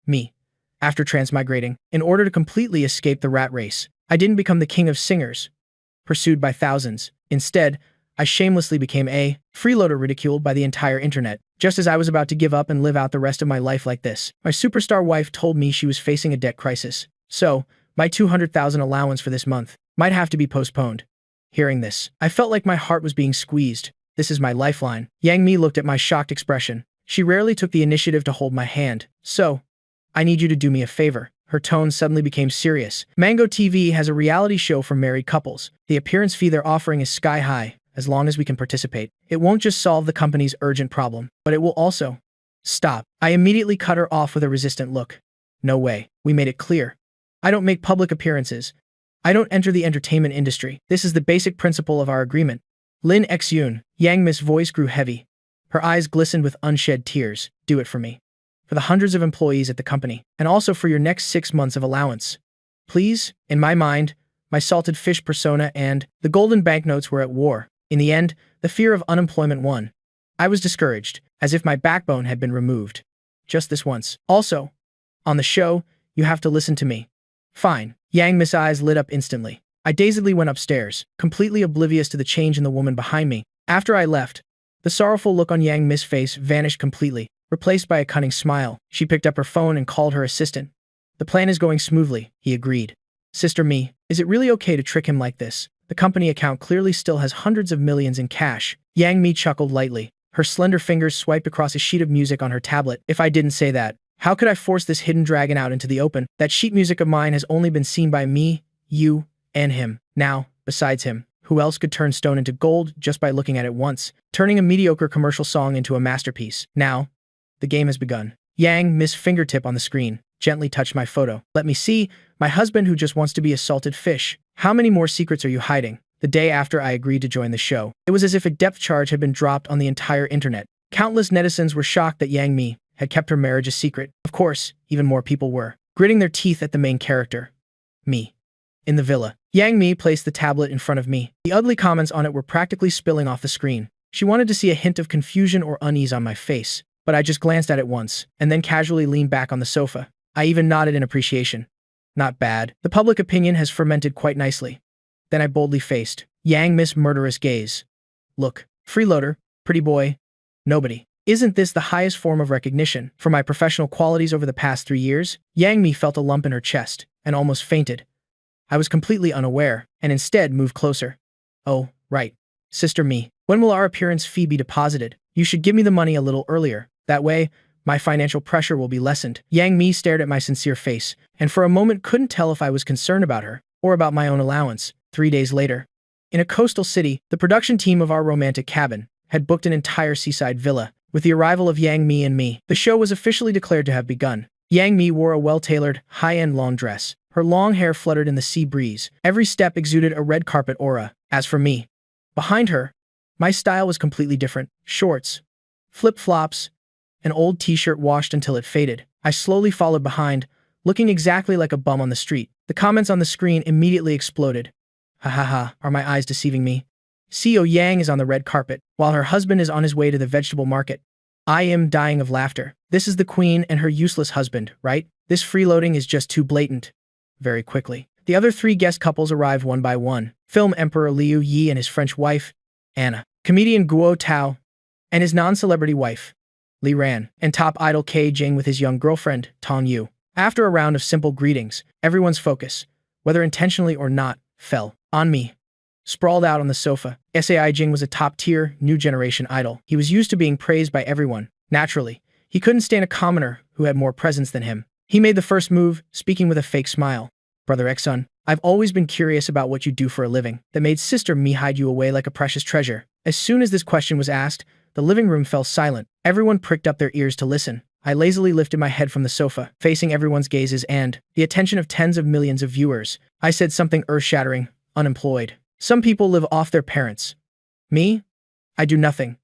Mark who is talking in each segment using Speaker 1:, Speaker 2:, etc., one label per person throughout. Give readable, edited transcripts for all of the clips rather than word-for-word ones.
Speaker 1: Me. After transmigrating, in order to completely escape the rat race, I didn't become the king of singers, pursued by thousands. Instead, I shamelessly became a freeloader ridiculed by the entire internet. Just as I was about to give up and live out the rest of my life like this, my superstar wife told me she was facing a debt crisis. So, my 200,000 allowance for this month might have to be postponed. Hearing this, I felt like my heart was being squeezed. This is my lifeline. Yang Mi looked at my shocked expression. She rarely took the initiative to hold my hand. So, I need you to do me a favor. Her tone suddenly became serious. Mango TV has a reality show for married couples. The appearance fee they're offering is sky high, as long as we can participate. It won't just solve the company's urgent problem, but it will also... Stop. I immediately cut her off with a resistant look. No way. We made it clear. I don't make public appearances. I don't enter the entertainment industry. This is the basic principle of our agreement. Lin Xyun. Yang Mi's voice grew heavy. Her eyes glistened with unshed tears. Do it for me. For the hundreds of employees at the company, and also for your next 6 months of allowance. Please, in my mind, my salted fish persona and the golden banknotes were at war. In the end, the fear of unemployment won. I was discouraged, as if my backbone had been removed. Just this once. Also, on the show, you have to listen to me. Fine. Yang Mi's eyes lit up instantly. I dazedly went upstairs, completely oblivious to the change in the woman behind me. After I left, the sorrowful look on Yang Mi's face vanished completely, replaced by a cunning smile. She picked up her phone and called her assistant. The plan is going smoothly, he agreed. Sister Mi, is it really okay to trick him like this? The company account clearly still has hundreds of millions in cash. Yang Mi chuckled lightly. Her slender fingers swiped across a sheet of music on her tablet. If I didn't say that, how could I force this hidden dragon out into the open? That sheet music of mine has only been seen by me, you, and him. Now, besides him, who else could turn stone into gold just by looking at it once, turning a mediocre commercial song into a masterpiece? Now, the game has begun. Yang Mi's fingertip on the screen gently touched my photo. Let me see, my husband who just wants to be a salted fish. How many more secrets are you hiding? The day after I agreed to join the show, it was as if a depth charge had been dropped on the entire internet. Countless netizens were shocked that Yang Mi had kept her marriage a secret. Of course, even more people were, gritting their teeth at the main character. Me. In the villa, Yang Mi placed the tablet in front of me. The ugly comments on it were practically spilling off the screen. She wanted to see a hint of confusion or unease on my face, but I just glanced at it once, and then casually leaned back on the sofa. I even nodded in appreciation. Not bad. The public opinion has fermented quite nicely. Then I boldly faced Yang Mi's murderous gaze. Look, freeloader, pretty boy. Nobody. Isn't this the highest form of recognition for my professional qualities over the past 3 years? Yang Mi felt a lump in her chest and almost fainted. I was completely unaware, and instead moved closer. Oh, right. Sister Mi, when will our appearance fee be deposited? You should give me the money a little earlier. That way, my financial pressure will be lessened. Yang Mi stared at my sincere face, and for a moment couldn't tell if I was concerned about her, or about my own allowance. 3 days later, in a coastal city, the production team of our romantic cabin had booked an entire seaside villa. With the arrival of Yang Mi and me, the show was officially declared to have begun. Yang Mi wore a well-tailored, high-end long dress. Her long hair fluttered in the sea breeze. Every step exuded a red carpet aura. As for me, behind her, my style was completely different. Shorts, flip-flops, an old t-shirt washed until it faded. I slowly followed behind, looking exactly like a bum on the street. The comments on the screen immediately exploded. Ha ha ha, are my eyes deceiving me? CEO Yang is on the red carpet, while her husband is on his way to the vegetable market. I am dying of laughter. This is the queen and her useless husband, right? This freeloading is just too blatant. Very quickly, the other 3 guest couples arrived one by one. Film Emperor Liu Yi and his French wife, Anna. Comedian Guo Tao, and his non-celebrity wife, Li Ran, and top idol K Jing with his young girlfriend, Tong Yu. After a round of simple greetings, everyone's focus, whether intentionally or not, fell on me. Sprawled out on the sofa, Sai Jing was a top-tier, new-generation idol. He was used to being praised by everyone. Naturally, he couldn't stand a commoner who had more presence than him. He made the first move, speaking with a fake smile. Brother Xun, I've always been curious about what you do for a living that made Sister Mi hide you away like a precious treasure. As soon as this question was asked, the living room fell silent. Everyone pricked up their ears to listen. I lazily lifted my head from the sofa, facing everyone's gazes and the attention of tens of millions of viewers. I said something earth-shattering. Unemployed. Some people live off their parents. Me? I do nothing.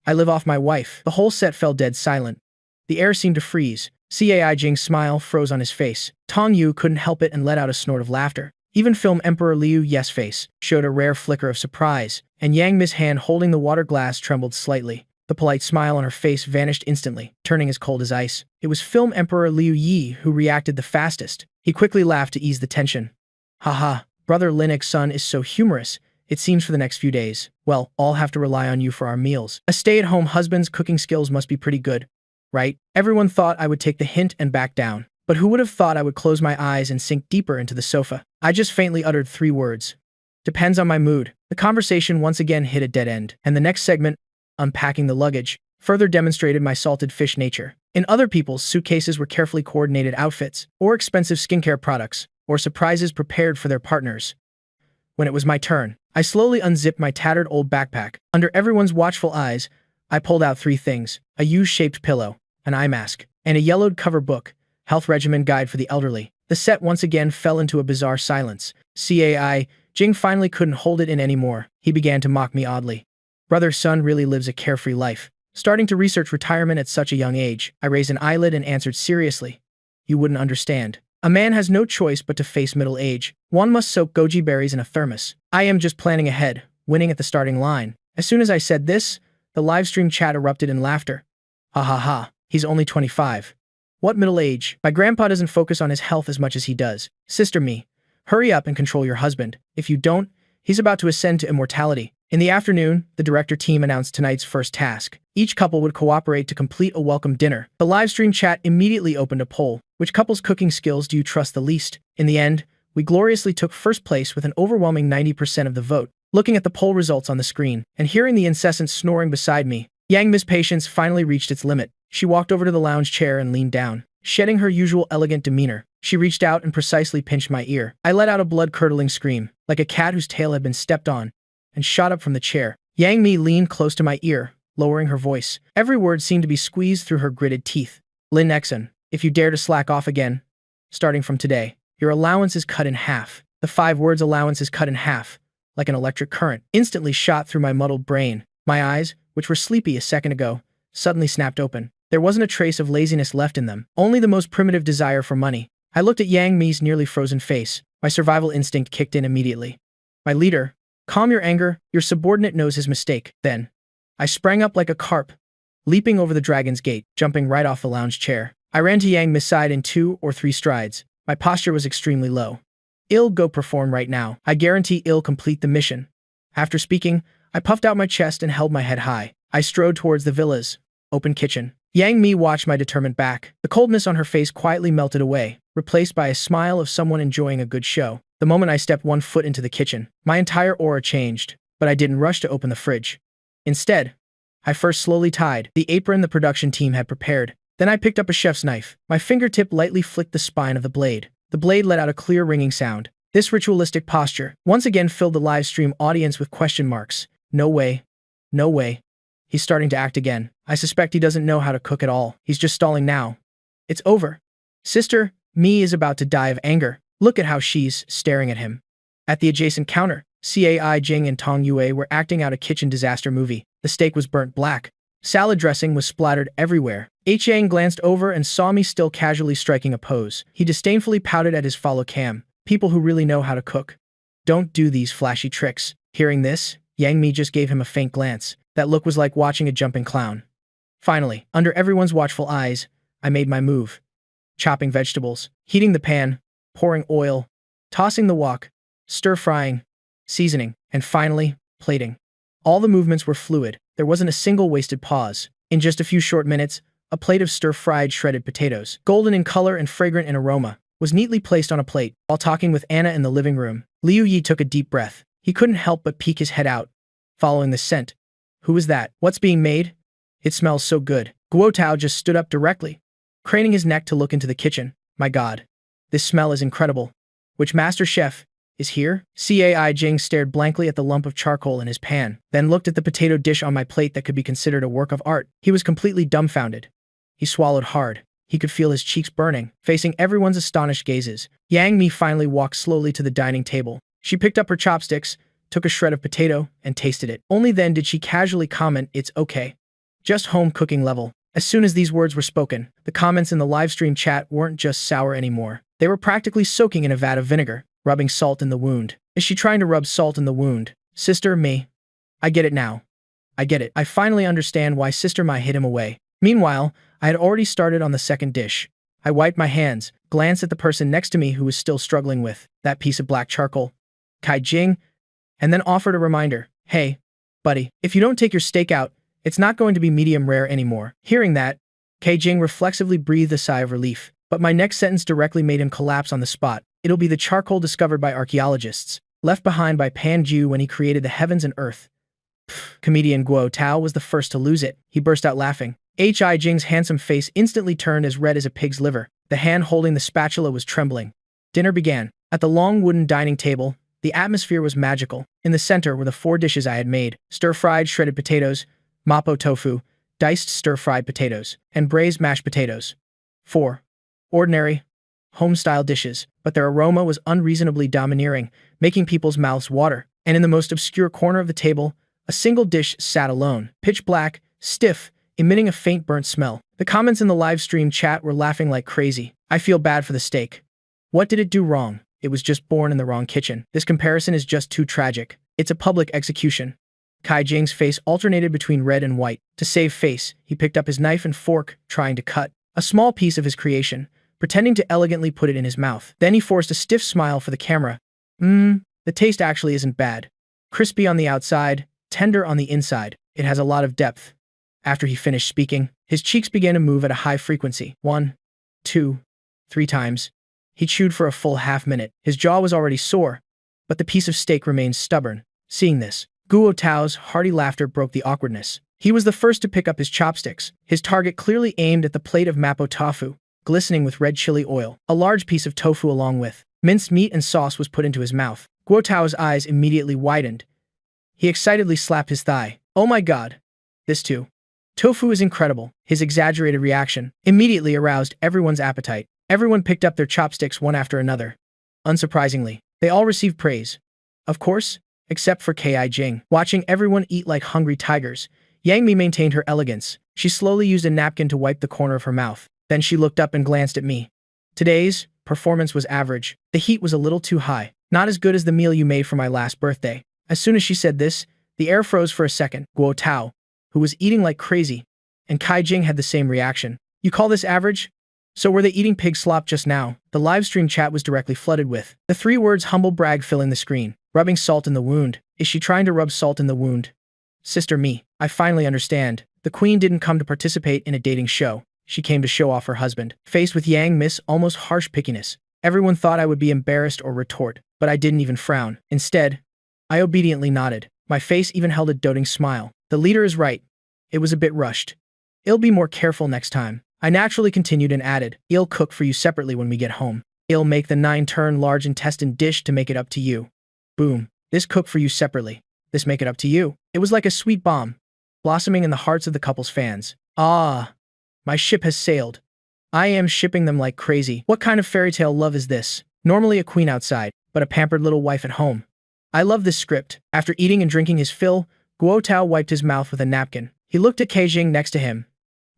Speaker 1: I live off my wife. The whole set fell dead silent. The air seemed to freeze. Cai Jing's smile froze on his face. Tong Yu couldn't help it and let out a snort of laughter. Even Film Emperor Liu Ye's face showed a rare flicker of surprise, and Yang Mi's hand holding the water glass trembled slightly. The polite smile on her face vanished instantly, turning as cold as ice. It was Film Emperor Liu Yi who reacted the fastest. He quickly laughed to ease the tension. Haha, brother Linux son is so humorous. It seems for the next few days. Well, I'll have to rely on you for our meals. A stay-at-home husband's cooking skills must be pretty good, right? Everyone thought I would take the hint and back down. But who would have thought I would close my eyes and sink deeper into the sofa? I just faintly uttered 3 words. Depends on my mood. The conversation once again hit a dead end, and the next segment, unpacking the luggage, further demonstrated my salted fish nature. In other people's suitcases were carefully coordinated outfits, or expensive skincare products, or surprises prepared for their partners. When it was my turn, I slowly unzipped my tattered old backpack. Under everyone's watchful eyes, I pulled out 3 things: a U-shaped pillow, an eye mask, and a yellowed cover book, Health Regimen Guide for the Elderly. The set once again fell into a bizarre silence. Cai, Jing finally couldn't hold it in anymore. He began to mock me oddly. Brother son really lives a carefree life. Starting to research retirement at such a young age, I raised an eyelid and answered seriously. You wouldn't understand. A man has no choice but to face middle age. One must soak goji berries in a thermos. I am just planning ahead, winning at the starting line. As soon as I said this, the livestream chat erupted in laughter. Ha ha ha, he's only 25. What middle age? My grandpa doesn't focus on his health as much as he does. Sister me, hurry up and control your husband. If you don't, he's about to ascend to immortality. In the afternoon, the director team announced tonight's first task. Each couple would cooperate to complete a welcome dinner. The livestream chat immediately opened a poll. Which couple's cooking skills do you trust the least? In the end, we gloriously took first place with an overwhelming 90% of the vote. Looking at the poll results on the screen, and hearing the incessant snoring beside me, Yang Mi's patience finally reached its limit. She walked over to the lounge chair and leaned down. Shedding her usual elegant demeanor, she reached out and precisely pinched my ear. I let out a blood-curdling scream, like a cat whose tail had been stepped on, and shot up from the chair. Yang Mi leaned close to my ear, lowering her voice. Every word seemed to be squeezed through her gritted teeth. Lin Nexon, if you dare to slack off again, starting from today, your allowance is cut in half. The 5 words allowance is cut in half, like an electric current, instantly shot through my muddled brain. My eyes, which were sleepy a second ago, suddenly snapped open. There wasn't a trace of laziness left in them, only the most primitive desire for money. I looked at Yang Mi's nearly frozen face. My survival instinct kicked in immediately. My leader, calm your anger, your subordinate knows his mistake. Then, I sprang up like a carp, leaping over the dragon's gate, jumping right off the lounge chair. I ran to Yang Mi's side in 2 or 3 strides. My posture was extremely low. I'll go perform right now. I guarantee I'll complete the mission. After speaking, I puffed out my chest and held my head high. I strode towards the villa's open kitchen. Yang Mi watched my determined back. The coldness on her face quietly melted away, replaced by a smile of someone enjoying a good show. The moment I stepped 1 foot into the kitchen, my entire aura changed, but I didn't rush to open the fridge. Instead, I first slowly tied the apron the production team had prepared. Then I picked up a chef's knife. My fingertip lightly flicked the spine of the blade. The blade let out a clear ringing sound. This ritualistic posture once again filled the live stream audience with question marks. No way. No way. He's starting to act again. I suspect he doesn't know how to cook at all. He's just stalling now. It's over. Sister Mi is about to die of anger. Look at how she's staring at him. At the adjacent counter, Cai Jing and Tong Yue were acting out a kitchen disaster movie. The steak was burnt black. Salad dressing was splattered everywhere. Yang glanced over and saw me still casually striking a pose. He disdainfully pouted at his follow cam. People who really know how to cook don't do these flashy tricks. Hearing this, Yang Mi just gave him a faint glance. That look was like watching a jumping clown. Finally, under everyone's watchful eyes, I made my move. Chopping vegetables, heating the pan, pouring oil, tossing the wok, stir-frying, seasoning, and finally, plating. All the movements were fluid. There wasn't a single wasted pause. In just a few short minutes, a plate of stir-fried shredded potatoes, golden in color and fragrant in aroma, was neatly placed on a plate. While talking with Anna in the living room, Liu Yi took a deep breath. He couldn't help but peek his head out, following the scent. Who is that? What's being made? It smells so good. Guo Tao just stood up directly, craning his neck to look into the kitchen. My God, this smell is incredible. Which master chef is here? Cai Jing stared blankly at the lump of charcoal in his pan, then looked at the potato dish on my plate that could be considered a work of art. He was completely dumbfounded. He swallowed hard. He could feel his cheeks burning, facing everyone's astonished gazes. Yang Mi finally walked slowly to the dining table. She picked up her chopsticks, took a shred of potato, and tasted it. Only then did she casually comment, "It's okay. Just home cooking level." As soon as these words were spoken, the comments in the livestream chat weren't just sour anymore. They were practically soaking in a vat of vinegar, rubbing salt in the wound. Is she trying to rub salt in the wound? Sister Mi. I get it now. I get it. I finally understand why Sister Mai hid him away. Meanwhile, I had already started on the second dish. I wiped my hands, glanced at the person next to me who was still struggling with that piece of black charcoal, Kai Jing, and then offered a reminder. Hey, buddy, if you don't take your steak out, it's not going to be medium rare anymore. Hearing that, Kai Jing reflexively breathed a sigh of relief, but my next sentence directly made him collapse on the spot. It'll be the charcoal discovered by archaeologists, left behind by Pan Ju when he created the heavens and earth. Comedian Guo Tao was the first to lose it. He burst out laughing. Hi Jing's handsome face instantly turned as red as a pig's liver. The hand holding the spatula was trembling. Dinner began. At the long wooden dining table, the atmosphere was magical. In the center were the 4 dishes I had made: stir-fried shredded potatoes, mapo tofu, diced stir-fried potatoes, and braised mashed potatoes. 4 ordinary, home-style dishes, but their aroma was unreasonably domineering, making people's mouths water. And in the most obscure corner of the table, a single dish sat alone, pitch black, stiff, emitting a faint burnt smell. The comments in the live stream chat were laughing like crazy. I feel bad for the steak. What did it do wrong? It was just born in the wrong kitchen. This comparison is just too tragic. It's a public execution. Kai Jing's face alternated between red and white. To save face, he picked up his knife and fork, trying to cut a small piece of his creation, pretending to elegantly put it in his mouth. Then he forced a stiff smile for the camera. The taste actually isn't bad. Crispy on the outside, tender on the inside. It has a lot of depth. After he finished speaking, his cheeks began to move at a high frequency. 1, 2, 3 times. He chewed for a full half-minute. His jaw was already sore, but the piece of steak remained stubborn. Seeing this, Guo Tao's hearty laughter broke the awkwardness. He was the first to pick up his chopsticks, his target clearly aimed at the plate of mapo tofu, glistening with red chili oil. A large piece of tofu along with minced meat and sauce was put into his mouth. Guo Tao's eyes immediately widened. He excitedly slapped his thigh. Oh my god. This too. Tofu is incredible. His exaggerated reaction immediately aroused everyone's appetite. Everyone picked up their chopsticks one after another. Unsurprisingly, they all received praise. Of course, except for Kai Jing. Watching everyone eat like hungry tigers, Yang Mi maintained her elegance. She slowly used a napkin to wipe the corner of her mouth. Then she looked up and glanced at me. Today's performance was average. The heat was a little too high. Not as good as the meal you made for my last birthday. As soon as she said this, the air froze for a second. Guo Tao, who was eating like crazy, and Kai Jing had the same reaction. You call this average? So were they eating pig slop just now? The livestream chat was directly flooded with the 3 words humble brag filling the screen. Rubbing salt in the wound. Is she trying to rub salt in the wound? Sister Me, I finally understand. The queen didn't come to participate in a dating show. She came to show off her husband. Faced with Yang Mi's almost harsh pickiness, everyone thought I would be embarrassed or retort, but I didn't even frown. Instead, I obediently nodded. My face even held a doting smile. The leader is right. It was a bit rushed. I'll be more careful next time. I naturally continued and added, I'll cook for you separately when we get home. I'll make the 9-turn large intestine dish to make it up to you. Boom. This cook for you separately. This make it up to you. It was like a sweet bomb, blossoming in the hearts of the couple's fans. Ah, my ship has sailed. I am shipping them like crazy. What kind of fairy tale love is this? Normally a queen outside, but a pampered little wife at home. I love this script. After eating and drinking his fill, Guo Tao wiped his mouth with a napkin. He looked at Kai Jing next to him,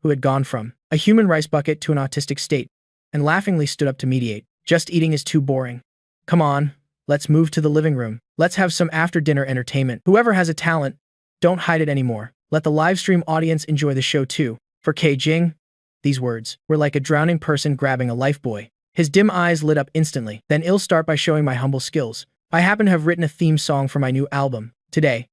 Speaker 1: who had gone from a human rice bucket to an autistic state, and laughingly stood up to mediate. Just eating is too boring. Come on, let's move to the living room. Let's have some after-dinner entertainment. Whoever has a talent, don't hide it anymore. Let the livestream audience enjoy the show too. For Kai Jing, these words were like a drowning person grabbing a lifebuoy. His dim eyes lit up instantly. Then I'll start by showing my humble skills. I happen to have written a theme song for my new album. Today,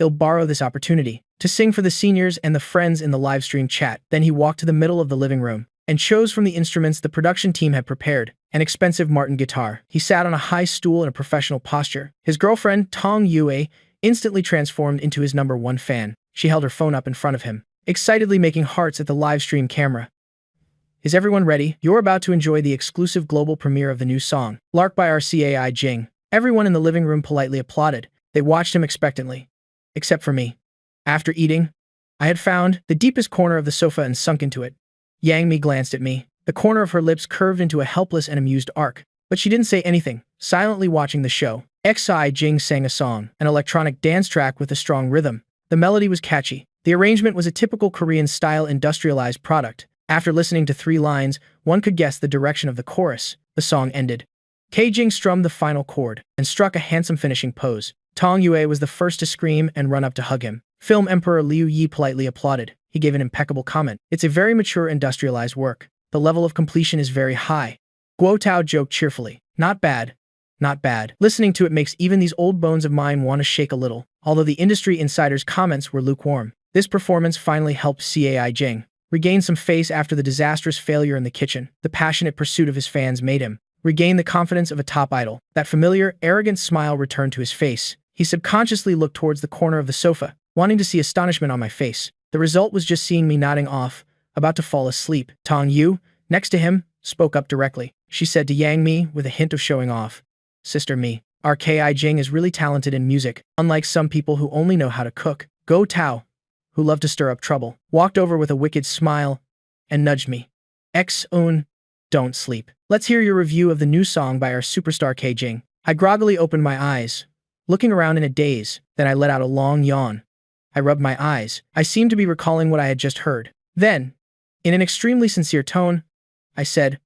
Speaker 1: I'll borrow this opportunity to sing for the seniors and the friends in the livestream chat. Then he walked to the middle of the living room and chose from the instruments the production team had prepared. An expensive Martin guitar. He sat on a high stool in a professional posture. His girlfriend, Tong Yue, instantly transformed into his #1 fan. She held her phone up in front of him, excitedly making hearts at the livestream camera. Is everyone ready? You're about to enjoy the exclusive global premiere of the new song, Lark by Kai Jing. Everyone in the living room politely applauded. They watched him expectantly. Except for me. After eating, I had found the deepest corner of the sofa and sunk into it. Yang Mi glanced at me. The corner of her lips curved into a helpless and amused arc, but she didn't say anything, silently watching the show. Kai Jing sang a song, an electronic dance track with a strong rhythm. The melody was catchy. The arrangement was a typical Korean-style industrialized product. After listening to 3 lines, one could guess the direction of the chorus. The song ended. Kai Jing strummed the final chord and struck a handsome finishing pose. Tong Yue was the first to scream and run up to hug him. Film Emperor Liu Yi politely applauded. He gave an impeccable comment. It's a very mature industrialized work. The level of completion is very high. Guo Tao joked cheerfully. Not bad. Not bad. Listening to it makes even these old bones of mine want to shake a little, although the industry insider's comments were lukewarm. This performance finally helped Cai Jing regain some face after the disastrous failure in the kitchen. The passionate pursuit of his fans made him regain the confidence of a top idol. That familiar, arrogant smile returned to his face. He subconsciously looked towards the corner of the sofa, wanting to see astonishment on my face. The result was just seeing me nodding off, about to fall asleep. Tong Yu, next to him, spoke up directly. She said to Yang Mi with a hint of showing off. Sister Mi, our Ki Jing is really talented in music, unlike some people who only know how to cook. Go Tao, who loved to stir up trouble, walked over with a wicked smile and nudged me. X-un, don't sleep. Let's hear your review of the new song by our superstar Ki Jing. I groggily opened my eyes, looking around in a daze, then I let out a long yawn. I rubbed my eyes. I seemed to be recalling what I had just heard. Then, in an extremely sincere tone, I said,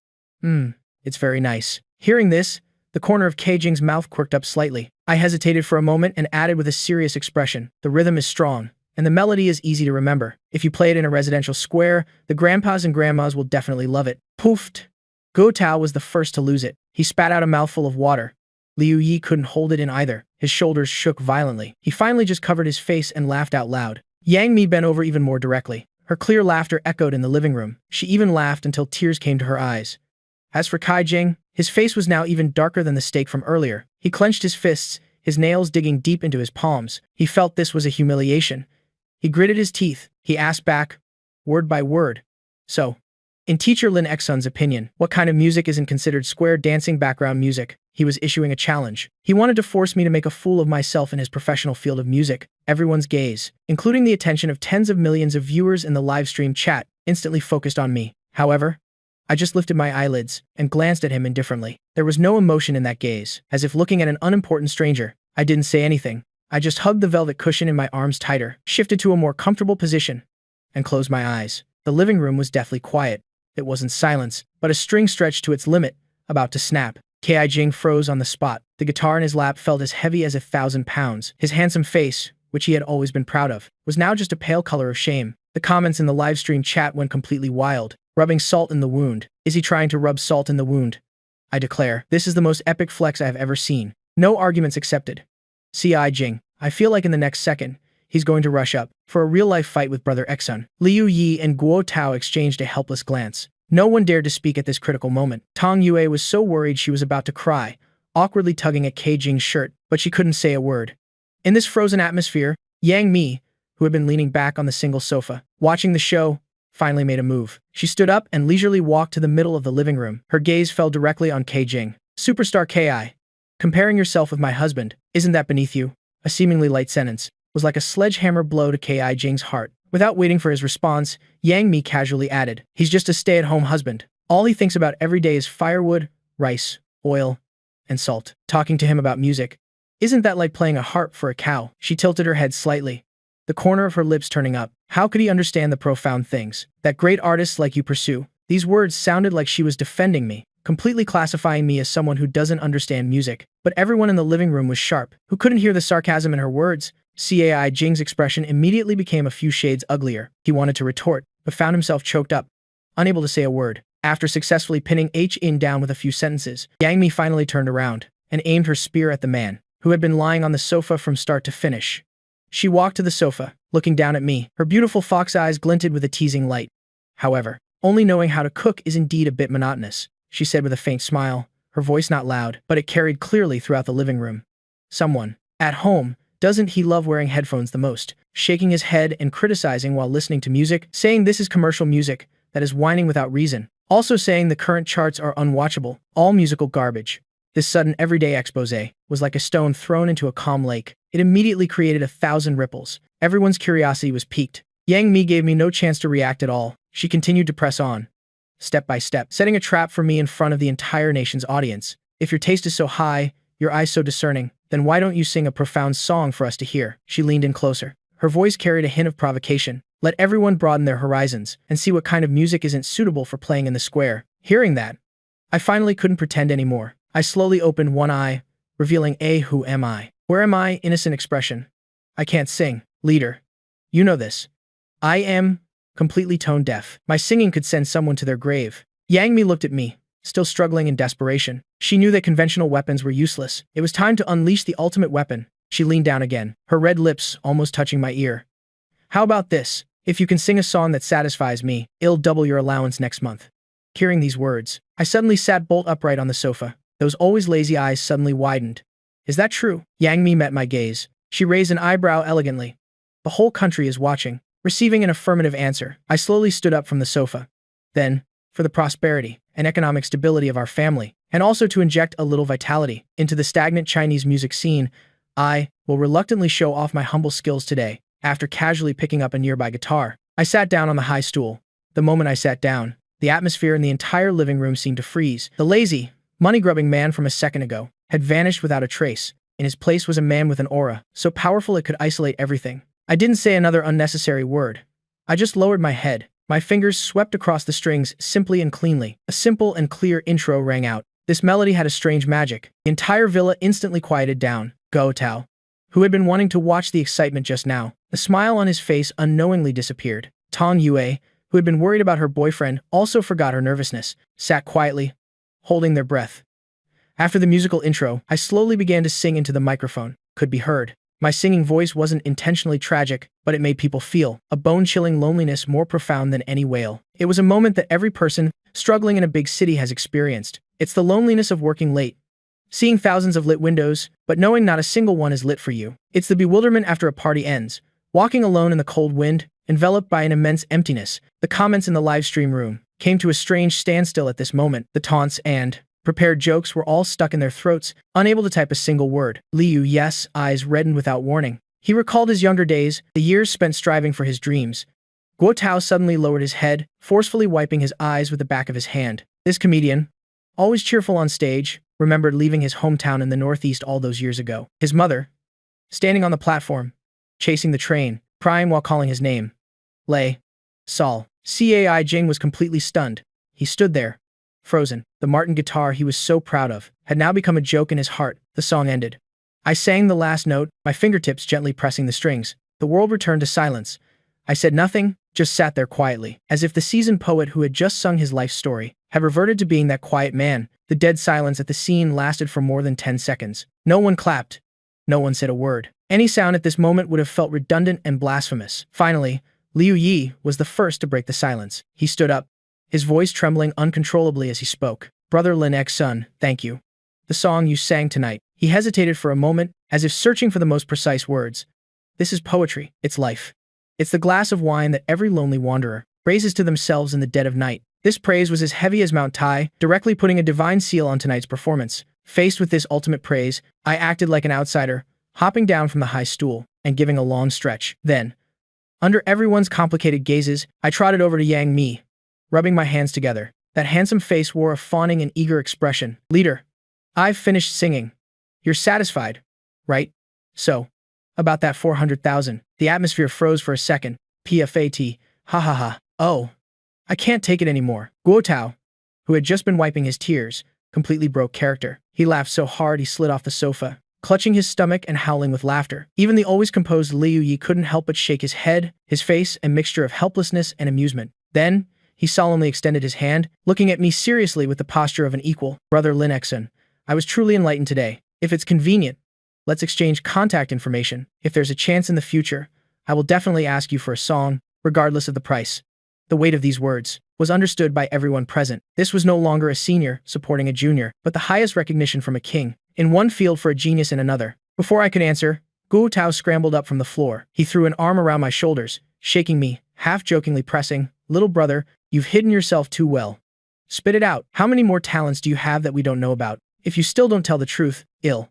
Speaker 1: it's very nice. Hearing this, the corner of Ki Jing's mouth quirked up slightly. I hesitated for a moment and added with a serious expression, the rhythm is strong, and the melody is easy to remember. If you play it in a residential square, the grandpas and grandmas will definitely love it. Poofed! Go Tao was the first to lose it. He spat out a mouthful of water. Liu Yi couldn't hold it in either. His shoulders shook violently. He finally just covered his face and laughed out loud. Yang Mi bent over even more directly. Her clear laughter echoed in the living room. She even laughed until tears came to her eyes. As for Ki Jing, his face was now even darker than the steak from earlier. He clenched his fists, his nails digging deep into his palms. He felt this was a humiliation. He gritted his teeth. He asked back, word by word. So, in teacher Lin Xun's opinion, what kind of music isn't considered square dancing background music? He was issuing a challenge. He wanted to force me to make a fool of myself in his professional field of music. Everyone's gaze, including the attention of tens of millions of viewers in the live stream chat, instantly focused on me. However, I just lifted my eyelids and glanced at him indifferently. There was no emotion in that gaze, as if looking at an unimportant stranger. I didn't say anything. I just hugged the velvet cushion in my arms tighter, shifted to a more comfortable position, and closed my eyes. The living room was deathly quiet. It wasn't silence, but a string stretched to its limit, about to snap. Ki Jing froze on the spot. The guitar in his lap felt as heavy as 1,000 pounds. His handsome face, which he had always been proud of, was now just a pale color of shame. The comments in the live stream chat went completely wild. Rubbing salt in the wound. Is he trying to rub salt in the wound? I declare, this is the most epic flex I have ever seen. No arguments accepted. Ci Jing, I feel like in the next second, he's going to rush up for a real-life fight with Brother Xun. Liu Yi and Guo Tao exchanged a helpless glance. No one dared to speak at this critical moment. Tong Yue was so worried she was about to cry, awkwardly tugging at Ki Jing's shirt, but she couldn't say a word. In this frozen atmosphere, Yang Mi, who had been leaning back on the single sofa, watching the show, finally made a move. She stood up and leisurely walked to the middle of the living room. Her gaze fell directly on Ki Jing. Superstar Ki, comparing yourself with my husband, isn't that beneath you? A seemingly light sentence was like a sledgehammer blow to Ki Jing's heart. Without waiting for his response, Yang Mi casually added, he's just a stay-at-home husband. All he thinks about every day is firewood, rice, oil, and salt. Talking to him about music, isn't that like playing a harp for a cow? She tilted her head slightly, the corner of her lips turning up. How could he understand the profound things that great artists like you pursue? These words sounded like she was defending me, completely classifying me as someone who doesn't understand music. But everyone in the living room was sharp, who couldn't hear the sarcasm in her words. Cai Jing's expression immediately became a few shades uglier. He wanted to retort, but found himself choked up, unable to say a word. After successfully pinning H-in down with a few sentences, Yang Mi finally turned around and aimed her spear at the man, who had been lying on the sofa from start to finish. She walked to the sofa, looking down at me. Her beautiful fox eyes glinted with a teasing light. However, only knowing how to cook is indeed a bit monotonous, she said with a faint smile, her voice not loud, but it carried clearly throughout the living room. Someone, at home, doesn't he love wearing headphones the most, shaking his head and criticizing while listening to music, saying this is commercial music, that is whining without reason, also saying the current charts are unwatchable, all musical garbage. This sudden everyday exposé was like a stone thrown into a calm lake. It immediately created 1,000 ripples. Everyone's curiosity was piqued. Yang Mi gave me no chance to react at all. She continued to press on, step by step, setting a trap for me in front of the entire nation's audience. If your taste is so high, your eyes so discerning, then why don't you sing a profound song for us to hear? She leaned in closer. Her voice carried a hint of provocation. Let everyone broaden their horizons and see what kind of music isn't suitable for playing in the square. Hearing that, I finally couldn't pretend anymore. I slowly opened one eye, revealing a who am I? Where am I? Innocent expression. I can't sing. Leader. You know this. I am completely tone deaf. My singing could send someone to their grave. Yang Mi looked at me, still struggling in desperation. She knew that conventional weapons were useless. It was time to unleash the ultimate weapon. She leaned down again, her red lips almost touching my ear. How about this? If you can sing a song that satisfies me, I'll double your allowance next month. Hearing these words, I suddenly sat bolt upright on the sofa. Those always lazy eyes suddenly widened. Is that true? Yang Mi met my gaze. She raised an eyebrow elegantly. The whole country is watching. Receiving an affirmative answer, I slowly stood up from the sofa. Then, for the prosperity and economic stability of our family, and also to inject a little vitality into the stagnant Chinese music scene, I will reluctantly show off my humble skills today. After casually picking up a nearby guitar, I sat down on the high stool. The moment I sat down, the atmosphere in the entire living room seemed to freeze. The lazy, money-grubbing man from a second ago had vanished without a trace. In his place was a man with an aura, so powerful it could isolate everything. I didn't say another unnecessary word. I just lowered my head. My fingers swept across the strings simply and cleanly. A simple and clear intro rang out. This melody had a strange magic. The entire villa instantly quieted down. Guo Tao, who had been wanting to watch the excitement just now, the smile on his face unknowingly disappeared. Tong Yue, who had been worried about her boyfriend, also forgot her nervousness, sat quietly, holding their breath. After the musical intro, I slowly began to sing into the microphone. Could be heard. My singing voice wasn't intentionally tragic, but it made people feel a bone-chilling loneliness more profound than any wail. It was a moment that every person struggling in a big city has experienced. It's the loneliness of working late, seeing thousands of lit windows, but knowing not a single one is lit for you. It's the bewilderment after a party ends, walking alone in the cold wind, enveloped by an immense emptiness. The comments in the live stream room came to a strange standstill at this moment. The taunts and prepared jokes were all stuck in their throats, unable to type a single word. Liu Yes' eyes reddened without warning. He recalled his younger days, the years spent striving for his dreams. Guo Tao suddenly lowered his head, forcefully wiping his eyes with the back of his hand. This comedian, always cheerful on stage, remembered leaving his hometown in the Northeast all those years ago. His mother, standing on the platform, chasing the train, crying while calling his name. Lei Sol. Cai Jing was completely stunned. He stood there, frozen. The Martin guitar he was so proud of had now become a joke in his heart. The song ended. I sang the last note, my fingertips gently pressing the strings. The world returned to silence. I said nothing, just sat there quietly, as if the seasoned poet who had just sung his life story had reverted to being that quiet man. The dead silence at the scene lasted for more than 10 seconds. No one clapped. No one said a word. Any sound at this moment would have felt redundant and blasphemous. Finally, Liu Yi was the first to break the silence. He stood up, his voice trembling uncontrollably as he spoke. Brother Lin X's son, thank you. The song you sang tonight. He hesitated for a moment, as if searching for the most precise words. This is poetry. It's life. It's the glass of wine that every lonely wanderer raises to themselves in the dead of night. This praise was as heavy as Mount Tai, directly putting a divine seal on tonight's performance. Faced with this ultimate praise, I acted like an outsider, hopping down from the high stool and giving a long stretch. Then, under everyone's complicated gazes, I trotted over to Yang Mi, rubbing my hands together. That handsome face wore a fawning and eager expression. Leader, I've finished singing. You're satisfied, right? So, about that 400,000. The atmosphere froze for a second. PFAT. Ha ha ha. Oh, I can't take it anymore. Guo Tao, who had just been wiping his tears, completely broke character. He laughed so hard he slid off the sofa, clutching his stomach and howling with laughter. Even the always composed Liu Yi couldn't help but shake his head, his face a mixture of helplessness and amusement. Then, he solemnly extended his hand, looking at me seriously with the posture of an equal. Brother Lin X's, I was truly enlightened today. If it's convenient, let's exchange contact information. If there's a chance in the future, I will definitely ask you for a song, regardless of the price. The weight of these words was understood by everyone present. This was no longer a senior supporting a junior, but the highest recognition from a king, in one field for a genius in another. Before I could answer, Guo Tao scrambled up from the floor. He threw an arm around my shoulders, shaking me, half-jokingly pressing, "Little brother, you've hidden yourself too well. Spit it out. How many more talents do you have that we don't know about? If you still don't tell the truth, I'll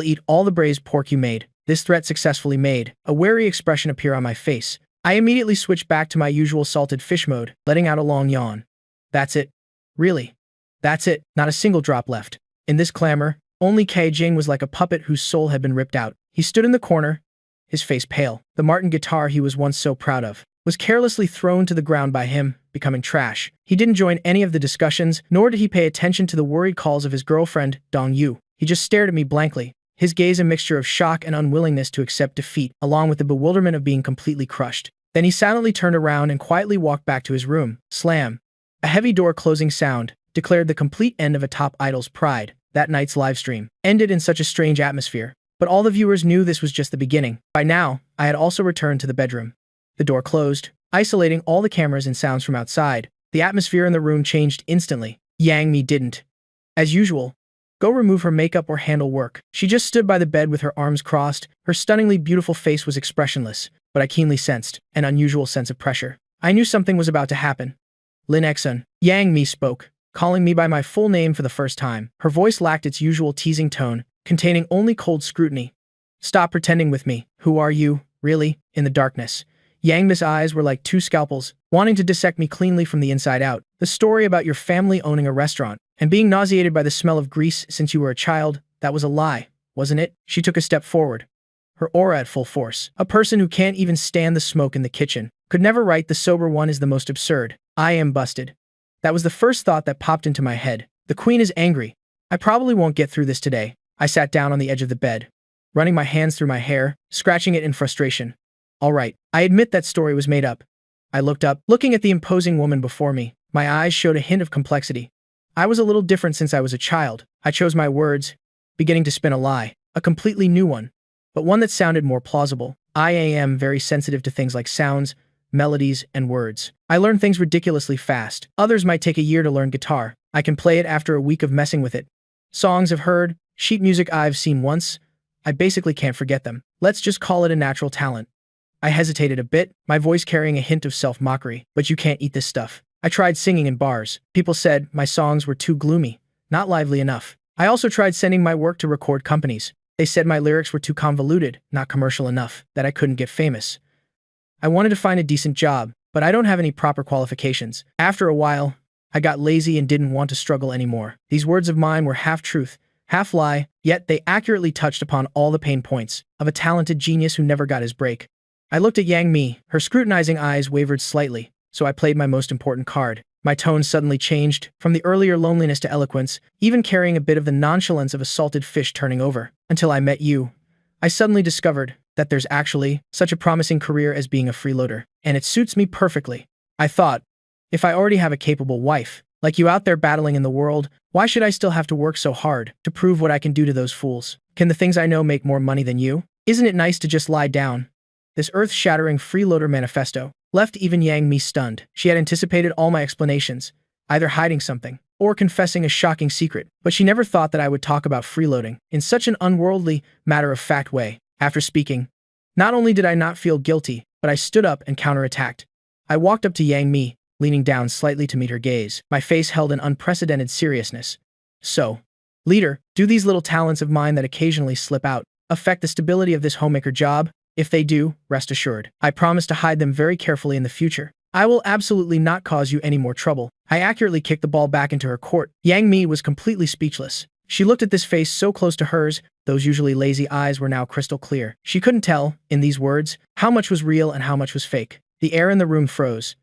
Speaker 1: eat all the braised pork you made." This threat successfully made a wary expression appear on my face. I immediately switched back to my usual salted fish mode, letting out a long yawn. That's it. Really. That's it. Not a single drop left. In this clamor, only Cai Jing was like a puppet whose soul had been ripped out. He stood in the corner, his face pale. The Martin guitar he was once so proud of was carelessly thrown to the ground by him, becoming trash. He didn't join any of the discussions, nor did he pay attention to the worried calls of his girlfriend, Dong Yu. He just stared at me blankly. his gaze a mixture of shock and unwillingness to accept defeat, along with the bewilderment of being completely crushed. Then he silently turned around and quietly walked back to his room. Slam. A heavy door closing sound declared the complete end of a top idol's pride. That night's livestream ended in such a strange atmosphere, but all the viewers knew this was just the beginning. By now, I had also returned to the bedroom. The door closed, isolating all the cameras and sounds from outside. The atmosphere in the room changed instantly. Yang Mi didn't, as usual, go remove her makeup or handle work. She just stood by the bed with her arms crossed. Her stunningly beautiful face was expressionless, but I keenly sensed an unusual sense of pressure. I knew something was about to happen. Lin Exun. Yang Mi spoke, calling me by my full name for the first time. Her voice lacked its usual teasing tone, containing only cold scrutiny. Stop pretending with me. Who are you, really? In the darkness, Yang Mi's eyes were like two scalpels, wanting to dissect me cleanly from the inside out. The story about your family owning a restaurant and being nauseated by the smell of grease since you were a child, that was a lie, wasn't it? She took a step forward, her aura at full force. A person who can't even stand the smoke in the kitchen could never write the sober one is the most absurd. I am busted. That was the first thought that popped into my head. The queen is angry. I probably won't get through this today. I sat down on the edge of the bed, running my hands through my hair, scratching it in frustration. All right, I admit that story was made up. I looked up, looking at the imposing woman before me. My eyes showed a hint of complexity. I was a little different since I was a child. I chose my words, beginning to spin a lie, a completely new one, but one that sounded more plausible. I am very sensitive to things like sounds, melodies, and words. I learn things ridiculously fast. Others might take a year to learn guitar. I can play it after a week of messing with it. Songs I've heard, sheet music I've seen once, I basically can't forget them. Let's just call it a natural talent. I hesitated a bit, my voice carrying a hint of self-mockery. But you can't eat this stuff. I tried singing in bars. People said my songs were too gloomy, not lively enough. I also tried sending my work to record companies. They said my lyrics were too convoluted, not commercial enough, that I couldn't get famous. I wanted to find a decent job, but I don't have any proper qualifications. After a while, I got lazy and didn't want to struggle anymore. These words of mine were half truth, half lie, yet they accurately touched upon all the pain points of a talented genius who never got his break. I looked at Yang Mi. Her scrutinizing eyes wavered slightly, so I played my most important card. My tone suddenly changed, from the earlier loneliness to eloquence, even carrying a bit of the nonchalance of a salted fish turning over. Until I met you, I suddenly discovered that there's actually such a promising career as being a freeloader, and it suits me perfectly. I thought, if I already have a capable wife, like you out there battling in the world, why should I still have to work so hard to prove what I can do to those fools? Can the things I know make more money than you? Isn't it nice to just lie down? This earth-shattering freeloader manifesto left even Yang Mi stunned. She had anticipated all my explanations, either hiding something or confessing a shocking secret, but she never thought that I would talk about freeloading in such an unworldly, matter-of-fact way. After speaking, not only did I not feel guilty, but I stood up and counterattacked. I walked up to Yang Mi, leaning down slightly to meet her gaze. My face held an unprecedented seriousness. So, leader, do these little talents of mine that occasionally slip out affect the stability of this homemaker job? If they do, rest assured, I promise to hide them very carefully in the future. I will absolutely not cause you any more trouble. I accurately kicked the ball back into her court. Yang Mi was completely speechless. She looked at this face so close to hers, those usually lazy eyes were now crystal clear. She couldn't tell, in these words, how much was real and how much was fake. The air in the room froze.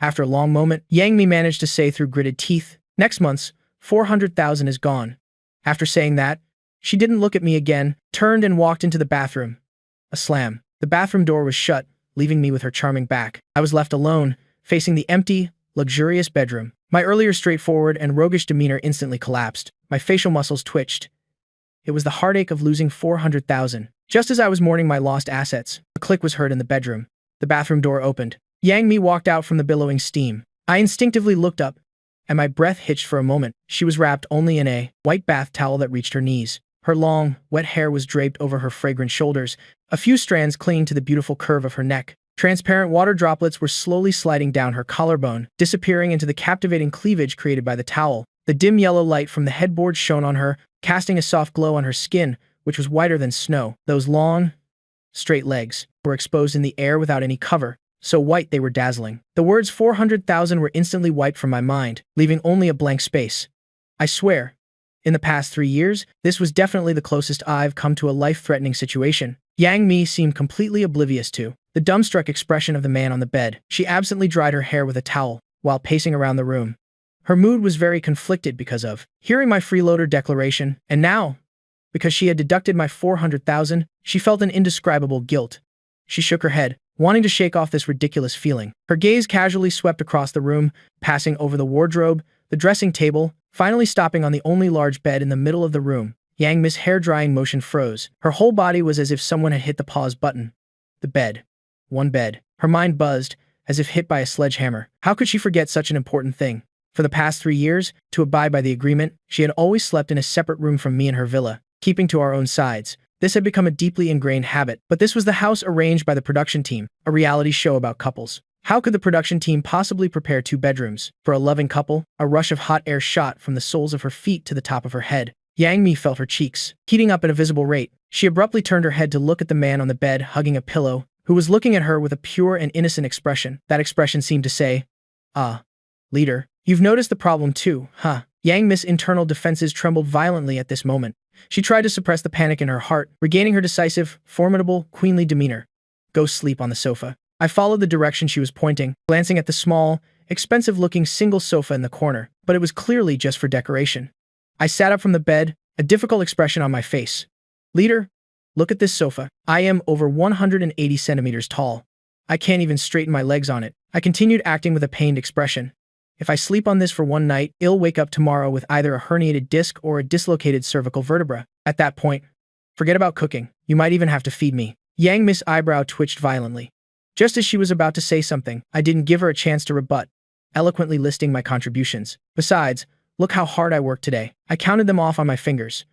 Speaker 1: After a long moment, Yang Mi managed to say through gritted teeth, "Next month's 400,000 is gone." After saying that, she didn't look at me again, turned and walked into the bathroom. A slam. The bathroom door was shut, leaving me with her charming back. I was left alone, facing the empty, luxurious bedroom. My earlier straightforward and roguish demeanor instantly collapsed. My facial muscles twitched. It was the heartache of losing 400,000. Just as I was mourning my lost assets, a click was heard in the bedroom. The bathroom door opened. Yang Mi walked out from the billowing steam. I instinctively looked up, and my breath hitched for a moment. She was wrapped only in a white bath towel that reached her knees. Her long, wet hair was draped over her fragrant shoulders, a few strands clinging to the beautiful curve of her neck. Transparent water droplets were slowly sliding down her collarbone, disappearing into the captivating cleavage created by the towel. The dim yellow light from the headboard shone on her, casting a soft glow on her skin, which was whiter than snow. Those long, straight legs were exposed in the air without any cover, so white they were dazzling. The words 400,000 were instantly wiped from my mind, leaving only a blank space. I swear, in the past 3 years, this was definitely the closest I've come to a life-threatening situation. Yang Mi seemed completely oblivious to the dumbstruck expression of the man on the bed. She absently dried her hair with a towel while pacing around the room. Her mood was very conflicted because of hearing my freeloader declaration, and now, Because she had deducted my 400,000, she felt an indescribable guilt. She shook her head, wanting to shake off this ridiculous feeling. Her gaze casually swept across the room, passing over the wardrobe, the dressing table, finally stopping on the only large bed in the middle of the room. Yang Mi's hair-drying motion froze. Her whole body was as if someone had hit the pause button. The bed. One bed. Her mind buzzed, as if hit by a sledgehammer. How could she forget such an important thing? For the past 3 years, to abide by the agreement, she had always slept in a separate room from me and her villa, keeping to our own sides. This had become a deeply ingrained habit, but this was the house arranged by the production team, a reality show about couples. How could the production team possibly prepare 2 bedrooms for a loving couple? A rush of hot air shot from the soles of her feet to the top of her head. Yang Mi felt her cheeks heating up at a visible rate. She abruptly turned her head to look at the man on the bed hugging a pillow, who was looking at her with a pure and innocent expression. That expression seemed to say, "Ah, leader, you've noticed the problem too, huh?" Yang Mi's internal defenses trembled violently at this moment. She tried to suppress the panic in her heart, regaining her decisive, formidable, queenly demeanor. "Go sleep on the sofa." I followed the direction she was pointing, glancing at the small, expensive-looking single sofa in the corner, but it was clearly just for decoration. I sat up from the bed, a difficult expression on my face. "Leader, look at this sofa. I am over 180 centimeters tall. I can't even straighten my legs on it." I continued acting with a pained expression. "If I sleep on this for one night, I'll wake up tomorrow with either a herniated disc or a dislocated cervical vertebra. At that point, forget about cooking. You might even have to feed me." Yang Mi's eyebrow twitched violently. Just as she was about to say something, I didn't give her a chance to rebut, eloquently listing my contributions. "Besides, look how hard I worked today." I counted them off on my fingers.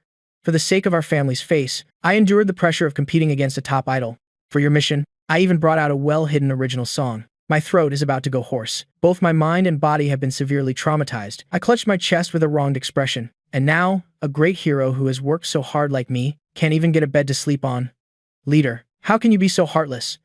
Speaker 1: "For the sake of our family's face, I endured the pressure of competing against a top idol. For your mission, I even brought out a well-hidden original song. My throat is about to go hoarse. Both my mind and body have been severely traumatized." I clutched my chest with a wronged expression. "And now, a great hero who has worked so hard like me, can't even get a bed to sleep on? Leader, how can you be so heartless?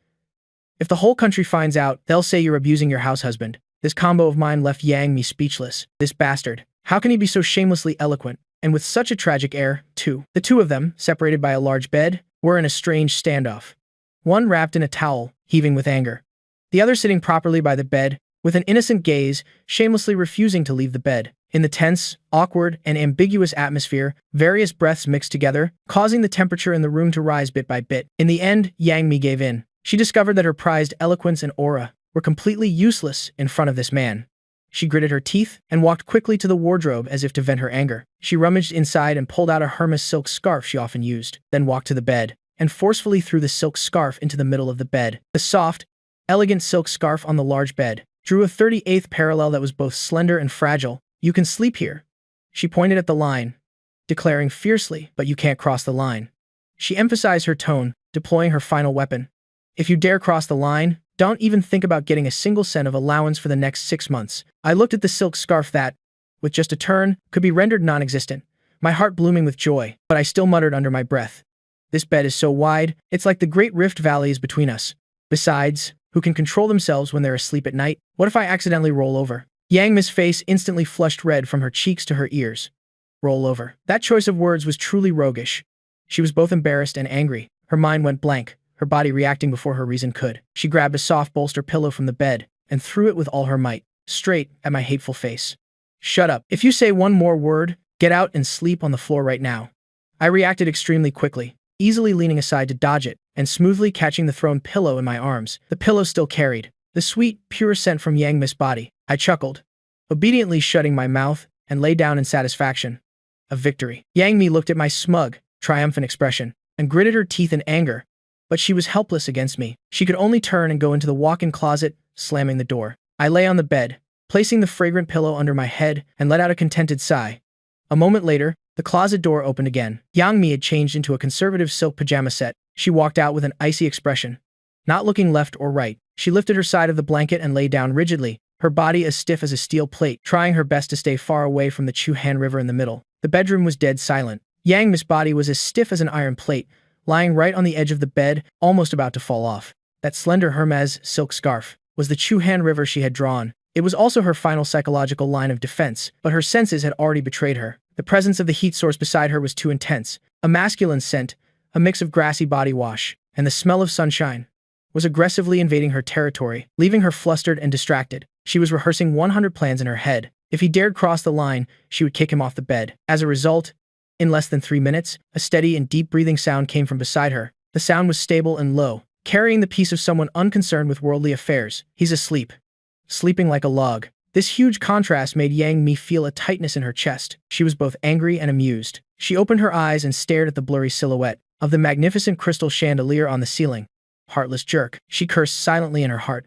Speaker 1: If the whole country finds out, they'll say you're abusing your house husband." This combo of mine left Yang Mi speechless. This bastard. How can he be so shamelessly eloquent? And with such a tragic air, too. The 2 of them, separated by a large bed, were in a strange standoff. One wrapped in a towel, heaving with anger. The other sitting properly by the bed, with an innocent gaze, shamelessly refusing to leave the bed. In the tense, awkward, and ambiguous atmosphere, various breaths mixed together, causing the temperature in the room to rise bit by bit. In the end, Yang Mi gave in. She discovered that her prized eloquence and aura were completely useless in front of this man. She gritted her teeth and walked quickly to the wardrobe as if to vent her anger. She rummaged inside and pulled out a Hermes silk scarf she often used, then walked to the bed and forcefully threw the silk scarf into the middle of the bed. The soft, elegant silk scarf on the large bed drew a 38th parallel that was both slender and fragile. "You can sleep here." She pointed at the line, declaring fiercely, "But you can't cross the line." She emphasized her tone, deploying her final weapon. "If you dare cross the line, don't even think about getting a single cent of allowance for the next 6 months." I looked at the silk scarf that, with just a turn, could be rendered non-existent, my heart blooming with joy, but I still muttered under my breath. "This bed is so wide, it's like the great rift valley is between us. Besides, who can control themselves when they're asleep at night? What if I accidentally roll over?" Yang Mi's face instantly flushed red from her cheeks to her ears. Roll over. That choice of words was truly roguish. She was both embarrassed and angry. Her mind went blank, her body reacting before her reason could. She grabbed a soft bolster pillow from the bed and threw it with all her might, straight at my hateful face. "Shut up. If you say one more word, get out and sleep on the floor right now." I reacted extremely quickly, easily leaning aside to dodge it, and smoothly catching the thrown pillow in my arms. The pillow still carried the sweet, pure scent from Yang Mi's body. I chuckled, obediently shutting my mouth, and lay down in satisfaction. A victory. Yang Mi looked at my smug, triumphant expression, and gritted her teeth in anger, but she was helpless against me. She could only turn and go into the walk-in closet, slamming the door. I lay on the bed, placing the fragrant pillow under my head, and let out a contented sigh. A moment later, the closet door opened again. Yang Mi had changed into a conservative silk pajama set. She walked out with an icy expression. Not looking left or right, she lifted her side of the blanket and lay down rigidly, her body as stiff as a steel plate, trying her best to stay far away from the Chu-Han River in the middle. The bedroom was dead silent. Yang Mi's body was as stiff as an iron plate, lying right on the edge of the bed, almost about to fall off. That slender Hermes silk scarf was the Chu-Han River she had drawn. It was also her final psychological line of defense, but her senses had already betrayed her. The presence of the heat source beside her was too intense. A masculine scent, a mix of grassy body wash, and the smell of sunshine, was aggressively invading her territory, leaving her flustered and distracted. She was rehearsing 100 plans in her head. If he dared cross the line, she would kick him off the bed. As a result, In less than 3 minutes, a steady and deep breathing sound came from beside her. The sound was stable and low, carrying the peace of someone unconcerned with worldly affairs. He's asleep. Sleeping like a log. This huge contrast made Yang Mi feel a tightness in her chest. She was both angry and amused. She opened her eyes and stared at the blurry silhouette of the magnificent crystal chandelier on the ceiling. Heartless jerk. She cursed silently in her heart.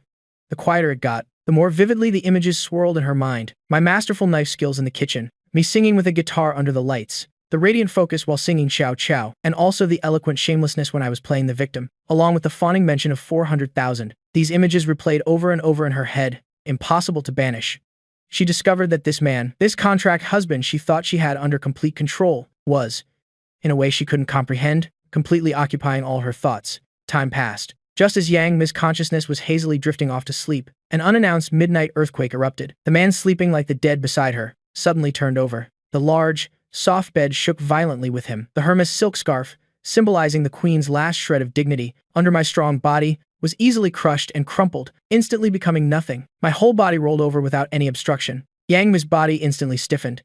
Speaker 1: The quieter it got, the more vividly the images swirled in her mind. My masterful knife skills in the kitchen, me singing with a guitar under the lights, the radiant focus while singing Chow Chow, and also the eloquent shamelessness when I was playing the victim, along with the fawning mention of 400,000. These images replayed over and over in her head, impossible to banish. She discovered that this man, this contract husband she thought she had under complete control, was, in a way she couldn't comprehend, completely occupying all her thoughts. Time passed. Just as Yang Mi's consciousness was hazily drifting off to sleep, an unannounced midnight earthquake erupted. The man sleeping like the dead beside her suddenly turned over. The large, soft bed shook violently with him. The Hermes silk scarf, symbolizing the queen's last shred of dignity, under my strong body, was easily crushed and crumpled, instantly becoming nothing. My whole body rolled over without any obstruction. Yang Mi's body instantly stiffened.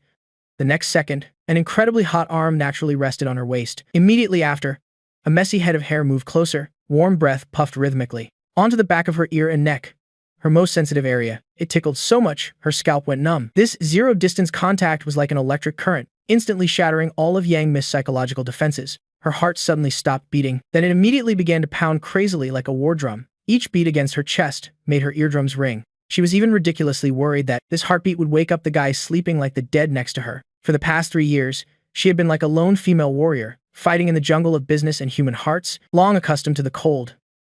Speaker 1: The next second, an incredibly hot arm naturally rested on her waist. Immediately after, a messy head of hair moved closer. Warm breath puffed rhythmically onto the back of her ear and neck, her most sensitive area. It tickled so much, her scalp went numb. This zero-distance contact was like an electric current, instantly shattering all of Yang Mi's psychological defenses. Her heart suddenly stopped beating. Then it immediately began to pound crazily like a war drum. Each beat against her chest made her eardrums ring. She was even ridiculously worried that this heartbeat would wake up the guy sleeping like the dead next to her. For the past 3 years, she had been like a lone female warrior, fighting in the jungle of business and human hearts, long accustomed to the cold.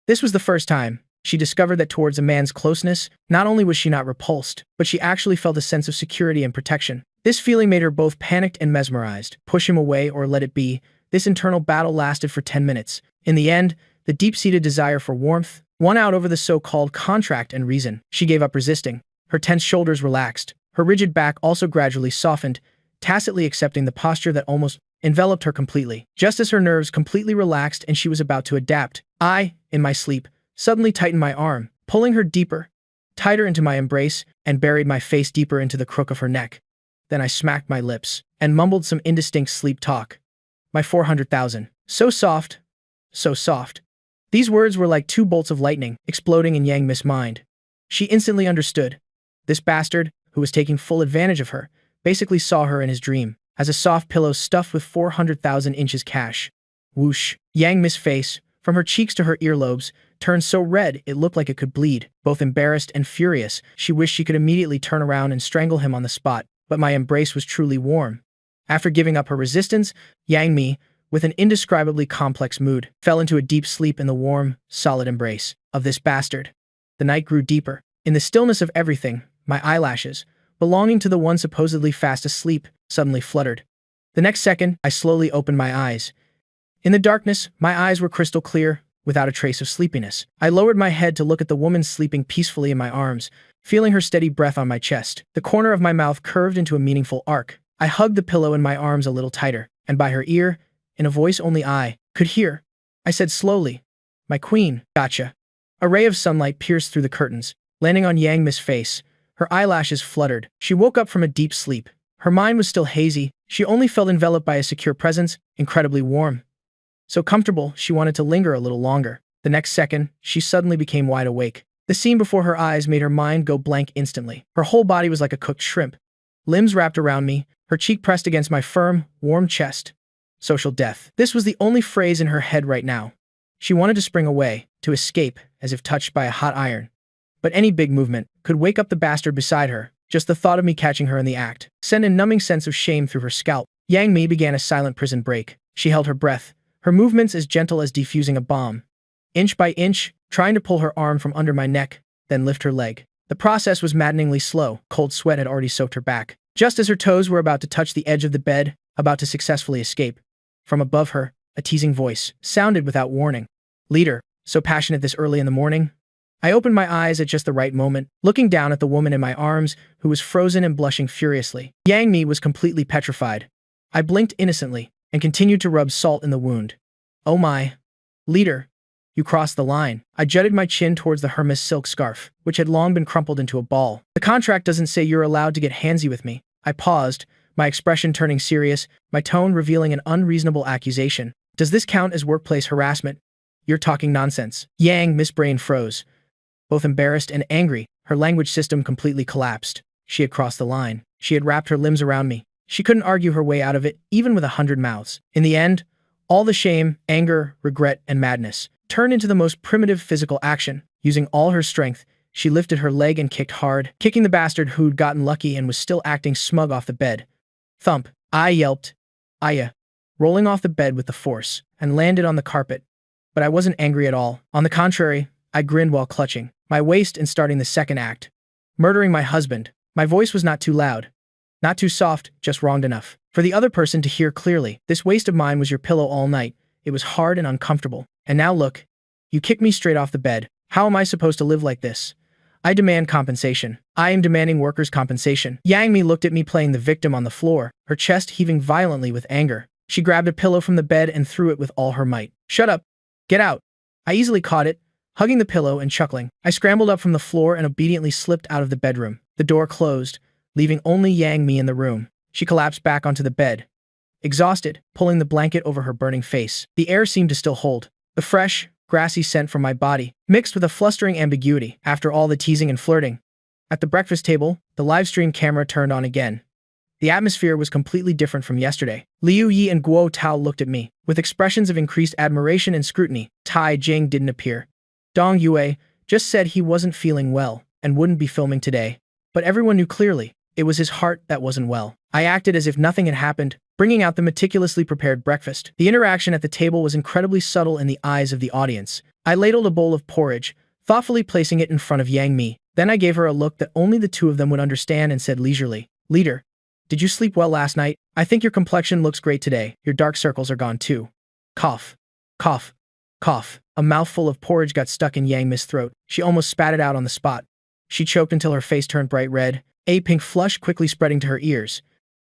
Speaker 1: This was the first time she discovered that towards a man's closeness, not only was she not repulsed, but she actually felt a sense of security and protection. This feeling made her both panicked and mesmerized. Push him away or let it be, this internal battle lasted for 10 minutes. In the end, the deep-seated desire for warmth won out over the so-called contract and reason. She gave up resisting. Her tense shoulders relaxed. Her rigid back also gradually softened, tacitly accepting the posture that almost enveloped her completely. Just as her nerves completely relaxed and she was about to adapt, I, in my sleep, suddenly tightened my arm, pulling her deeper, tighter into my embrace, and buried my face deeper into the crook of her neck. Then I smacked my lips and mumbled some indistinct sleep talk. My 400,000. So soft. So soft. These words were like 2 bolts of lightning, exploding in Yang Mi's mind. She instantly understood. This bastard, who was taking full advantage of her, basically saw her in his dream as a soft pillow stuffed with 400,000 inches cash. Whoosh. Yang Mi's face, from her cheeks to her earlobes, turned so red it looked like it could bleed. Both embarrassed and furious, she wished she could immediately turn around and strangle him on the spot, but my embrace was truly warm. After giving up her resistance, Yang Mi, with an indescribably complex mood, fell into a deep sleep in the warm, solid embrace of this bastard. The night grew deeper. In the stillness of everything, my eyelashes, belonging to the one supposedly fast asleep, suddenly fluttered. The next second, I slowly opened my eyes. In the darkness, my eyes were crystal clear, without a trace of sleepiness. I lowered my head to look at the woman sleeping peacefully in my arms, feeling her steady breath on my chest. The corner of my mouth curved into a meaningful arc. I hugged the pillow in my arms a little tighter, and by her ear, in a voice only I could hear, I said slowly, "My queen, gotcha." A ray of sunlight pierced through the curtains, landing on Yang Mi's face. Her eyelashes fluttered. She woke up from a deep sleep. Her mind was still hazy. She only felt enveloped by a secure presence, incredibly warm. So comfortable, she wanted to linger a little longer. The next second, she suddenly became wide awake. The scene before her eyes made her mind go blank instantly. Her whole body was like a cooked shrimp. Limbs wrapped around me, her cheek pressed against my firm, warm chest. Social death. This was the only phrase in her head right now. She wanted to spring away, to escape, as if touched by a hot iron. But any big movement could wake up the bastard beside her. Just the thought of me catching her in the act sent a numbing sense of shame through her scalp. Yang Mi began a silent prison break. She held her breath, her movements as gentle as defusing a bomb. Inch by inch, trying to pull her arm from under my neck, then lift her leg. The process was maddeningly slow. Cold sweat had already soaked her back. Just as her toes were about to touch the edge of the bed, about to successfully escape, from above her, a teasing voice sounded without warning. "Leader, so passionate this early in the morning?" I opened my eyes at just the right moment, looking down at the woman in my arms, who was frozen and blushing furiously. Yang Mi was completely petrified. I blinked innocently, and continued to rub salt in the wound. "Oh my. Leader, you crossed the line." I jutted my chin towards the Hermes silk scarf, which had long been crumpled into a ball. "The contract doesn't say you're allowed to get handsy with me." I paused, my expression turning serious, my tone revealing an unreasonable accusation. Does this count as workplace harassment? You're talking nonsense. Yang, Miss Brain froze. Both embarrassed and angry, her language system completely collapsed. She had crossed the line. She had wrapped her limbs around me. She couldn't argue her way out of it, even with 100 mouths. In the end, all the shame, anger, regret, and madness turned into the most primitive physical action. Using all her strength, she lifted her leg and kicked hard, kicking the bastard who'd gotten lucky and was still acting smug off the bed. Thump. I yelped. Aya. Rolling off the bed with the force, and landed on the carpet. But I wasn't angry at all. On the contrary, I grinned while clutching my waist and starting the second act. Murdering my husband. My voice was not too loud. Not too soft, just wronged enough for the other person to hear clearly. This waist of mine was your pillow all night. It was hard and uncomfortable. And now look. You kicked me straight off the bed. How am I supposed to live like this? I demand compensation. I am demanding workers' compensation. Yang Mi looked at me playing the victim on the floor, her chest heaving violently with anger. She grabbed a pillow from the bed and threw it with all her might. Shut up. Get out. I easily caught it, hugging the pillow and chuckling. I scrambled up from the floor and obediently slipped out of the bedroom. The door closed, leaving only Yang Mi in the room. She collapsed back onto the bed, exhausted, pulling the blanket over her burning face. The air seemed to still hold. The fresh, grassy scent from my body, mixed with a flustering ambiguity after all the teasing and flirting. At the breakfast table, the live stream camera turned on again. The atmosphere was completely different from yesterday. Liu Yi and Guo Tao looked at me, with expressions of increased admiration and scrutiny. Tai Jing didn't appear. Dong Yue just said he wasn't feeling well and wouldn't be filming today. But everyone knew clearly, it was his heart that wasn't well. I acted as if nothing had happened, bringing out the meticulously prepared breakfast. The interaction at the table was incredibly subtle in the eyes of the audience. I ladled a bowl of porridge, thoughtfully placing it in front of Yang Mi. Then I gave her a look that only the two of them would understand and said leisurely, "Leader, did you sleep well last night? I think your complexion looks great today. Your dark circles are gone too." Cough. Cough. Cough. A mouthful of porridge got stuck in Yang Mi's throat. She almost spat it out on the spot. She choked until her face turned bright red, a pink flush quickly spreading to her ears.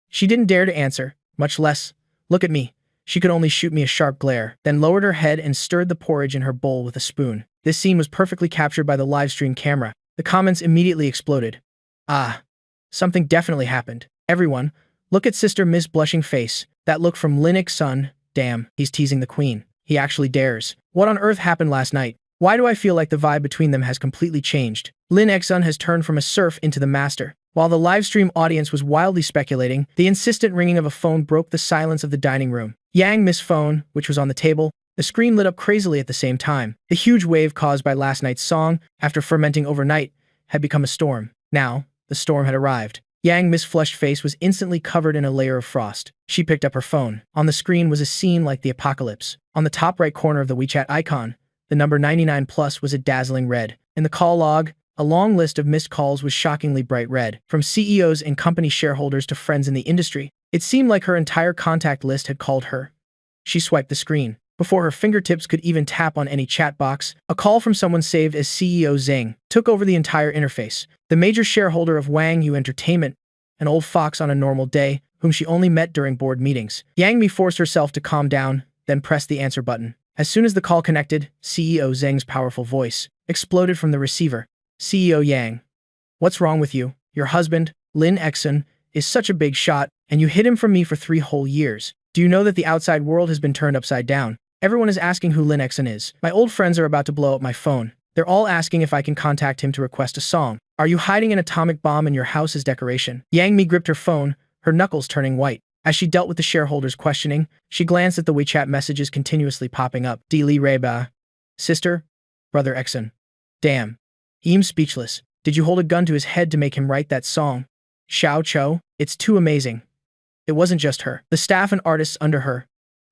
Speaker 1: She didn't dare to answer, much less look at me. She could only shoot me a sharp glare, then lowered her head and stirred the porridge in her bowl with a spoon. This scene was perfectly captured by the live stream camera. The comments immediately exploded. Ah. Something definitely happened. Everyone, look at Sister Miss blushing face. That look from Lin Xun. Damn, he's teasing the queen. He actually dares. What on earth happened last night? Why do I feel like the vibe between them has completely changed? Lin Xun has turned from a serf into the master. While the live stream audience was wildly speculating, the insistent ringing of a phone broke the silence of the dining room. Yang Mi's phone, which was on the table, the screen lit up crazily at the same time. The huge wave caused by last night's song, after fermenting overnight, had become a storm. Now, the storm had arrived. Yang Mi's flushed face was instantly covered in a layer of frost. She picked up her phone. On the screen was a scene like the apocalypse. On the top right corner of the WeChat icon, the number 99 plus was a dazzling red. In the call log, a long list of missed calls was shockingly bright red. From CEOs and company shareholders to friends in the industry, it seemed like her entire contact list had called her. She swiped the screen. Before her fingertips could even tap on any chat box, a call from someone saved as CEO Zhang took over the entire interface. The major shareholder of Wang Yu Entertainment, an old fox on a normal day, whom she only met during board meetings. Yang Mi forced herself to calm down, then pressed the answer button. As soon as the call connected, CEO Zhang's powerful voice exploded from the receiver. CEO Yang. What's wrong with you? Your husband, Lin Xun, is such a big shot, and you hid him from me for 3 whole years. Do you know that the outside world has been turned upside down? Everyone is asking who Lin Xun is. My old friends are about to blow up my phone. They're all asking if I can contact him to request a song. Are you hiding an atomic bomb in your house as decoration? Yang Mi gripped her phone, her knuckles turning white. As she dealt with the shareholders' questioning, she glanced at the WeChat messages continuously popping up. Di Li Reba. Sister? Brother Xun. Damn. He's speechless. Did you hold a gun to his head to make him write that song? Xiao Cho? It's too amazing. It wasn't just her. The staff and artists under her,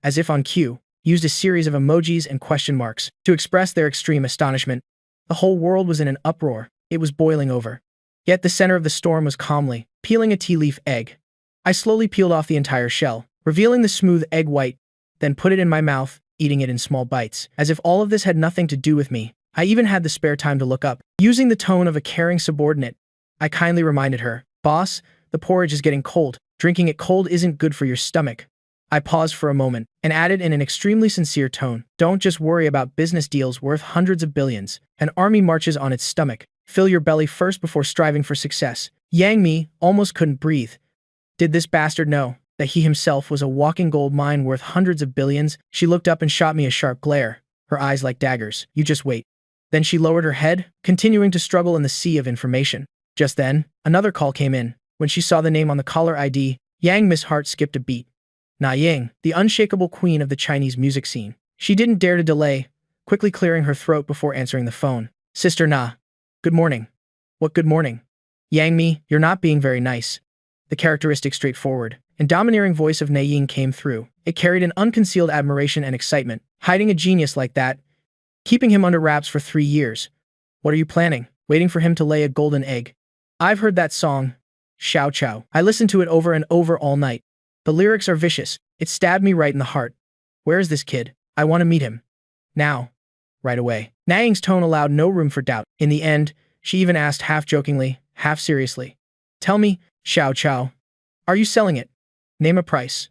Speaker 1: as if on cue, used a series of emojis and question marks to express their extreme astonishment. The whole world was in an uproar. It was boiling over. Yet the center of the storm was calmly peeling a tea leaf egg. I slowly peeled off the entire shell, revealing the smooth egg white, then put it in my mouth, eating it in small bites. As if all of this had nothing to do with me, I even had the spare time to look up. Using the tone of a caring subordinate, I kindly reminded her, "Boss, the porridge is getting cold. Drinking it cold isn't good for your stomach." I paused for a moment and added in an extremely sincere tone, "Don't just worry about business deals worth hundreds of billions. An army marches on its stomach. Fill your belly first before striving for success." Yang Mi almost couldn't breathe. Did this bastard know that he himself was a walking gold mine worth hundreds of billions? She looked up and shot me a sharp glare, her eyes like daggers. You just wait. Then she lowered her head, continuing to struggle in the sea of information. Just then, another call came in. When she saw the name on the caller ID, Miss Heart skipped a beat. Na Ying, the unshakable queen of the Chinese music scene. She didn't dare to delay, quickly clearing her throat before answering the phone. Sister Na. Good morning. What good morning? Yang Mi, you're not being very nice. The characteristic straightforward and domineering voice of Na Ying came through. It carried an unconcealed admiration and excitement. Hiding a genius like that, keeping him under wraps for 3 years. What are you planning? Waiting for him to lay a golden egg? I've heard that song, Xiao Chao. I listened to it over and over all night. The lyrics are vicious. It stabbed me right in the heart. Where is this kid? I want to meet him. Now. Right away. Na Ying's tone allowed no room for doubt. In the end, she even asked half jokingly, half seriously. Tell me, Xiao Chao, are you selling it? Name a price.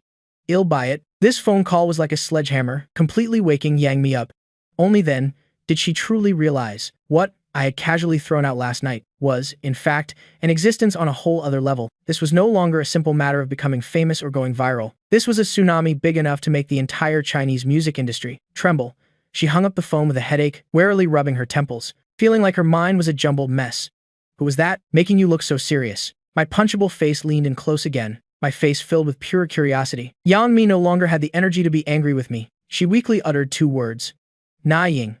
Speaker 1: I'll buy it. This phone call was like a sledgehammer, completely waking Yang Mi up. Only then did she truly realize what I had casually thrown out last night was, in fact, an existence on a whole other level. This was no longer a simple matter of becoming famous or going viral. This was a tsunami big enough to make the entire Chinese music industry tremble. She hung up the phone with a headache, warily rubbing her temples, feeling like her mind was a jumbled mess. Who was that, making you look so serious? My punchable face leaned in close again, my face filled with pure curiosity. Yang Mi no longer had the energy to be angry with me. She weakly uttered 2 words. Na Ying.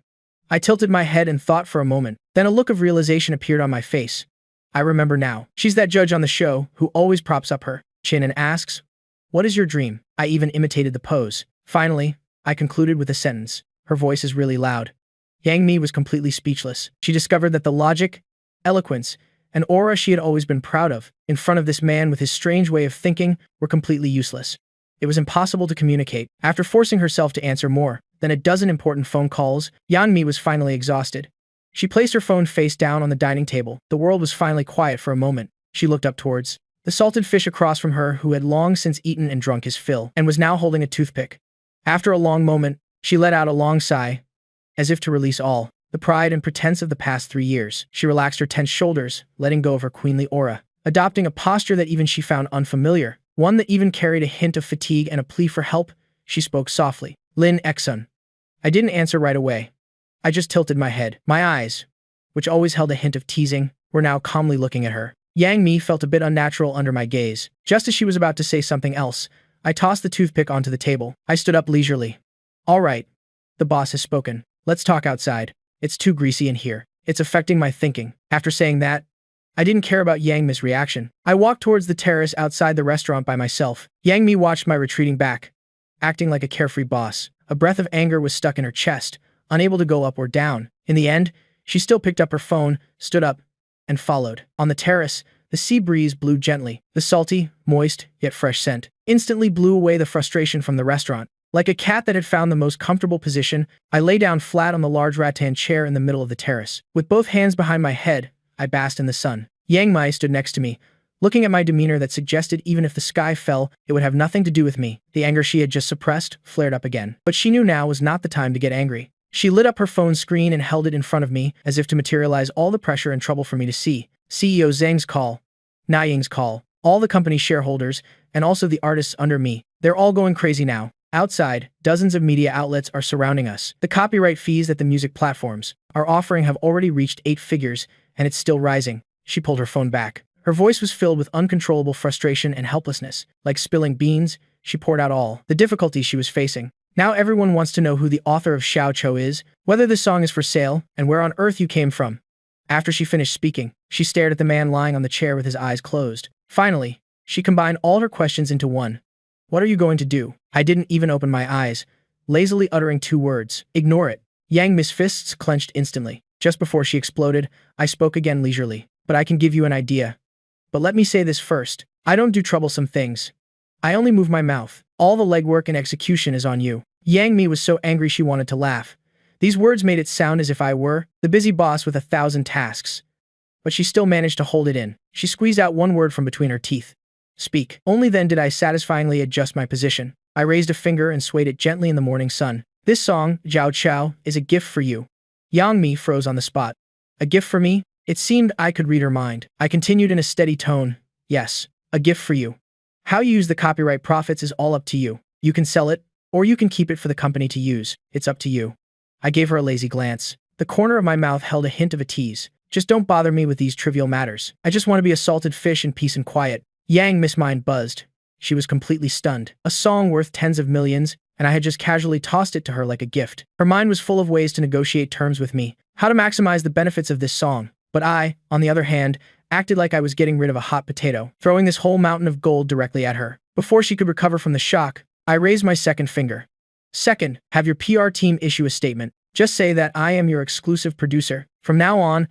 Speaker 1: I tilted my head and thought for a moment. Then a look of realization appeared on my face. I remember now. She's that judge on the show who always props up her chin and asks, "What is your dream?" I even imitated the pose. Finally, I concluded with a sentence. Her voice is really loud. Yang Mi was completely speechless. She discovered that the logic, eloquence, and aura she had always been proud of, in front of this man with his strange way of thinking, were completely useless. It was impossible to communicate. After forcing herself to answer more than a dozen important phone calls, Yang Mi was finally exhausted. She placed her phone face down on the dining table. The world was finally quiet for a moment. She looked up towards the salted fish across from her who had long since eaten and drunk his fill, and was now holding a toothpick. After a long moment, she let out a long sigh, as if to release all the pride and pretense of the past 3 years. She relaxed her tense shoulders, letting go of her queenly aura, adopting a posture that even she found unfamiliar, one that even carried a hint of fatigue and a plea for help. She spoke softly. Lin Exun. I didn't answer right away. I just tilted my head. My eyes, which always held a hint of teasing, were now calmly looking at her. Yang Mi felt a bit unnatural under my gaze. Just as she was about to say something else, I tossed the toothpick onto the table. I stood up leisurely. All right. The boss has spoken. Let's talk outside. It's too greasy in here. It's affecting my thinking. After saying that, I didn't care about Yang Mi's reaction. I walked towards the terrace outside the restaurant by myself. Yang Mi watched my retreating back, acting like a carefree boss. A breath of anger was stuck in her chest, unable to go up or down. In the end, she still picked up her phone, stood up, and followed. On the terrace, the sea breeze blew gently. The salty, moist, yet fresh scent instantly blew away the frustration from the restaurant. Like a cat that had found the most comfortable position, I lay down flat on the large rattan chair in the middle of the terrace. With both hands behind my head, I basked in the sun. Yang Mi stood next to me, looking at my demeanor that suggested even if the sky fell, it would have nothing to do with me. The anger she had just suppressed flared up again. But she knew now was not the time to get angry. She lit up her phone screen and held it in front of me, as if to materialize all the pressure and trouble for me to see. CEO Zhang's call, Na Ying's call, all the company's shareholders, and also the artists under me. They're all going crazy now. Outside, dozens of media outlets are surrounding us. The copyright fees that the music platforms are offering have already reached 8 figures, and it's still rising. She pulled her phone back. Her voice was filled with uncontrollable frustration and helplessness. Like spilling beans, she poured out all the difficulties she was facing. Now everyone wants to know who the author of Xiao Chou is, whether this song is for sale, and where on earth you came from. After she finished speaking, she stared at the man lying on the chair with his eyes closed. Finally, she combined all her questions into one. What are you going to do? I didn't even open my eyes, lazily uttering 2 words. Ignore it. Yang Mi's fists clenched instantly. Just before she exploded, I spoke again leisurely. But I can give you an idea. But let me say this first. I don't do troublesome things. I only move my mouth. All the legwork and execution is on you. Yang Mi was so angry she wanted to laugh. These words made it sound as if I were the busy boss with 1,000 tasks. But she still managed to hold it in. She squeezed out 1 word from between her teeth. Speak. Only then did I satisfyingly adjust my position. I raised a finger and swayed it gently in the morning sun. This song, Jiao Chao, is a gift for you. Yang Mi froze on the spot. A gift for me? It seemed I could read her mind. I continued in a steady tone. Yes, a gift for you. How you use the copyright profits is all up to you. You can sell it, or you can keep it for the company to use. It's up to you. I gave her a lazy glance. The corner of my mouth held a hint of a tease. Just don't bother me with these trivial matters. I just want to be a salted fish in peace and quiet. Yang Miss Mind buzzed. She was completely stunned. A song worth tens of millions, and I had just casually tossed it to her like a gift. Her mind was full of ways to negotiate terms with me, how to maximize the benefits of this song. But I, on the other hand, acted like I was getting rid of a hot potato, throwing this whole mountain of gold directly at her. Before she could recover from the shock, I raised my second finger. Second, have your PR team issue a statement. Just say that I am your exclusive producer. From now on,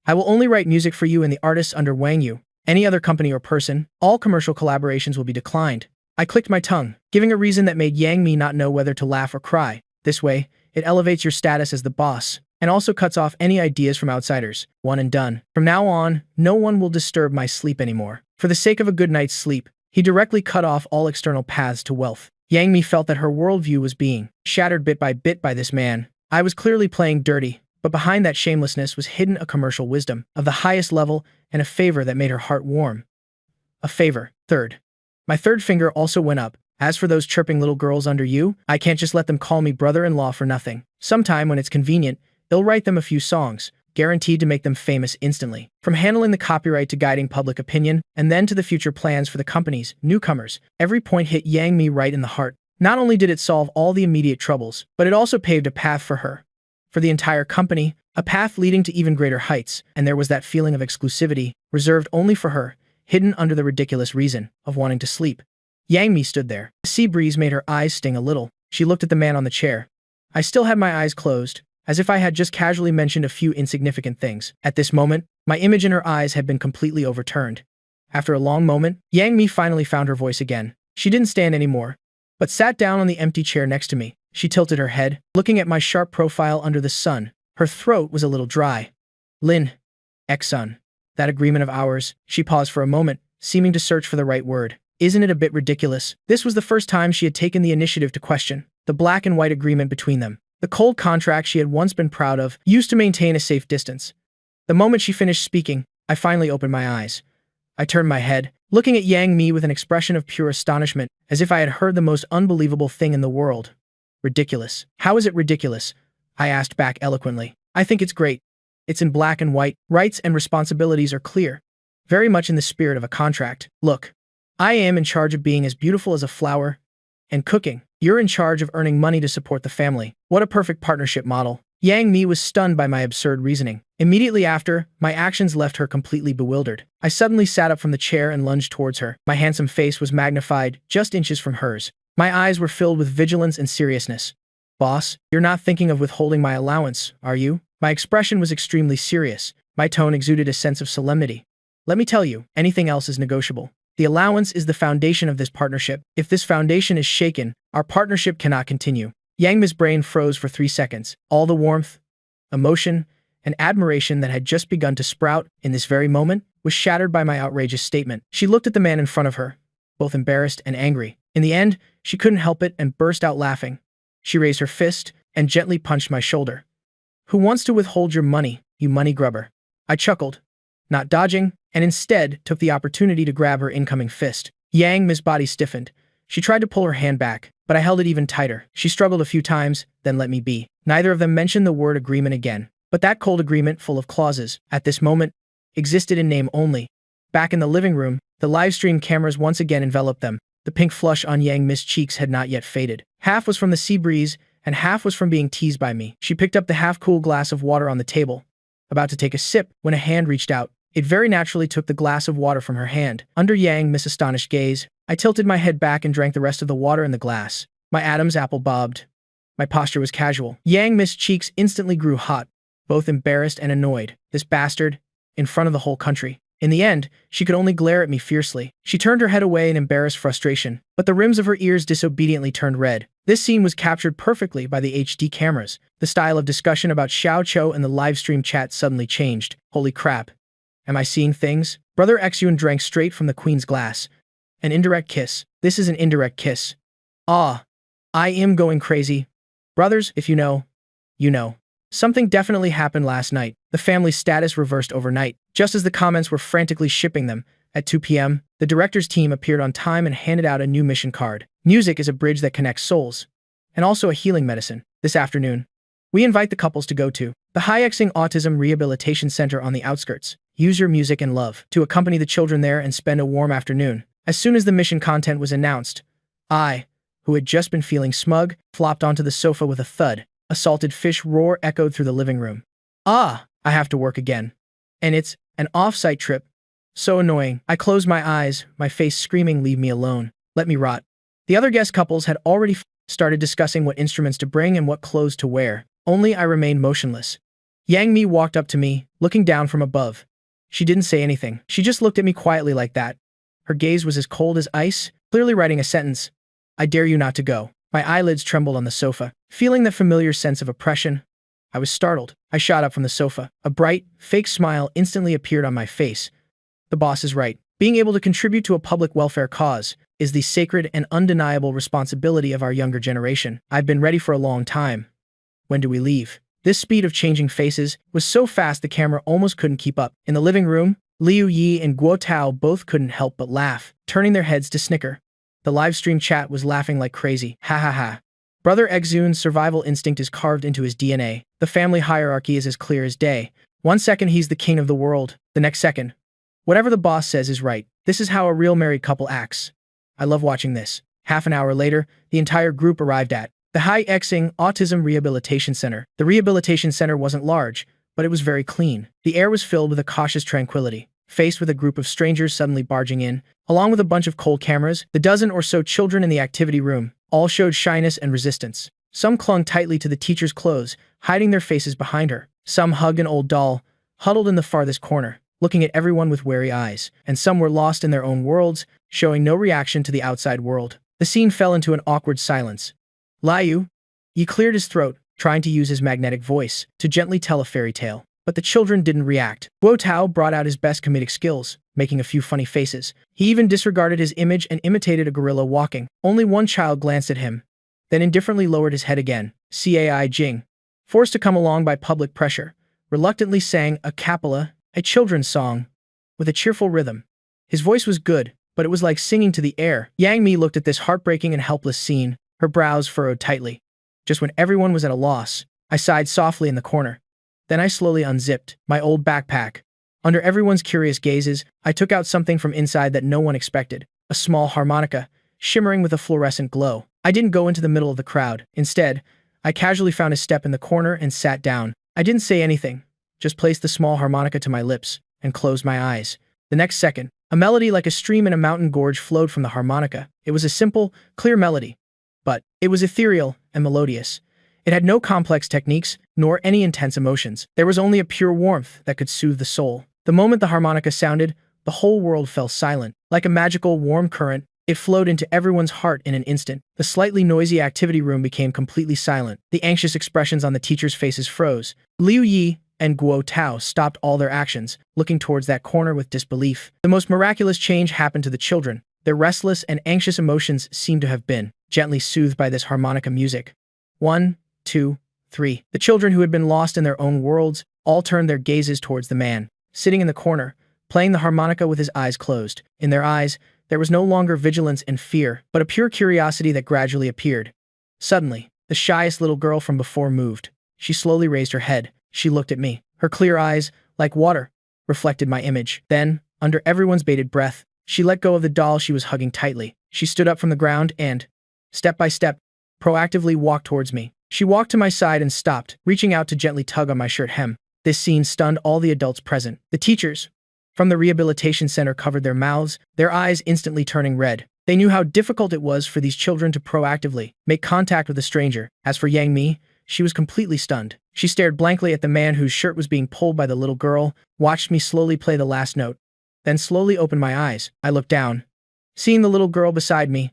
Speaker 1: I will only write music for you and the artists under Wang Yu. Any other company or person, all commercial collaborations will be declined. I clicked my tongue, giving a reason that made Yang Mi not know whether to laugh or cry. This way, it elevates your status as the boss, and also cuts off any ideas from outsiders. One and done. From now on, no one will disturb my sleep anymore. For the sake of a good night's sleep, he directly cut off all external paths to wealth. Yang Mi felt that her worldview was being shattered bit by this man. I was clearly playing dirty, but behind that shamelessness was hidden a commercial wisdom of the highest level and a favor that made her heart warm. A favor. Third. My third finger also went up. As for those chirping little girls under you, I can't just let them call me brother-in-law for nothing. Sometime when it's convenient, I'll write them a few songs, guaranteed to make them famous instantly. From handling the copyright to guiding public opinion, and then to the future plans for the company's newcomers, every point hit Yang Mi right in the heart. Not only did it solve all the immediate troubles, but it also paved a path for her. For the entire company, a path leading to even greater heights, and there was that feeling of exclusivity, reserved only for her, hidden under the ridiculous reason of wanting to sleep. Yang Mi stood there. The sea breeze made her eyes sting a little. She looked at the man on the chair. I still had my eyes closed, as if I had just casually mentioned a few insignificant things. At this moment, my image in her eyes had been completely overturned. After a long moment, Yang Mi finally found her voice again. She didn't stand anymore, but sat down on the empty chair next to me. She tilted her head, looking at my sharp profile under the sun. Her throat was a little dry. Lin. Ex-son. That agreement of ours. She paused for a moment, seeming to search for the right word. Isn't it a bit ridiculous? This was the first time she had taken the initiative to question the black and white agreement between them. The cold contract she had once been proud of, used to maintain a safe distance. The moment she finished speaking, I finally opened my eyes. I turned my head, looking at Yang Mi with an expression of pure astonishment, as if I had heard the most unbelievable thing in the world. Ridiculous. How is it ridiculous? I asked back eloquently. I think it's great. It's in black and white. Rights and responsibilities are clear. Very much in the spirit of a contract. Look, I am in charge of being as beautiful as a flower and cooking. You're in charge of earning money to support the family. What a perfect partnership model. Yang Mi was stunned by my absurd reasoning. Immediately after, my actions left her completely bewildered. I suddenly sat up from the chair and lunged towards her. My handsome face was magnified, just inches from hers. My eyes were filled with vigilance and seriousness. Boss, you're not thinking of withholding my allowance, are you? My expression was extremely serious. My tone exuded a sense of solemnity. Let me tell you, anything else is negotiable. The allowance is the foundation of this partnership. If this foundation is shaken, our partnership cannot continue. Yang Mi's brain froze for 3 seconds. All the warmth, emotion, and admiration that had just begun to sprout in this very moment was shattered by my outrageous statement. She looked at the man in front of her, both embarrassed and angry. In the end, she couldn't help it and burst out laughing. She raised her fist and gently punched my shoulder. Who wants to withhold your money, you money grubber? I chuckled, not dodging, and instead took the opportunity to grab her incoming fist. Yang Mi's body stiffened. She tried to pull her hand back, but I held it even tighter. She struggled a few times, then let me be. Neither of them mentioned the word agreement again. But that cold agreement, full of clauses, at this moment, existed in name only. Back in the living room, the live stream cameras once again enveloped them. The pink flush on Yang Mi's cheeks had not yet faded. Half was from the sea breeze, and half was from being teased by me. She picked up the half-cool glass of water on the table, about to take a sip, when a hand reached out. It very naturally took the glass of water from her hand. Under Yang Mi's astonished gaze, I tilted my head back and drank the rest of the water in the glass. My Adam's apple bobbed. My posture was casual. Yang Mi's cheeks instantly grew hot, both embarrassed and annoyed. This bastard, in front of the whole country. In the end, she could only glare at me fiercely. She turned her head away in embarrassed frustration, but the rims of her ears disobediently turned red. This scene was captured perfectly by the HD cameras. The style of discussion about Xiao Chou in the live stream chat suddenly changed. Holy crap. Am I seeing things? Brother Xyun drank straight from the queen's glass. An indirect kiss. This is an indirect kiss. Ah. I am going crazy. Brothers, if you know, you know. Something definitely happened last night. The family's status reversed overnight. Just as the comments were frantically shipping them, at 2 p.m., The director's team appeared on time and handed out a new mission card. Music is a bridge that connects souls, and also a healing medicine. This afternoon, we invite the couples to go to the Hyexing Autism Rehabilitation Center on the outskirts. Use your music and love to accompany the children there and spend a warm afternoon. As soon as the mission content was announced, I, who had just been feeling smug, flopped onto the sofa with a thud. A salted fish roar echoed through the living room. Ah, I have to work again. And it's an off-site trip. So annoying. I closed my eyes, my face screaming, leave me alone. Let me rot. The other guest couples had already started discussing what instruments to bring and what clothes to wear. Only I remained motionless. Yang Mi walked up to me, looking down from above. She didn't say anything. She just looked at me quietly like that. Her gaze was as cold as ice, clearly writing a sentence. I dare you not to go. My eyelids trembled on the sofa. Feeling the familiar sense of oppression, I was startled. I shot up from the sofa. A bright, fake smile instantly appeared on my face. The boss is right. Being able to contribute to a public welfare cause is the sacred and undeniable responsibility of our younger generation. I've been ready for a long time. When do we leave? This speed of changing faces was so fast the camera almost couldn't keep up. In the living room, Liu Yi and Guo Tao both couldn't help but laugh, turning their heads to snicker. The live stream chat was laughing like crazy. Ha ha ha. Brother Exun's survival instinct is carved into his DNA. The family hierarchy is as clear as day. 1 second he's the king of the world. The next second, whatever the boss says is right. This is how a real married couple acts. I love watching this. Half an hour later, the entire group arrived at the Hyexing Autism Rehabilitation Center. The rehabilitation center wasn't large, but it was very clean. The air was filled with a cautious tranquility. Faced with a group of strangers suddenly barging in, along with a bunch of cold cameras, the dozen or so children in the activity room all showed shyness and resistance. Some clung tightly to the teacher's clothes, hiding their faces behind her. Some hugged an old doll, huddled in the farthest corner, looking at everyone with wary eyes. And some were lost in their own worlds, showing no reaction to the outside world. The scene fell into an awkward silence. Liu Yi cleared his throat, trying to use his magnetic voice to gently tell a fairy tale. But the children didn't react. Guo Tao brought out his best comedic skills, making a few funny faces. He even disregarded his image and imitated a gorilla walking. Only one child glanced at him, then indifferently lowered his head again. Cai Jing, forced to come along by public pressure, reluctantly sang a cappella, a children's song, with a cheerful rhythm. His voice was good, but it was like singing to the air. Yang Mi looked at this heartbreaking and helpless scene, her brows furrowed tightly. Just when everyone was at a loss, I sighed softly in the corner. Then I slowly unzipped my old backpack. Under everyone's curious gazes, I took out something from inside that no one expected. A small harmonica, shimmering with a fluorescent glow. I didn't go into the middle of the crowd. Instead, I casually found a step in the corner and sat down. I didn't say anything, just placed the small harmonica to my lips and closed my eyes. The next second, a melody like a stream in a mountain gorge flowed from the harmonica. It was a simple, clear melody, but it was ethereal and melodious. It had no complex techniques, nor any intense emotions. There was only a pure warmth that could soothe the soul. The moment the harmonica sounded, the whole world fell silent. Like a magical, warm current, it flowed into everyone's heart in an instant. The slightly noisy activity room became completely silent. The anxious expressions on the teachers' faces froze. Liu Yi and Guo Tao stopped all their actions, looking towards that corner with disbelief. The most miraculous change happened to the children. Their restless and anxious emotions seemed to have been gently soothed by this harmonica music. 1, 2, 3. The children who had been lost in their own worlds all turned their gazes towards the man, sitting in the corner, playing the harmonica with his eyes closed. In their eyes, there was no longer vigilance and fear, but a pure curiosity that gradually appeared. Suddenly, the shyest little girl from before moved. She slowly raised her head. She looked at me. Her clear eyes, like water, reflected my image. Then, under everyone's bated breath, she let go of the doll she was hugging tightly. She stood up from the ground and, step by step, proactively walked towards me. She walked to my side and stopped, reaching out to gently tug on my shirt hem. This scene stunned all the adults present. The teachers from the rehabilitation center covered their mouths, their eyes instantly turning red. They knew how difficult it was for these children to proactively make contact with a stranger. As for Yang Mi, she was completely stunned. She stared blankly at the man whose shirt was being pulled by the little girl, watched me slowly play the last note, then slowly opened my eyes. I looked down. Seeing the little girl beside me,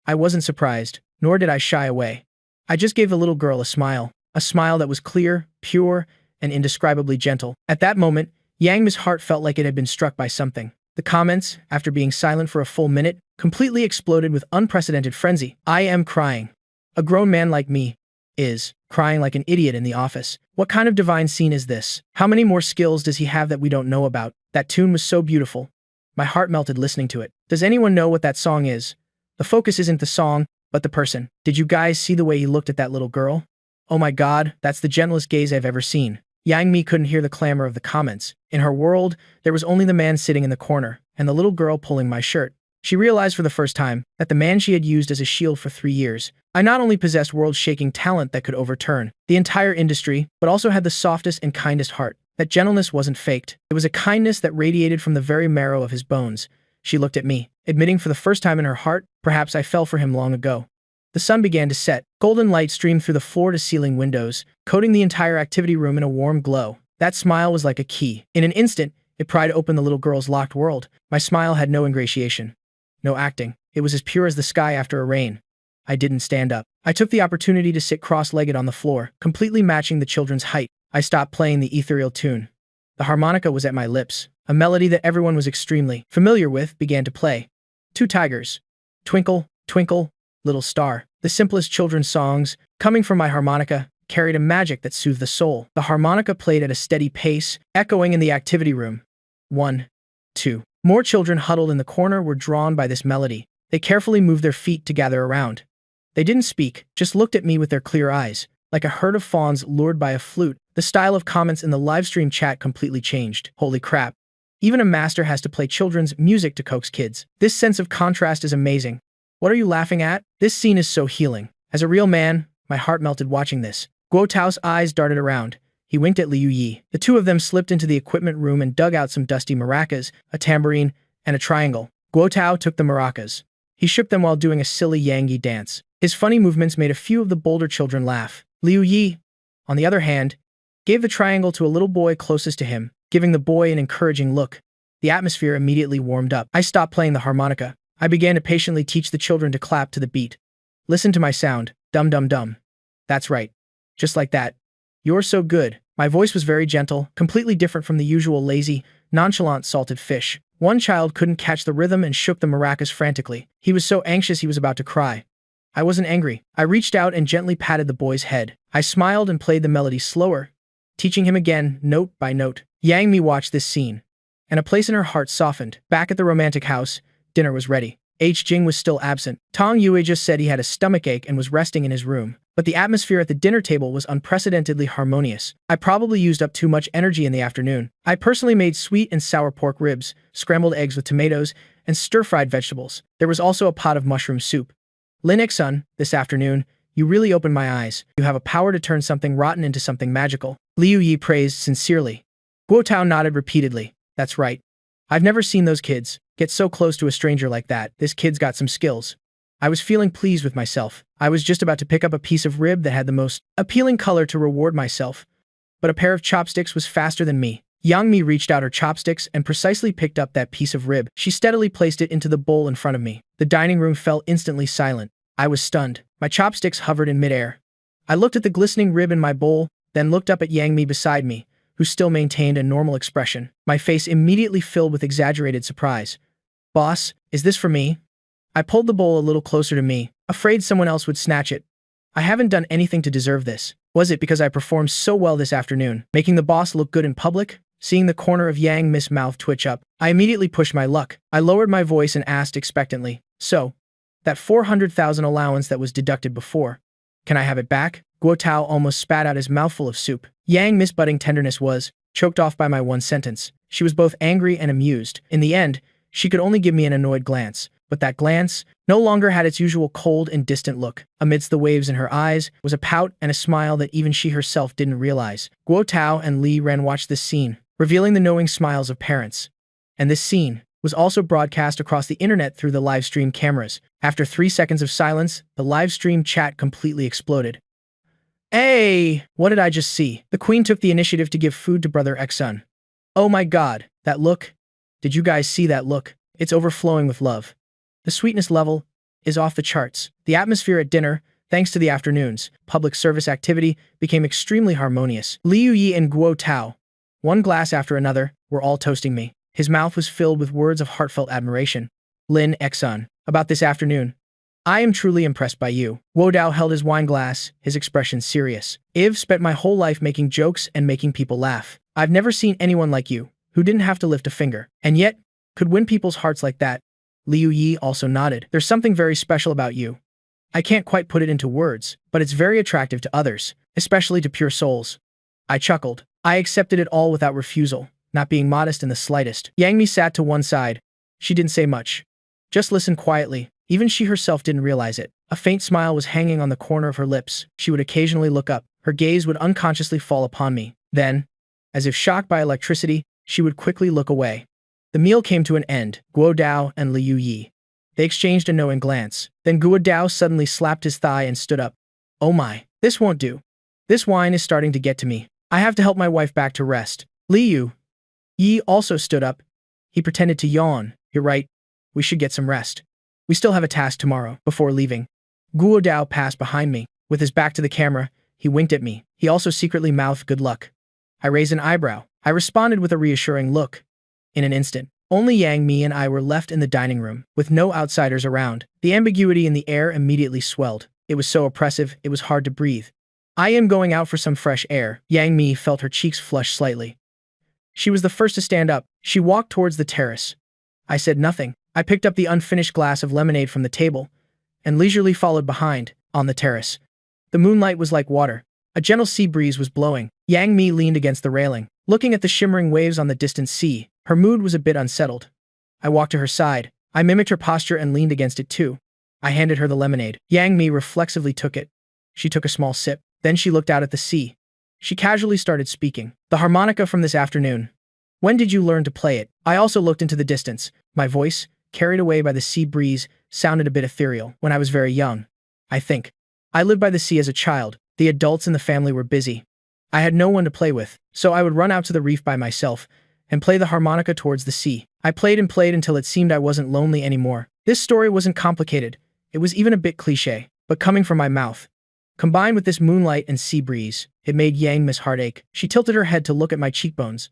Speaker 1: I wasn't surprised, nor did I shy away. I just gave the little girl a smile that was clear, pure, and indescribably gentle. At that moment, Yang Mi's heart felt like it had been struck by something. The comments, after being silent for a full minute, completely exploded with unprecedented frenzy. I am crying. A grown man like me is crying like an idiot in the office. What kind of divine scene is this? How many more skills does he have that we don't know about? That tune was so beautiful. My heart melted listening to it. Does anyone know what that song is? The focus isn't the song, but the person. Did you guys see the way he looked at that little girl? Oh my god, that's the gentlest gaze I've ever seen. Yang Mi couldn't hear the clamor of the comments. In her world, there was only the man sitting in the corner, and the little girl pulling my shirt. She realized for the first time that the man she had used as a shield for 3 years, I not only possessed world-shaking talent that could overturn the entire industry, but also had the softest and kindest heart. That gentleness wasn't faked. It was a kindness that radiated from the very marrow of his bones. She looked at me, admitting for the first time in her heart, perhaps I fell for him long ago. The sun began to set. Golden light streamed through the floor-to-ceiling windows, coating the entire activity room in a warm glow. That smile was like a key. In an instant, it pried open the little girl's locked world. My smile had no ingratiation, no acting. It was as pure as the sky after a rain. I didn't stand up. I took the opportunity to sit cross-legged on the floor, completely matching the children's height. I stopped playing the ethereal tune. The harmonica was at my lips. A melody that everyone was extremely familiar with began to play. 2 tigers. Twinkle, twinkle, little star. The simplest children's songs, coming from my harmonica, carried a magic that soothed the soul. The harmonica played at a steady pace, echoing in the activity room. 1, 2. More children huddled in the corner were drawn by this melody. They carefully moved their feet to gather around. They didn't speak, just looked at me with their clear eyes. Like a herd of fawns lured by a flute, the style of comments in the livestream chat completely changed. Holy crap. Even a master has to play children's music to coax kids. This sense of contrast is amazing. What are you laughing at? This scene is so healing. As a real man, my heart melted watching this. Guo Tao's eyes darted around. He winked at Liu Yi. The two of them slipped into the equipment room and dug out some dusty maracas, a tambourine, and a triangle. Guo Tao took the maracas. He shook them while doing a silly Yangi dance. His funny movements made a few of the bolder children laugh. Liu Yi, on the other hand, gave the triangle to a little boy closest to him, giving the boy an encouraging look. The atmosphere immediately warmed up. I stopped playing the harmonica. I began to patiently teach the children to clap to the beat. Listen to my sound. Dum dum dum. That's right. Just like that. You're so good. My voice was very gentle, completely different from the usual lazy, nonchalant salted fish. One child couldn't catch the rhythm and shook the maracas frantically. He was so anxious he was about to cry. I wasn't angry. I reached out and gently patted the boy's head. I smiled and played the melody slower, teaching him again, note by note. Yang Mi watched this scene, and a place in her heart softened. Back at the romantic house, dinner was ready. H. Jing was still absent. Tong Yue just said he had a stomachache and was resting in his room. But the atmosphere at the dinner table was unprecedentedly harmonious. I probably used up too much energy in the afternoon. I personally made sweet and sour pork ribs, scrambled eggs with tomatoes, and stir-fried vegetables. There was also a pot of mushroom soup. Lin Xun, this afternoon, you really opened my eyes. You have a power to turn something rotten into something magical. Liu Yi praised sincerely. Guo Tao nodded repeatedly. That's right. I've never seen those kids get so close to a stranger like that. This kid's got some skills. I was feeling pleased with myself. I was just about to pick up a piece of rib that had the most appealing color to reward myself. But a pair of chopsticks was faster than me. Yang Mi reached out her chopsticks and precisely picked up that piece of rib. She steadily placed it into the bowl in front of me. The dining room fell instantly silent. I was stunned. My chopsticks hovered in midair. I looked at the glistening rib in my bowl, then looked up at Yang Mi beside me, who still maintained a normal expression. My face immediately filled with exaggerated surprise. Boss, is this for me? I pulled the bowl a little closer to me, afraid someone else would snatch it. I haven't done anything to deserve this. Was it because I performed so well this afternoon, making the boss look good in public? Seeing the corner of Yang Mi's mouth twitch up, I immediately pushed my luck. I lowered my voice and asked expectantly, so, that 400,000 allowance that was deducted before, can I have it back? Guo Tao almost spat out his mouthful of soup. Yang Mi's budding tenderness was choked off by my one sentence. She was both angry and amused. In the end, she could only give me an annoyed glance. But that glance no longer had its usual cold and distant look. Amidst the waves in her eyes was a pout and a smile that even she herself didn't realize. Guo Tao and Li Ren watched this scene, revealing the knowing smiles of parents. And this scene was also broadcast across the internet through the live stream cameras. After 3 seconds of silence, the live stream chat completely exploded. Hey, what did I just see? The queen took the initiative to give food to brother Xun. Oh my god, that look. Did you guys see that look? It's overflowing with love. The sweetness level is off the charts. The atmosphere at dinner, thanks to the afternoon's public service activity, became extremely harmonious. Liu Yi and Guo Tao, one glass after another, were all toasting me. His mouth was filled with words of heartfelt admiration. Lin Xun, about this afternoon. I am truly impressed by you. Guo Tao held his wine glass, his expression serious. I've spent my whole life making jokes and making people laugh. I've never seen anyone like you, who didn't have to lift a finger. And yet, Could win people's hearts like that. Liu Yi also nodded. There's something very special about you. I can't quite put it into words, but it's very attractive to others, especially to pure souls. I chuckled. I accepted it all without refusal, not being modest in the slightest. Yang Mi sat to one side. She didn't say much. Just listened quietly. Even she herself didn't realize it. A faint smile was hanging on the corner of her lips. She would occasionally look up. Her gaze would unconsciously fall upon me. Then, as if shocked by electricity, she would quickly look away. The meal came to an end. Guo Dao and Liu Yi. They exchanged a knowing glance. Then Guo Dao suddenly slapped his thigh and stood up. Oh my, this won't do. This wine is starting to get to me. I have to help my wife back to rest. Liu Yi also stood up. He pretended to yawn. You're right. We should get some rest. We still have a task tomorrow. Before leaving, Guo Dao passed behind me. With his back to the camera, he winked at me. He also secretly mouthed good luck. I raised an eyebrow. I responded with a reassuring look. In an instant, only Yang Mi and I were left in the dining room, with no outsiders around. The ambiguity in the air immediately swelled. It was so oppressive, it was hard to breathe. I am going out for some fresh air. Yang Mi felt her cheeks flush slightly. She was the first to stand up. She walked towards the terrace. I said nothing. I picked up the unfinished glass of lemonade from the table, and leisurely followed behind, on the terrace. The moonlight was like water. A gentle sea breeze was blowing. Yang Mi leaned against the railing, looking at the shimmering waves on the distant sea. Her mood was a bit unsettled. I walked to her side. I mimicked her posture and leaned against it too. I handed her the lemonade. Yang Mi reflexively took it. She took a small sip. Then she looked out at the sea. She casually started speaking. The harmonica from this afternoon. When did you learn to play it? I also looked into the distance. My voice, carried away by the sea breeze, sounded a bit ethereal. When I was very young, I think. I lived by the sea as a child. The adults in the family were busy. I had no one to play with, so I would run out to the reef by myself and play the harmonica towards the sea. I played and played until it seemed I wasn't lonely anymore. This story wasn't complicated. It was even a bit cliché, but coming from my mouth, combined with this moonlight and sea breeze, it made Yang Mi's heart ache. She tilted her head to look at my cheekbones.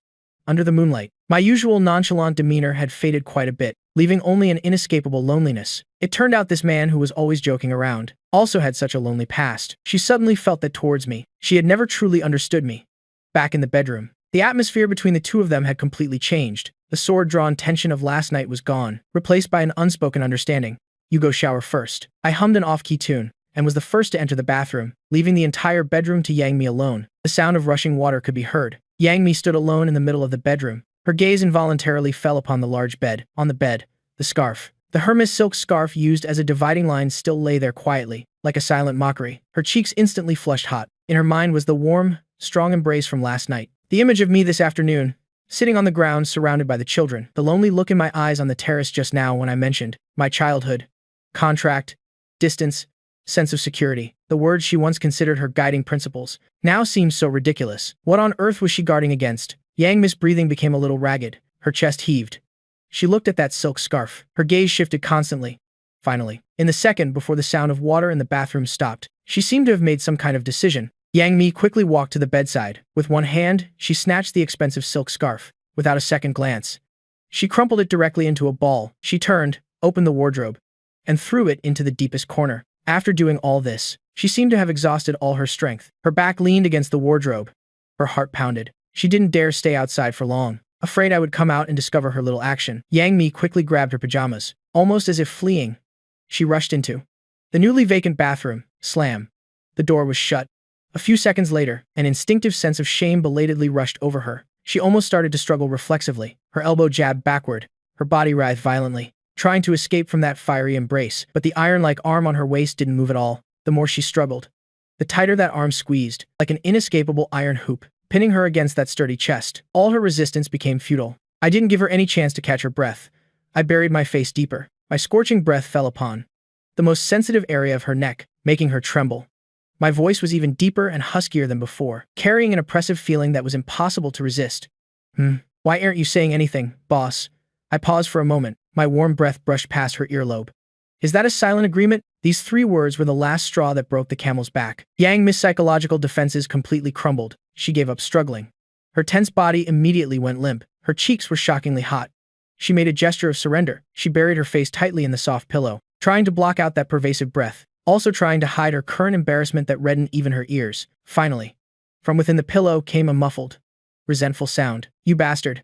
Speaker 1: Under the moonlight, my usual nonchalant demeanor had faded quite a bit, leaving only an inescapable loneliness. It turned out this man who was always joking around also had such a lonely past. She suddenly felt that towards me. She had never truly understood me. Back in the bedroom, the atmosphere between the two of them had completely changed. The sword-drawn tension of last night was gone, replaced by an unspoken understanding. You go shower first. I hummed an off-key tune, and was the first to enter the bathroom, leaving the entire bedroom to Yang Mi alone. The sound of rushing water could be heard. Yang Mi stood alone in the middle of the bedroom. Her gaze involuntarily fell upon the large bed. On the bed, the scarf. The Hermes silk scarf used as a dividing line still lay there quietly, like a silent mockery. Her cheeks instantly flushed hot. In her mind was the warm, strong embrace from last night. The image of me this afternoon, sitting on the ground surrounded by the children. The lonely look in my eyes on the terrace just now when I mentioned my childhood. Contract, distance, sense of security. The words she once considered her guiding principles now seemed so ridiculous. What on earth was she guarding against? Yang Mi's breathing became a little ragged. Her chest heaved. She looked at that silk scarf. Her gaze shifted constantly. Finally, in the second before the sound of water in the bathroom stopped, she seemed to have made some kind of decision. Yang Mi quickly walked to the bedside. With one hand, she snatched the expensive silk scarf. Without a second glance, she crumpled it directly into a ball. She turned, opened the wardrobe, and threw it into the deepest corner. After doing all this, she seemed to have exhausted all her strength. Her back leaned against the wardrobe. Her heart pounded. She didn't dare stay outside for long, afraid I would come out and discover her little action. Yang Mi quickly grabbed her pajamas, almost as if fleeing. She rushed into the newly vacant bathroom. Slam. The door was shut. A few seconds later, an instinctive sense of shame belatedly rushed over her. She almost started to struggle reflexively. Her elbow jabbed backward. Her body writhed violently, trying to escape from that fiery embrace, but the iron-like arm on her waist didn't move at all. The more she struggled, the tighter that arm squeezed, like an inescapable iron hoop, pinning her against that sturdy chest. All her resistance became futile. I didn't give her any chance to catch her breath. I buried my face deeper. My scorching breath fell upon the most sensitive area of her neck, making her tremble. My voice was even deeper and huskier than before, carrying an oppressive feeling that was impossible to resist. Why aren't you saying anything, boss? I paused for a moment. My warm breath brushed past her earlobe. Is that a silent agreement? These 3 words were the last straw that broke the camel's back. Yang Mi's psychological defenses completely crumbled. She gave up struggling. Her tense body immediately went limp. Her cheeks were shockingly hot. She made a gesture of surrender. She buried her face tightly in the soft pillow, trying to block out that pervasive breath, also trying to hide her current embarrassment that reddened even her ears. Finally, from within the pillow came a muffled, resentful sound. You bastard.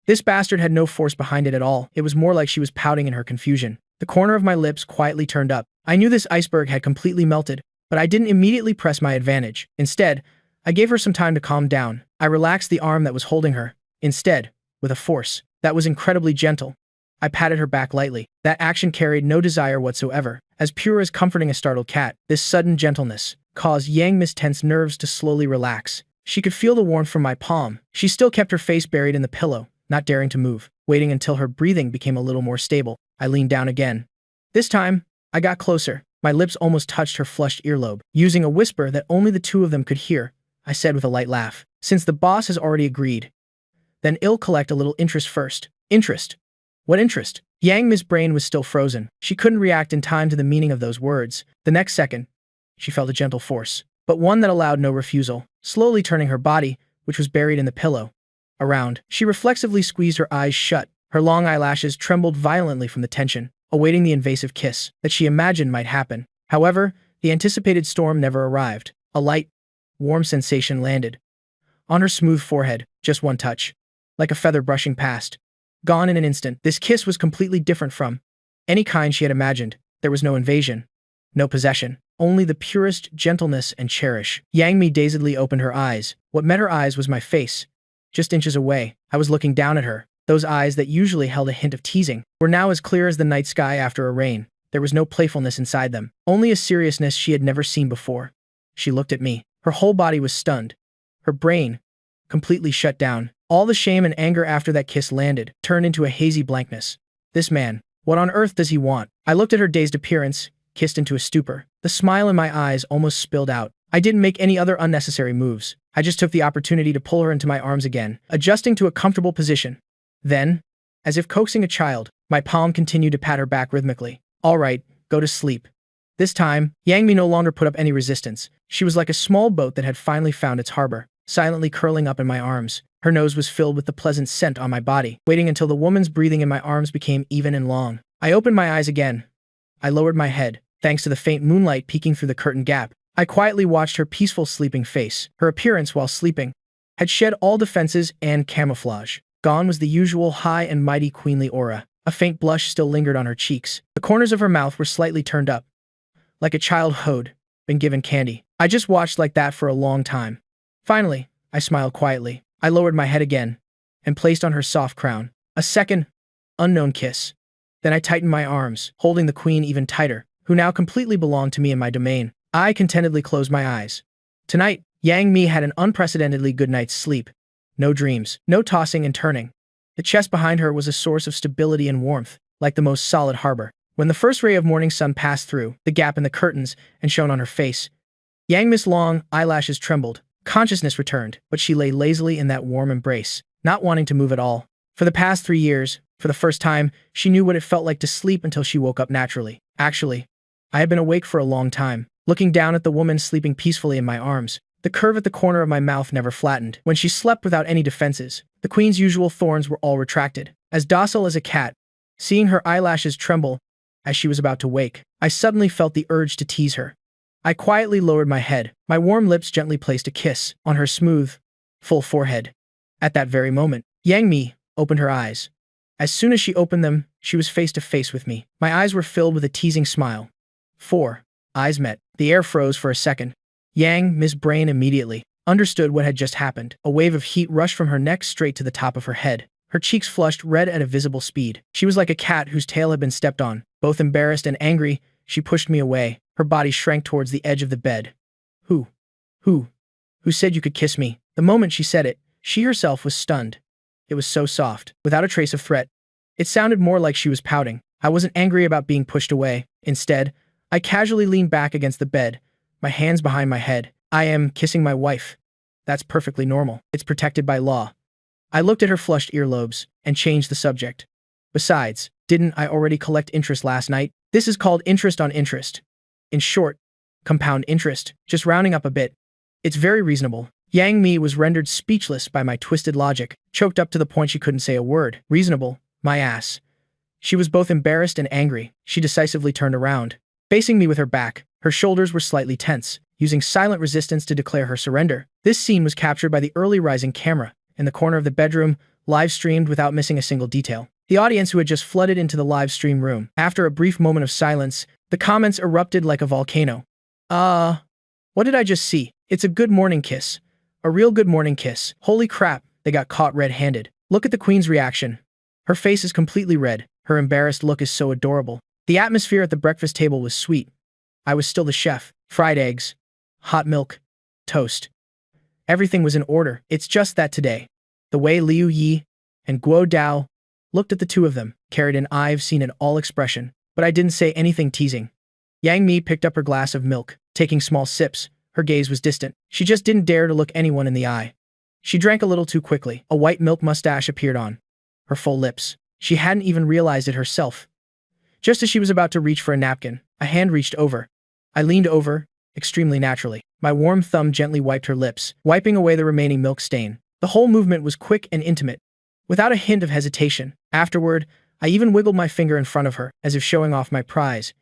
Speaker 1: This bastard had no force behind it at all. It was more like she was pouting in her confusion. The corner of my lips quietly turned up. I knew this iceberg had completely melted, but I didn't immediately press my advantage. Instead, I gave her some time to calm down. I relaxed the arm that was holding her. Instead, with a force that was incredibly gentle, I patted her back lightly. That action carried no desire whatsoever, as pure as comforting a startled cat. This sudden gentleness caused Yang Mi's tense nerves to slowly relax. She could feel the warmth from my palm. She still kept her face buried in the pillow, not daring to move. Waiting until her breathing became a little more stable, I leaned down again. This time, I got closer. My lips almost touched her flushed earlobe. Using a whisper that only the two of them could hear, I said with a light laugh, "Since the boss has already agreed, then I'll collect a little interest first." Interest? What interest? Yang Mi's brain was still frozen. She couldn't react in time to the meaning of those words. The next second, she felt a gentle force, but one that allowed no refusal, slowly turning her body, which was buried in the pillow, around. She reflexively squeezed her eyes shut. Her long eyelashes trembled violently from the tension, awaiting the invasive kiss that she imagined might happen. However, the anticipated storm never arrived. A light, warm sensation landed on her smooth forehead, just one touch, like a feather brushing past. Gone in an instant. This kiss was completely different from any kind she had imagined. There was no invasion, no possession, only the purest gentleness and cherish. Yang Mi dazedly opened her eyes. What met her eyes was my face. Just inches away, I was looking down at her. Those eyes that usually held a hint of teasing were now as clear as the night sky after a rain. There was no playfulness inside them, only a seriousness she had never seen before. She looked at me. Her whole body was stunned. Her brain, completely shut down. All the shame and anger after that kiss landed, turned into a hazy blankness. This man, what on earth does he want? I looked at her dazed appearance, kissed into a stupor. The smile in my eyes almost spilled out. I didn't make any other unnecessary moves. I just took the opportunity to pull her into my arms again, adjusting to a comfortable position. Then, as if coaxing a child, my palm continued to pat her back rhythmically. All right, go to sleep. This time, Yang Mi no longer put up any resistance. She was like a small boat that had finally found its harbor, silently curling up in my arms. Her nose was filled with the pleasant scent on my body, waiting until the woman's breathing in my arms became even and long. I opened my eyes again. I lowered my head, thanks to the faint moonlight peeking through the curtain gap. I quietly watched her peaceful sleeping face. Her appearance while sleeping had shed all defenses and camouflage. Gone was the usual high and mighty queenly aura. A faint blush still lingered on her cheeks. The corners of her mouth were slightly turned up, like a child who'd been given candy. I just watched like that for a long time. Finally, I smiled quietly. I lowered my head again and placed on her soft crown a second, unknown kiss. Then I tightened my arms, holding the queen even tighter, who now completely belonged to me and my domain. I contentedly closed my eyes. Tonight, Yang Mi had an unprecedentedly good night's sleep. No dreams, no tossing and turning. The chest behind her was a source of stability and warmth, like the most solid harbor. When the first ray of morning sun passed through the gap in the curtains and shone on her face, Yang Mi's long eyelashes trembled. Consciousness returned, but she lay lazily in that warm embrace, not wanting to move at all. For the past 3 years, for the first time, she knew what it felt like to sleep until she woke up naturally. Actually, I had been awake for a long time, looking down at the woman sleeping peacefully in my arms. The curve at the corner of my mouth never flattened. When she slept without any defenses, the queen's usual thorns were all retracted. As docile as a cat, seeing her eyelashes tremble as she was about to wake, I suddenly felt the urge to tease her. I quietly lowered my head. My warm lips gently placed a kiss on her smooth, full forehead. At that very moment, Yang Mi opened her eyes. As soon as she opened them, she was face to face with me. My eyes were filled with a teasing smile. 4 eyes met. The air froze for a second. Yang Mi's brain immediately understood what had just happened. A wave of heat rushed from her neck straight to the top of her head. Her cheeks flushed red at a visible speed. She was like a cat whose tail had been stepped on. Both embarrassed and angry, she pushed me away. Her body shrank towards the edge of the bed. Who said you could kiss me? The moment she said it, she herself was stunned. It was so soft, without a trace of threat. It sounded more like she was pouting. I wasn't angry about being pushed away. Instead, I casually leaned back against the bed, my hands behind my head. I am kissing my wife. That's perfectly normal. It's protected by law. I looked at her flushed earlobes and changed the subject. Besides, didn't I already collect interest last night? This is called interest on interest. In short, compound interest, just rounding up a bit. It's very reasonable. Yang Mi was rendered speechless by my twisted logic, choked up to the point she couldn't say a word. Reasonable? My ass. She was both embarrassed and angry. She decisively turned around, facing me with her back. Her shoulders were slightly tense, using silent resistance to declare her surrender. This scene was captured by the early rising camera in the corner of the bedroom, live streamed without missing a single detail. The audience who had just flooded into the live stream room. After a brief moment of silence, the comments erupted like a volcano. What did I just see? It's a good morning kiss. A real good morning kiss. Holy crap, they got caught red-handed. Look at the queen's reaction. Her face is completely red. Her embarrassed look is so adorable. The atmosphere at the breakfast table was sweet. I was still the chef. Fried eggs, hot milk, toast. Everything was in order. It's just that today, the way Liu Yi and Guo Dao looked at the two of them carried an I've seen it all expression, but I didn't say anything teasing. Yang Mi picked up her glass of milk, taking small sips. Her gaze was distant. She just didn't dare to look anyone in the eye. She drank a little too quickly. A white milk mustache appeared on her full lips. She hadn't even realized it herself. Just as she was about to reach for a napkin, a hand reached over. I leaned over, extremely naturally. My warm thumb gently wiped her lips, wiping away the remaining milk stain. The whole movement was quick and intimate, without a hint of hesitation. Afterward, I even wiggled my finger in front of her, as if showing off my prize.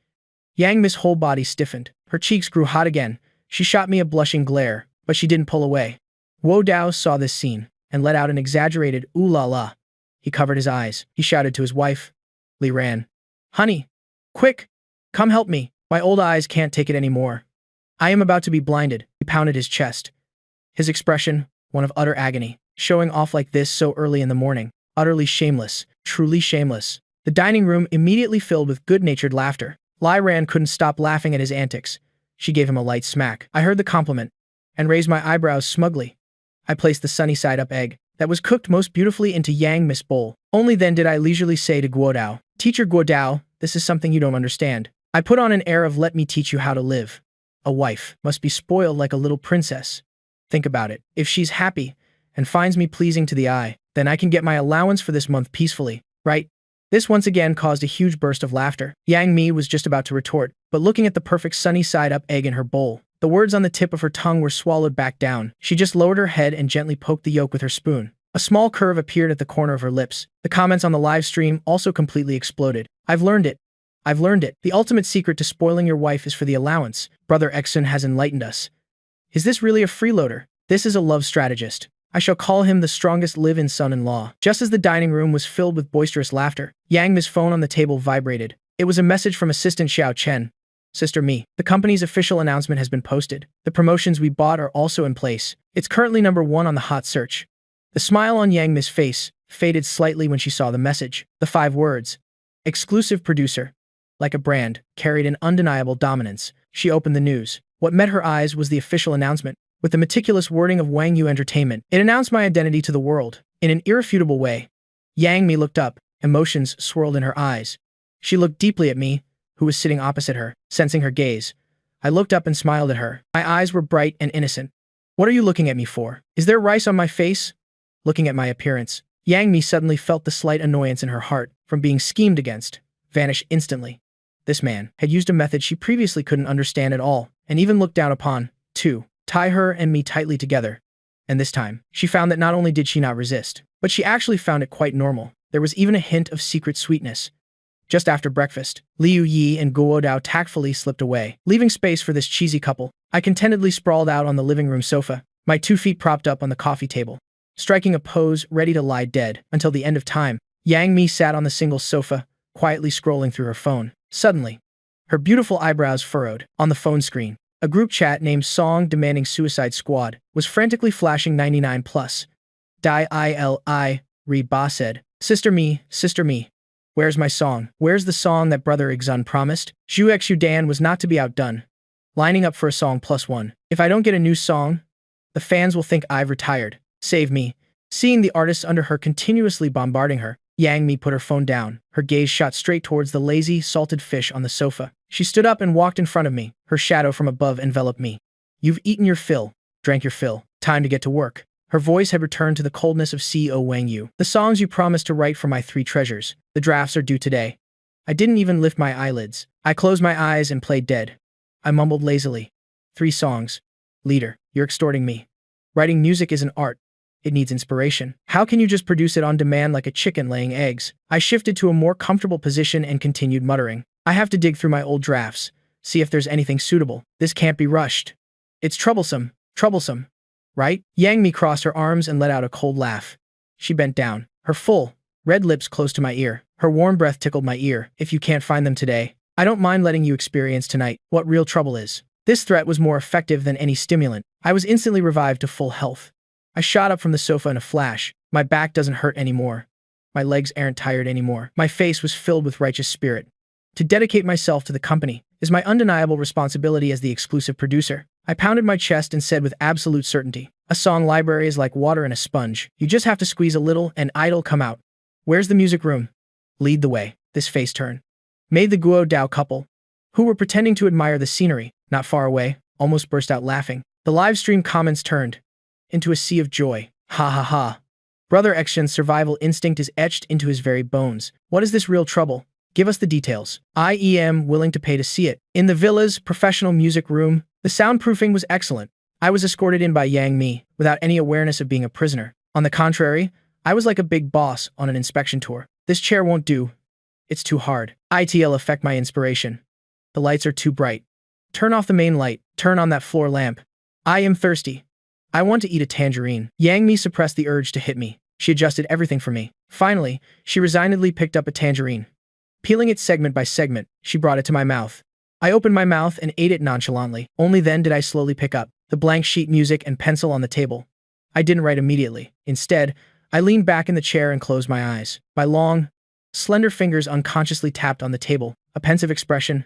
Speaker 1: Yang Mi's whole body stiffened. Her cheeks grew hot again. She shot me a blushing glare, but she didn't pull away. Guo Dao saw this scene, and let out an exaggerated ooh la la. He covered his eyes. He shouted to his wife. Li ran. Honey, quick, come help me. My old eyes can't take it anymore. I am about to be blinded. He pounded his chest. His expression, one of utter agony, showing off like this so early in the morning. Utterly shameless, truly shameless. The dining room immediately filled with good-natured laughter. Lai Ran couldn't stop laughing at his antics. She gave him a light smack. I heard the compliment, and raised my eyebrows smugly. I placed the sunny-side-up egg that was cooked most beautifully into Yang Mi's bowl. Only then did I leisurely say to Guo Dao, Teacher Guo Dao, this is something you don't understand. I put on an air of let me teach you how to live. A wife must be spoiled like a little princess. Think about it. If she's happy and finds me pleasing to the eye, then I can get my allowance for this month peacefully, right? This once again caused a huge burst of laughter. Yang Mi was just about to retort, but looking at the perfect sunny-side-up egg in her bowl, the words on the tip of her tongue were swallowed back down. She just lowered her head and gently poked the yolk with her spoon. A small curve appeared at the corner of her lips. The comments on the live stream also completely exploded. I've learned it. I've learned it. The ultimate secret to spoiling your wife is for the allowance. Brother Exun has enlightened us. Is this really a freeloader? This is a love strategist. I shall call him the strongest live-in son-in-law. Just as the dining room was filled with boisterous laughter, Yang Mi's phone on the table vibrated. It was a message from Assistant Xiao Chen. Sister Mi, the company's official announcement has been posted. The promotions we bought are also in place. It's currently #1 on the hot search. The smile on Yang Mi's face faded slightly when she saw the message. The 5 words, exclusive producer, like a brand, carried an undeniable dominance. She opened the news. What met her eyes was the official announcement. With the meticulous wording of Wang Yu Entertainment, it announced my identity to the world. In an irrefutable way, Yang Mi looked up. Emotions swirled in her eyes. She looked deeply at me, who was sitting opposite her. Sensing her gaze, I looked up and smiled at her. My eyes were bright and innocent. What are you looking at me for? Is there rice on my face? Looking at my appearance, Yang Mi suddenly felt the slight annoyance in her heart from being schemed against vanish instantly. This man had used a method she previously couldn't understand at all, and even looked down upon, to tie her and me tightly together. And this time, she found that not only did she not resist, but she actually found it quite normal. There was even a hint of secret sweetness. Just after breakfast, Liu Yi and Guo Dao tactfully slipped away, leaving space for this cheesy couple. I contentedly sprawled out on the living room sofa, my 2 feet propped up on the coffee table, striking a pose ready to lie dead until the end of time. Yang Mi sat on the single sofa, quietly scrolling through her phone. Suddenly, her beautiful eyebrows furrowed. On the phone screen, a group chat named Song Demanding Suicide Squad was frantically flashing 99 plus. Dili, Re-Ba said, Sister Mi, where's my song? Where's the song that Brother Exun promised? Zhu Xu Dan was not to be outdone, lining up for a song +1. If I don't get a new song, the fans will think I've retired. Save me. Seeing the artists under her continuously bombarding her, Yang Mi put her phone down. Her gaze shot straight towards the lazy, salted fish on the sofa. She stood up and walked in front of me. Her shadow from above enveloped me. You've eaten your fill, drank your fill. Time to get to work. Her voice had returned to the coldness of CEO Wang Yu. The songs you promised to write for my 3 treasures. The drafts are due today. I didn't even lift my eyelids. I closed my eyes and played dead. I mumbled lazily. 3 songs. Leader, you're extorting me. Writing music is an art. It needs inspiration. How can you just produce it on demand like a chicken laying eggs? I shifted to a more comfortable position and continued muttering. I have to dig through my old drafts, see if there's anything suitable. This can't be rushed. It's troublesome, right? Yang Mi crossed her arms and let out a cold laugh. She bent down, her full, red lips close to my ear. Her warm breath tickled my ear. If you can't find them today, I don't mind letting you experience tonight what real trouble is. This threat was more effective than any stimulant. I was instantly revived to full health. I shot up from the sofa in a flash. My back doesn't hurt anymore. My legs aren't tired anymore. My face was filled with righteous spirit. To dedicate myself to the company is my undeniable responsibility as the exclusive producer. I pounded my chest and said with absolute certainty, a song library is like water in a sponge. You just have to squeeze a little and it'll come out. Where's the music room? Lead the way. This face turn made the Guo Dao couple, who were pretending to admire the scenery, not far away, almost burst out laughing. The live stream comments turned into a sea of joy. Ha ha ha. Brother Xion's survival instinct is etched into his very bones. What is this real trouble? Give us the details. I am willing to pay to see it. In the villa's professional music room, the soundproofing was excellent. I was escorted in by Yang Mi, without any awareness of being a prisoner. On the contrary, I was like a big boss on an inspection tour. This chair won't do. It's too hard. It'll affect my inspiration. The lights are too bright. Turn off the main light. Turn on that floor lamp. I am thirsty. I want to eat a tangerine. Yang Mi suppressed the urge to hit me. She adjusted everything for me. Finally, she resignedly picked up a tangerine. Peeling it segment by segment, she brought it to my mouth. I opened my mouth and ate it nonchalantly. Only then did I slowly pick up the blank sheet music and pencil on the table. I didn't write immediately. Instead, I leaned back in the chair and closed my eyes. My long, slender fingers unconsciously tapped on the table, a pensive expression,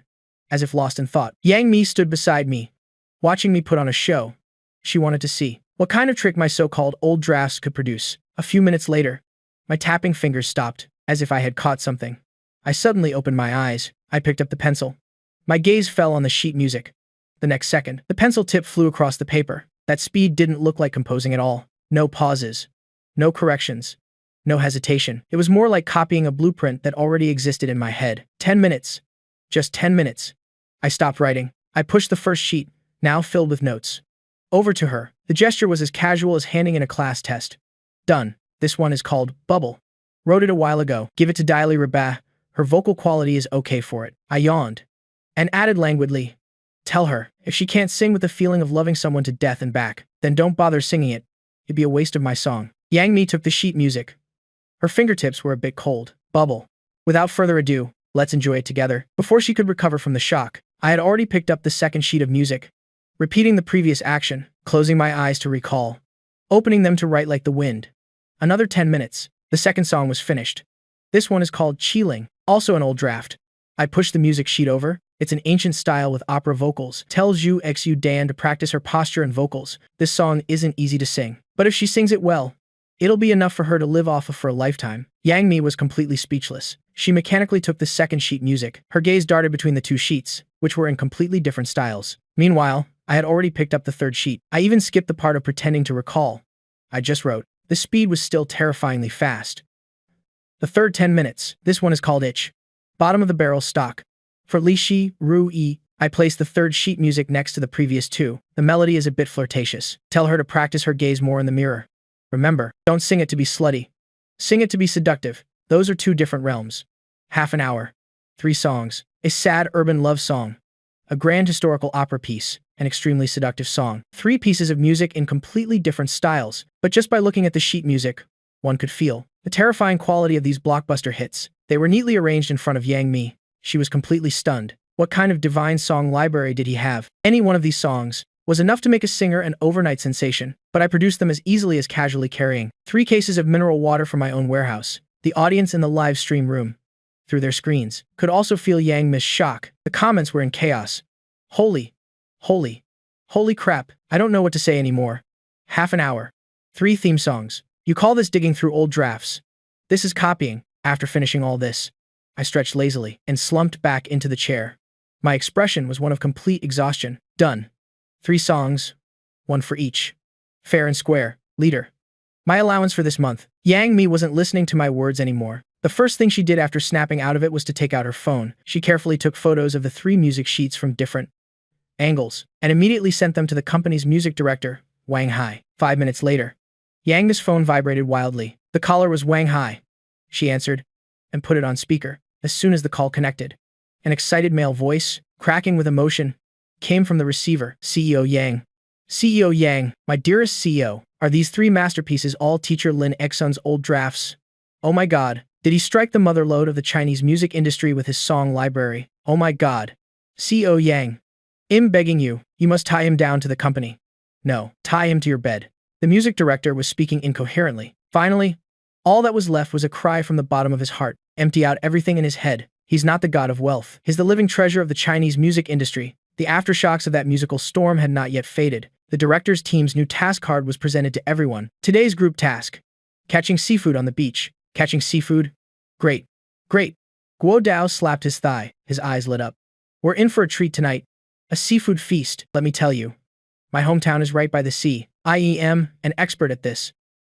Speaker 1: as if lost in thought. Yang Mi stood beside me, watching me put on a show. She wanted to see what kind of trick my so-called old drafts could produce. A few minutes later, my tapping fingers stopped, as if I had caught something. I suddenly opened my eyes. I picked up the pencil. My gaze fell on the sheet music. The next second, the pencil tip flew across the paper. That speed didn't look like composing at all. No pauses. No corrections. No hesitation. It was more like copying a blueprint that already existed in my head. 10 minutes. Just 10 minutes. I stopped writing. I pushed the first sheet, now filled with notes, over to her. The gesture was as casual as handing in a class test. Done. This one is called Bubble. Wrote it a while ago. Give it to Daily Rabat. Her vocal quality is okay for it. I yawned and added languidly, tell her, if she can't sing with the feeling of loving someone to death and back, then don't bother singing it. It'd be a waste of my song. Yang Mi took the sheet music. Her fingertips were a bit cold. Bubble. Without further ado, let's enjoy it together. Before she could recover from the shock, I had already picked up the second sheet of music, repeating the previous action, closing my eyes to recall, opening them to write like the wind. Another 10 minutes. The second song was finished. This one is called Chiling, also an old draft. I pushed the music sheet over. It's an ancient style with opera vocals. Tells Zhu Xu Dan to practice her posture and vocals. This song isn't easy to sing, but if she sings it well, it'll be enough for her to live off of for a lifetime. Yang Mi was completely speechless. She mechanically took the second sheet music. Her gaze darted between the two sheets, which were in completely different styles. Meanwhile, I had already picked up the third sheet. I even skipped the part of pretending to recall. I just wrote. The speed was still terrifyingly fast. The third 10 minutes. This one is called Itch. Bottom of the barrel stock. For Li Shi, Ru Yi, I placed the third sheet music next to the previous two. The melody is a bit flirtatious. Tell her to practice her gaze more in the mirror. Remember, don't sing it to be slutty. Sing it to be seductive. Those are two different realms. Half an hour. 3 songs. A sad urban love song. A grand historical opera piece. An extremely seductive song. 3 pieces of music in completely different styles. But just by looking at the sheet music, one could feel the terrifying quality of these blockbuster hits. They were neatly arranged in front of Yang Mi. She was completely stunned. What kind of divine song library did he have? Any one of these songs was enough to make a singer an overnight sensation, but I produced them as easily as casually carrying 3 cases of mineral water from my own warehouse. The audience in the live stream room, through their screens, could also feel Yang Mi's shock. The comments were in chaos. Holy crap, I don't know what to say anymore. Half an hour. 3 theme songs. You call this digging through old drafts? This is copying. After finishing all this, I stretched lazily and slumped back into the chair. My expression was one of complete exhaustion. Done. 3 songs, 1 for each. Fair and square, leader. My allowance for this month. Yang Mi wasn't listening to my words anymore. The first thing she did after snapping out of it was to take out her phone. She carefully took photos of the 3 music sheets from different angles and immediately sent them to the company's music director, Wang Hai. 5 minutes later, Yang Mi's phone vibrated wildly. The caller was Wang Hai. She answered and put it on speaker. As soon as the call connected, an excited male voice, cracking with emotion, came from the receiver. CEO Yang. CEO Yang, my dearest CEO, are these 3 masterpieces all teacher Lin Xun's old drafts? Oh my god. Did he strike the mother lode of the Chinese music industry with his song library? Oh my god. CEO Yang. I'm begging you, you must tie him down to the company. No, tie him to your bed. The music director was speaking incoherently. Finally, all that was left was a cry from the bottom of his heart. Empty out everything in his head. He's not the god of wealth. He's the living treasure of the Chinese music industry. The aftershocks of that musical storm had not yet faded. The director's team's new task card was presented to everyone. Today's group task. Catching seafood on the beach. Catching seafood? Great. Great. Guo Dao slapped his thigh. His eyes lit up. We're in for a treat tonight. A seafood feast, let me tell you. My hometown is right by the sea. I am an expert at this.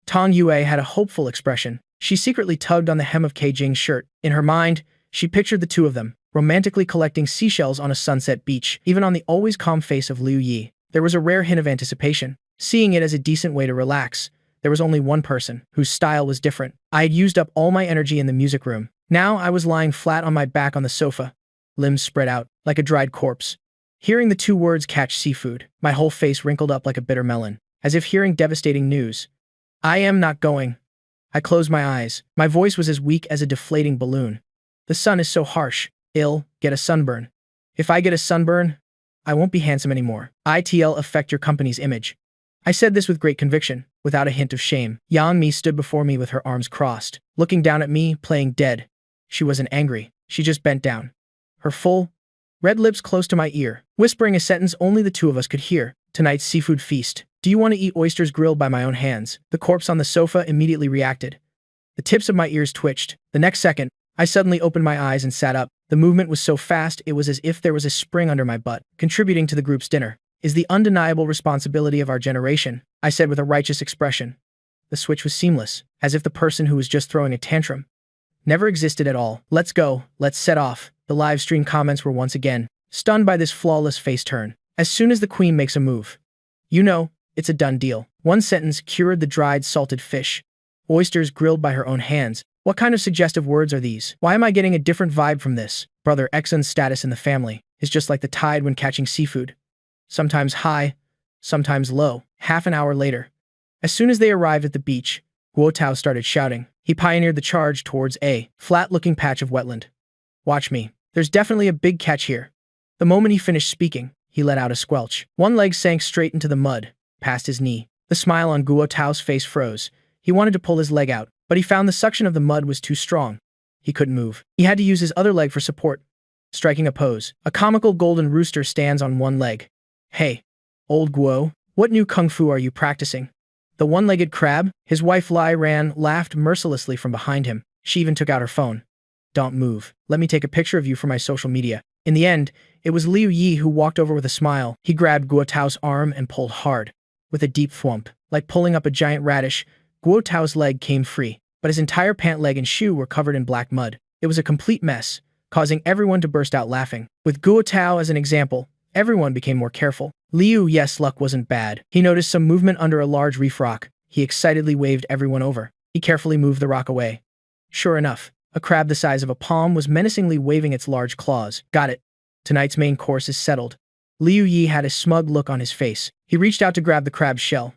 Speaker 1: Tong Yue had a hopeful expression. She secretly tugged on the hem of Kei Jing's shirt. In her mind, she pictured the two of them, romantically collecting seashells on a sunset beach. Even on the always calm face of Liu Yi, there was a rare hint of anticipation. Seeing it as a decent way to relax, there was only one person, whose style was different. I had used up all my energy in the music room. Now I was lying flat on my back on the sofa, limbs spread out, like a dried corpse. Hearing the two words catch seafood, my whole face wrinkled up like a bitter melon, as if hearing devastating news. I am not going. I closed my eyes. My voice was as weak as a deflating balloon. The sun is so harsh. Get a sunburn. If I get a sunburn, I won't be handsome anymore. It'll affect your company's image. I said this with great conviction, without a hint of shame. Yang Mi stood before me with her arms crossed, looking down at me, playing dead. She wasn't angry. She just bent down. Her full, red lips close to my ear, whispering a sentence only the two of us could hear. Tonight's seafood feast. Do you want to eat oysters grilled by my own hands? The corpse on the sofa immediately reacted. The tips of my ears twitched. The next second, I suddenly opened my eyes and sat up. The movement was so fast it was as if there was a spring under my butt. Contributing to the group's dinner is the undeniable responsibility of our generation, I said with a righteous expression. The switch was seamless, as if the person who was just throwing a tantrum never existed at all. Let's go, let's set off. The live stream comments were once again stunned by this flawless face turn. As soon as the queen makes a move, you know, it's a done deal. One sentence cured the dried salted fish. Oysters grilled by her own hands. What kind of suggestive words are these? Why am I getting a different vibe from this? Brother Exxon's status in the family is just like the tide when catching seafood. Sometimes high, sometimes low. Half an hour later, as soon as they arrived at the beach, Guo Tao started shouting. He pioneered the charge towards a flat-looking patch of wetland. Watch me. There's definitely a big catch here. The moment he finished speaking, he let out a squelch. One leg sank straight into the mud, past his knee. The smile on Guo Tao's face froze. He wanted to pull his leg out, but he found the suction of the mud was too strong. He couldn't move. He had to use his other leg for support. Striking a pose, a comical golden rooster stands on one leg. Hey, old Guo, what new kung fu are you practicing? The one-legged crab? His wife Lai Ran laughed mercilessly from behind him. She even took out her phone. Don't move. Let me take a picture of you for my social media. In the end, it was Liu Yi who walked over with a smile. He grabbed Guo Tao's arm and pulled hard. With a deep thwomp, like pulling up a giant radish, Guo Tao's leg came free, but his entire pant leg and shoe were covered in black mud. It was a complete mess, causing everyone to burst out laughing. With Guo Tao as an example, everyone became more careful. Liu Yi's luck wasn't bad. He noticed some movement under a large reef rock. He excitedly waved everyone over. He carefully moved the rock away. Sure enough, a crab the size of a palm was menacingly waving its large claws. Got it. Tonight's main course is settled. Liu Yi had a smug look on his face. He reached out to grab the crab's shell.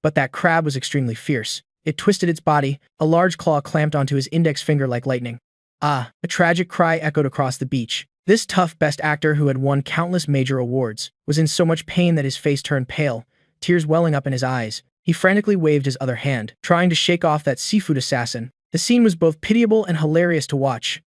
Speaker 1: But that crab was extremely fierce. It twisted its body. A large claw clamped onto his index finger like lightning. Ah, a tragic cry echoed across the beach. This tough best actor who had won countless major awards was in so much pain that his face turned pale, tears welling up in his eyes. He frantically waved his other hand, trying to shake off that seafood assassin. The scene was both pitiable and hilarious to watch.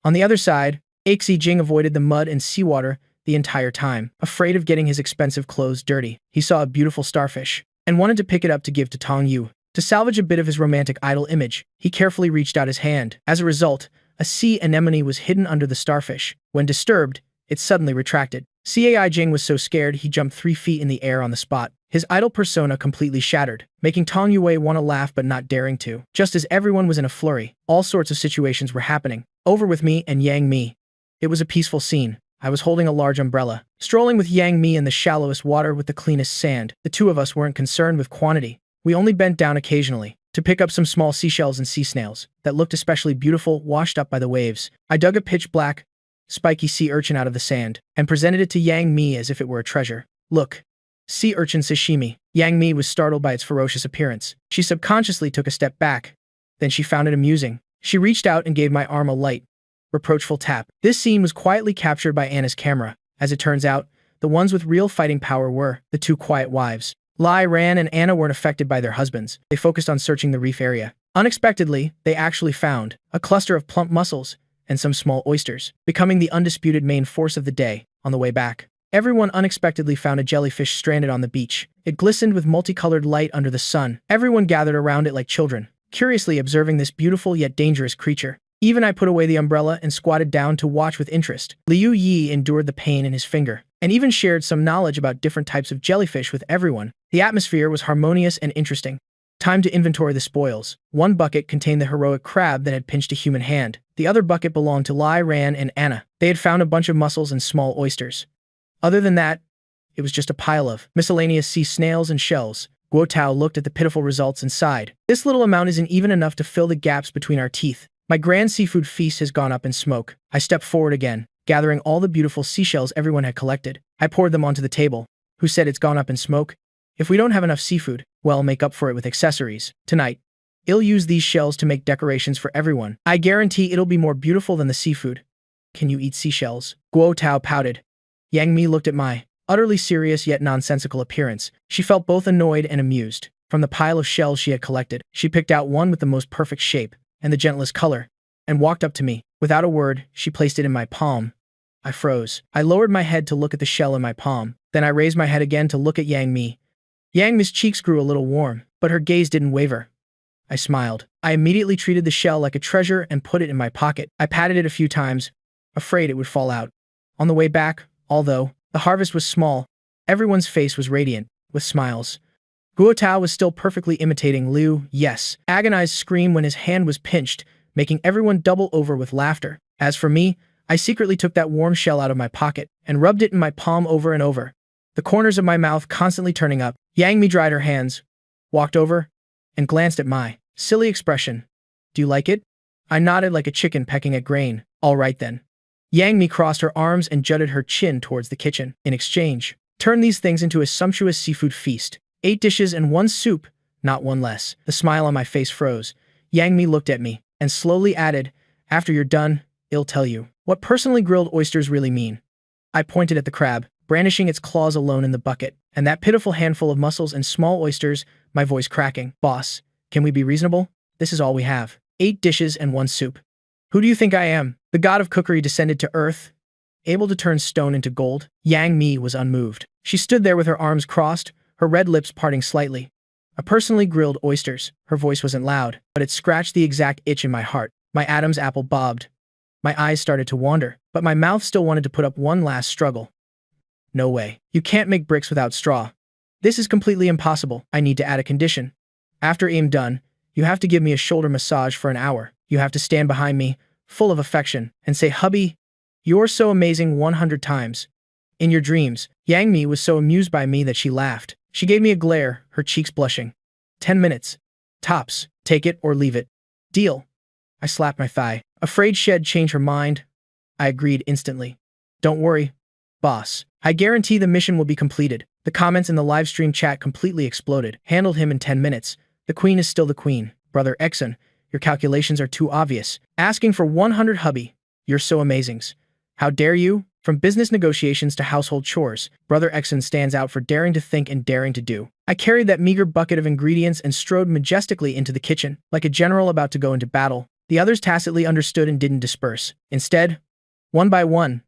Speaker 1: On the other side, Xi Jing avoided the mud and seawater the entire time, afraid of getting his expensive clothes dirty. He saw a beautiful starfish and wanted to pick it up to give to Tong Yu. To salvage a bit of his romantic idol image, he carefully reached out his hand. As a result, a sea anemone was hidden under the starfish. When disturbed, it suddenly retracted. Cai Jing was so scared he jumped 3 feet in the air on the spot. His idol persona completely shattered, making Tong Yue want to laugh but not daring to. Just as everyone was in a flurry, all sorts of situations were happening. Over with me and Yang Mi. It was a peaceful scene. I was holding a large umbrella, strolling with Yang Mi in the shallowest water with the cleanest sand. The two of us weren't concerned with quantity. We only bent down occasionally to pick up some small seashells and sea snails that looked especially beautiful washed up by the waves. I dug a pitch-black, spiky sea urchin out of the sand and presented it to Yang Mi as if it were a treasure. Look, sea urchin sashimi. Yang Mi was startled by its ferocious appearance. She subconsciously took a step back, Then she found it amusing. She reached out and gave my arm a light, reproachful tap. This scene was quietly captured by Anna's camera. As it turns out, the ones with real fighting power were the two quiet wives. Lai, Ran, and Anna weren't affected by their husbands. They focused on searching the reef area. Unexpectedly, they actually found a cluster of plump mussels and some small oysters, becoming the undisputed main force of the day. On the way back, everyone unexpectedly found a jellyfish stranded on the beach. It glistened with multicolored light under the sun. Everyone gathered around it like children, curiously observing this beautiful yet dangerous creature. Even I put away the umbrella and squatted down to watch with interest. Liu Yi endured the pain in his finger, and even shared some knowledge about different types of jellyfish with everyone. The atmosphere was harmonious and interesting. Time to inventory the spoils. One bucket contained the heroic crab that had pinched a human hand. The other bucket belonged to Lai, Ran, and Anna. They had found a bunch of mussels and small oysters. Other than that, it was just a pile of miscellaneous sea snails and shells. Guo Tao looked at the pitiful results and sighed. This little amount isn't even enough to fill the gaps between our teeth. My grand seafood feast has gone up in smoke. I stepped forward again, gathering all the beautiful seashells everyone had collected. I poured them onto the table. Who said it's gone up in smoke? If we don't have enough seafood, well, make up for it with accessories. Tonight, I'll use these shells to make decorations for everyone. I guarantee it'll be more beautiful than the seafood. Can you eat seashells? Guo Tao pouted. Yang Mi looked at my utterly serious yet nonsensical appearance. She felt both annoyed and amused. From the pile of shells she had collected, she picked out one with the most perfect shape and the gentlest color, and walked up to me. Without a word, she placed it in my palm. I froze. I lowered my head to look at the shell in my palm. Then I raised my head again to look at Yang Mi. Yang Mi's cheeks grew a little warm, but her gaze didn't waver. I smiled. I immediately treated the shell like a treasure and put it in my pocket. I patted it a few times, afraid it would fall out. On the way back, although the harvest was small, everyone's face was radiant, with smiles. Guo Tao was still perfectly imitating Liu Yes' agonized scream when his hand was pinched, making everyone double over with laughter. As for me, I secretly took that warm shell out of my pocket and rubbed it in my palm over and over, the corners of my mouth constantly turning up. Yang Mi dried her hands, walked over, and glanced at my silly expression. Do you like it? I nodded like a chicken pecking at grain. All right then. Yang Mi crossed her arms and jutted her chin towards the kitchen. In exchange, turn these things into a sumptuous seafood feast. 8 dishes and 1 soup, not one less. The smile on my face froze. Yang Mi looked at me and slowly added, after you're done, I'll tell you what personally grilled oysters really mean. I pointed at the crab, brandishing its claws alone in the bucket, and that pitiful handful of mussels and small oysters, my voice cracking. Boss, can we be reasonable? This is all we have. 8 dishes and 1 soup. Who do you think I am? The god of cookery descended to earth, able to turn stone into gold? Yang Mi was unmoved. She stood there with her arms crossed, her red lips parting slightly. A personally grilled oysters. Her voice wasn't loud, but it scratched the exact itch in my heart. My Adam's apple bobbed. My eyes started to wander, but my mouth still wanted to put up one last struggle. No way. You can't make bricks without straw. This is completely impossible. I need to add a condition. After I'm done, you have to give me a shoulder massage for an hour. You have to stand behind me, full of affection, and say, "Hubby, you're so amazing," 100 times. In your dreams. Yang Mi was so amused by me that she laughed. She gave me a glare, her cheeks blushing. 10 minutes. Tops. Take it or leave it. Deal. I slapped my thigh, afraid she'd change her mind. I agreed instantly. Don't worry, boss. I guarantee the mission will be completed. The comments in the livestream chat completely exploded. Handled him in 10 minutes. The queen is still the queen. Brother Exxon, your calculations are too obvious. Asking for 100 hubby. You're so amazings. How dare you? From business negotiations to household chores, Brother Exxon stands out for daring to think and daring to do. I carried that meager bucket of ingredients and strode majestically into the kitchen. Like a general about to go into battle, the others tacitly understood and didn't disperse. Instead, one by one,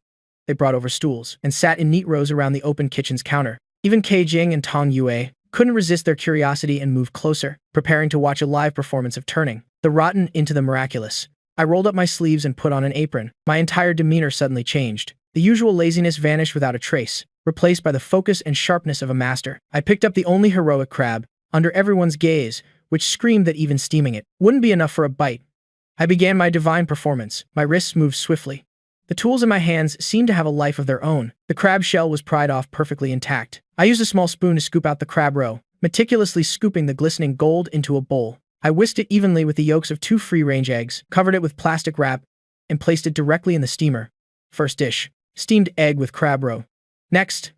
Speaker 1: they brought over stools and sat in neat rows around the open kitchen's counter. Even Kei Jing and Tong Yue couldn't resist their curiosity and moved closer, preparing to watch a live performance of turning the rotten into the miraculous. I rolled up my sleeves and put on an apron. My entire demeanor suddenly changed. The usual laziness vanished without a trace, replaced by the focus and sharpness of a master. I picked up the only heroic crab, under everyone's gaze, which screamed that even steaming it wouldn't be enough for a bite. I began my divine performance. My wrists moved swiftly. The tools in my hands seemed to have a life of their own. The crab shell was pried off perfectly intact. I used a small spoon to scoop out the crab roe, meticulously scooping the glistening gold into a bowl. I whisked it evenly with the yolks of 2 free-range eggs, covered it with plastic wrap, and placed it directly in the steamer. First dish. Steamed egg with crab roe. Next,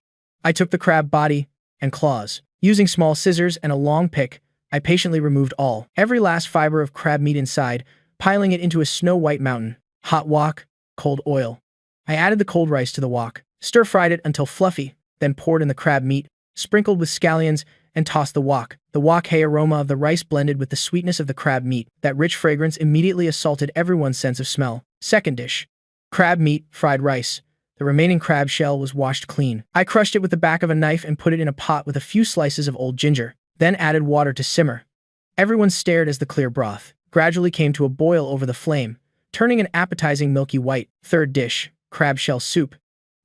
Speaker 1: I took the crab body and claws. Using small scissors and a long pick, I patiently removed every last fiber of crab meat inside, piling it into a snow-white mountain. Hot wok, cold oil. I added the cold rice to the wok, stir-fried it until fluffy, then poured in the crab meat, sprinkled with scallions, and tossed the wok. The wok-hay aroma of the rice blended with the sweetness of the crab meat. That rich fragrance immediately assaulted everyone's sense of smell. Second dish. Crab meat, fried rice. The remaining crab shell was washed clean. I crushed it with the back of a knife and put it in a pot with a few slices of old ginger, then added water to simmer. Everyone stared as the clear broth gradually came to a boil over the flame, turning an appetizing milky white. Third dish. Crab shell soup.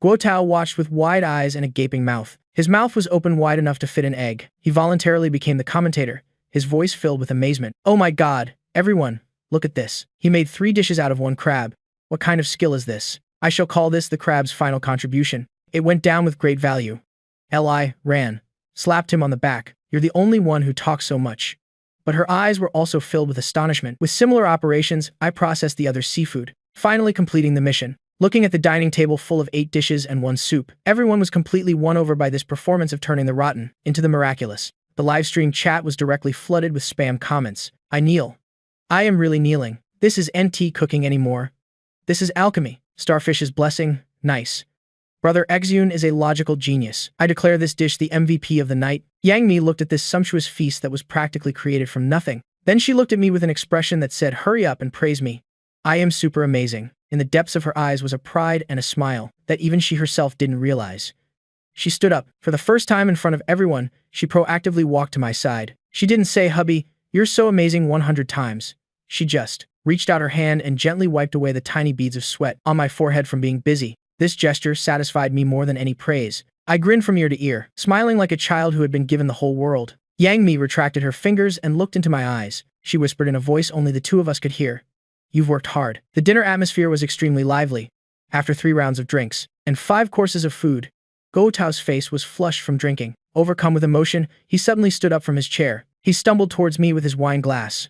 Speaker 1: Guo Tao watched with wide eyes and a gaping mouth. His mouth was open wide enough to fit an egg. He voluntarily became the commentator, his voice filled with amazement. "Oh my god, everyone, look at this. He made 3 dishes out of 1 crab. What kind of skill is this? I shall call this the crab's final contribution. It went down with great value." Li ran, slapped him on the back. "You're the only one who talks so much." But her eyes were also filled with astonishment. With similar operations, I processed the other seafood, finally completing the mission. Looking at the dining table full of 8 dishes and 1 soup, everyone was completely won over by this performance of turning the rotten into the miraculous. The livestream chat was directly flooded with spam comments. "I kneel. I am really kneeling. This is NT cooking anymore. This is alchemy. Starfish's blessing. Nice. Brother Exyun is a logical genius. I declare this dish the MVP of the night." Yang Mi looked at this sumptuous feast that was practically created from nothing. Then she looked at me with an expression that said, "Hurry up and praise me. I am super amazing." In the depths of her eyes was a pride and a smile that even she herself didn't realize. She stood up. For the first time in front of everyone, she proactively walked to my side. She didn't say, "Hubby, you're so amazing" 100 times. She just reached out her hand and gently wiped away the tiny beads of sweat on my forehead from being busy. This gesture satisfied me more than any praise. I grinned from ear to ear, smiling like a child who had been given the whole world. Yang Mi retracted her fingers and looked into my eyes. She whispered in a voice only the two of us could hear, "You've worked hard." The dinner atmosphere was extremely lively. After 3 rounds of drinks and 5 courses of food, Guo Tao's face was flushed from drinking. Overcome with emotion, he suddenly stood up from his chair. He stumbled towards me with his wine glass.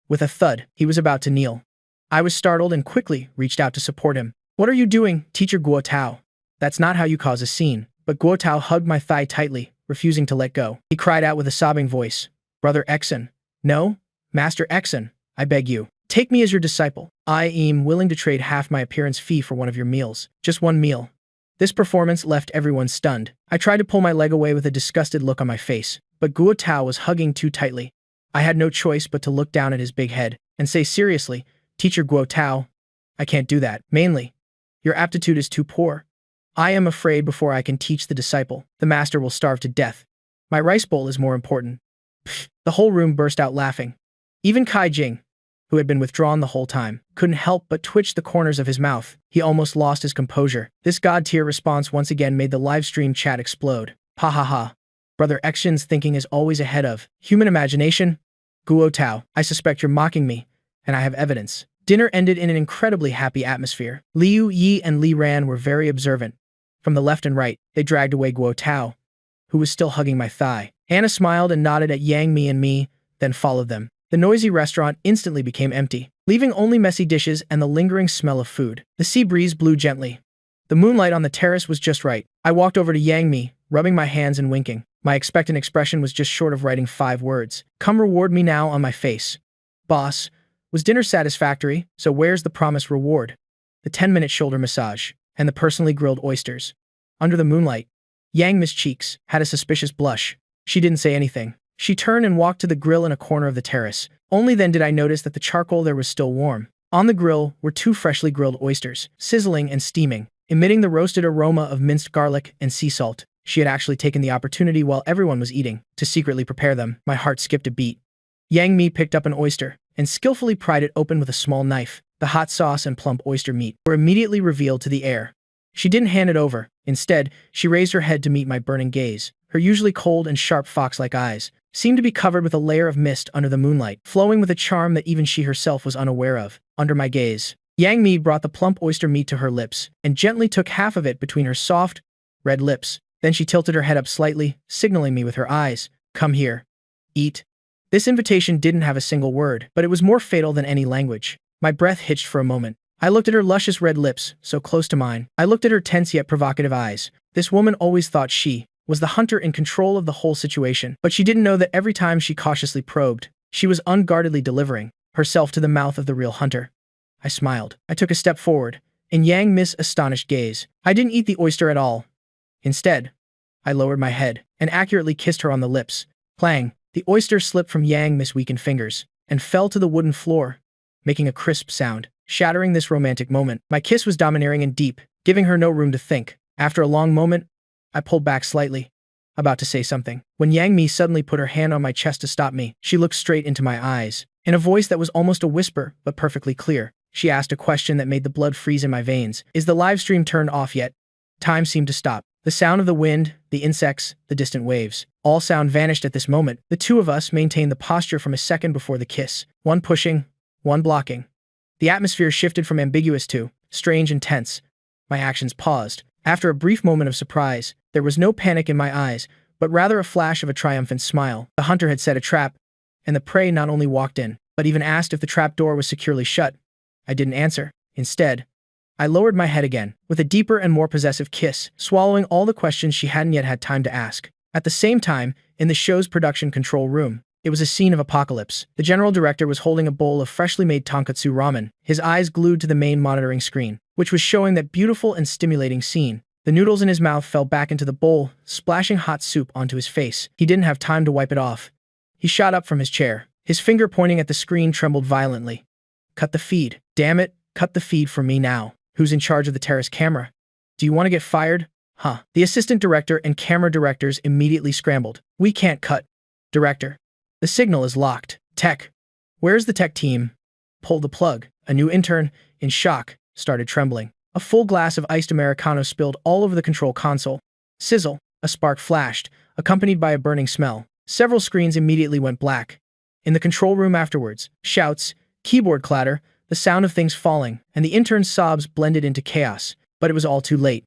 Speaker 1: With a thud, he was about to kneel. I was startled and quickly reached out to support him. "What are you doing, Teacher Guo Tao? That's not how you cause a scene." But Guo Tao hugged my thigh tightly, refusing to let go. He cried out with a sobbing voice, "Brother Exon. No, Master Exon, I beg you. Take me as your disciple. I am willing to trade half my appearance fee for one of your meals. Just 1 meal." This performance left everyone stunned. I tried to pull my leg away with a disgusted look on my face, but Guo Tao was hugging too tightly. I had no choice but to look down at his big head and say seriously, "Teacher Guo Tao, I can't do that. Mainly, your aptitude is too poor. I am afraid before I can teach the disciple, the master will starve to death. My rice bowl is more important." Pfft. The whole room burst out laughing. Even Kai Jing, who had been withdrawn the whole time, couldn't help but twitch the corners of his mouth. He almost lost his composure. This god-tier response once again made the livestream chat explode. "Ha ha ha. Brother Exion's thinking is always ahead of human imagination. Guo Tao, I suspect you're mocking me, and I have evidence." Dinner ended in an incredibly happy atmosphere. Liu Yi and Li Ran were very observant. From the left and right, they dragged away Guo Tao, who was still hugging my thigh. Anna smiled and nodded at Yang Mi and me, then followed them. The noisy restaurant instantly became empty, leaving only messy dishes and the lingering smell of food. The sea breeze blew gently. The moonlight on the terrace was just right. I walked over to Yang Mi, rubbing my hands and winking. My expectant expression was just short of writing 5 words. "Come reward me now" on my face. "Boss, was dinner satisfactory? So where's the promised reward?" The 10-minute shoulder massage and the personally grilled oysters. Under the moonlight, Yang Mi's cheeks had a suspicious blush. She didn't say anything. She turned and walked to the grill in a corner of the terrace. Only then did I notice that the charcoal there was still warm. On the grill were 2 freshly grilled oysters, sizzling and steaming, emitting the roasted aroma of minced garlic and sea salt. She had actually taken the opportunity while everyone was eating to secretly prepare them. My heart skipped a beat. Yang Mi picked up an oyster and skillfully pried it open with a small knife. The hot sauce and plump oyster meat were immediately revealed to the air. She didn't hand it over. Instead, she raised her head to meet my burning gaze. Her usually cold and sharp fox-like eyes seemed to be covered with a layer of mist under the moonlight, flowing with a charm that even she herself was unaware of. Under my gaze, Yang Mi brought the plump oyster meat to her lips and gently took half of it between her soft, red lips. Then she tilted her head up slightly, signaling me with her eyes, "Come here. Eat." This invitation didn't have a single word, but it was more fatal than any language. My breath hitched for a moment. I looked at her luscious red lips, so close to mine. I looked at her tense yet provocative eyes. This woman always thought she Was the hunter in control of the whole situation? But she didn't know that every time she cautiously probed, she was unguardedly delivering herself to the mouth of the real hunter. I smiled. I took a step forward, in Yang Mi's astonished gaze. I didn't eat the oyster at all. Instead, I lowered my head and accurately kissed her on the lips. Clang! The oyster slipped from Yang Mi's weakened fingers and fell to the wooden floor, making a crisp sound, shattering this romantic moment. My kiss was domineering and deep, giving her no room to think. After a long moment, I pulled back slightly, about to say something, when Yang Mi suddenly put her hand on my chest to stop me. She looked straight into my eyes. In a voice that was almost a whisper, but perfectly clear, she asked a question that made the blood freeze in my veins. Is the live stream turned off yet? Time seemed to stop. The sound of the wind, the insects, the distant waves. All sound vanished at this moment. The two of us maintained the posture from a second before the kiss, one pushing, one blocking. The atmosphere shifted from ambiguous to strange and tense. My actions paused. After a brief moment of surprise, there was no panic in my eyes, but rather a flash of a triumphant smile. The hunter had set a trap, and the prey not only walked in, but even asked if the trap door was securely shut. I didn't answer. Instead, I lowered my head again, with a deeper and more possessive kiss, swallowing all the questions she hadn't yet had time to ask. At the same time, in the show's production control room, it was a scene of apocalypse. The general director was holding a bowl of freshly made tonkatsu ramen, his eyes glued to the main monitoring screen, which was showing that beautiful and stimulating scene. The noodles in his mouth fell back into the bowl, splashing hot soup onto his face. He didn't have time to wipe it off. He shot up from his chair. His finger pointing at the screen trembled violently. Cut the feed. Damn it, cut the feed for me now. Who's in charge of the terrace camera? Do you want to get fired? Huh. The assistant director and camera directors immediately scrambled. We can't cut. Director. The signal is locked. Tech. Where's the tech team? Pull the plug. A new intern, in shock, started trembling. A full glass of iced Americano spilled all over the control console. Sizzle. A spark flashed, accompanied by a burning smell. Several screens immediately went black. In the control room afterwards, shouts, keyboard clatter, the sound of things falling, and the intern's sobs blended into chaos. But it was all too late.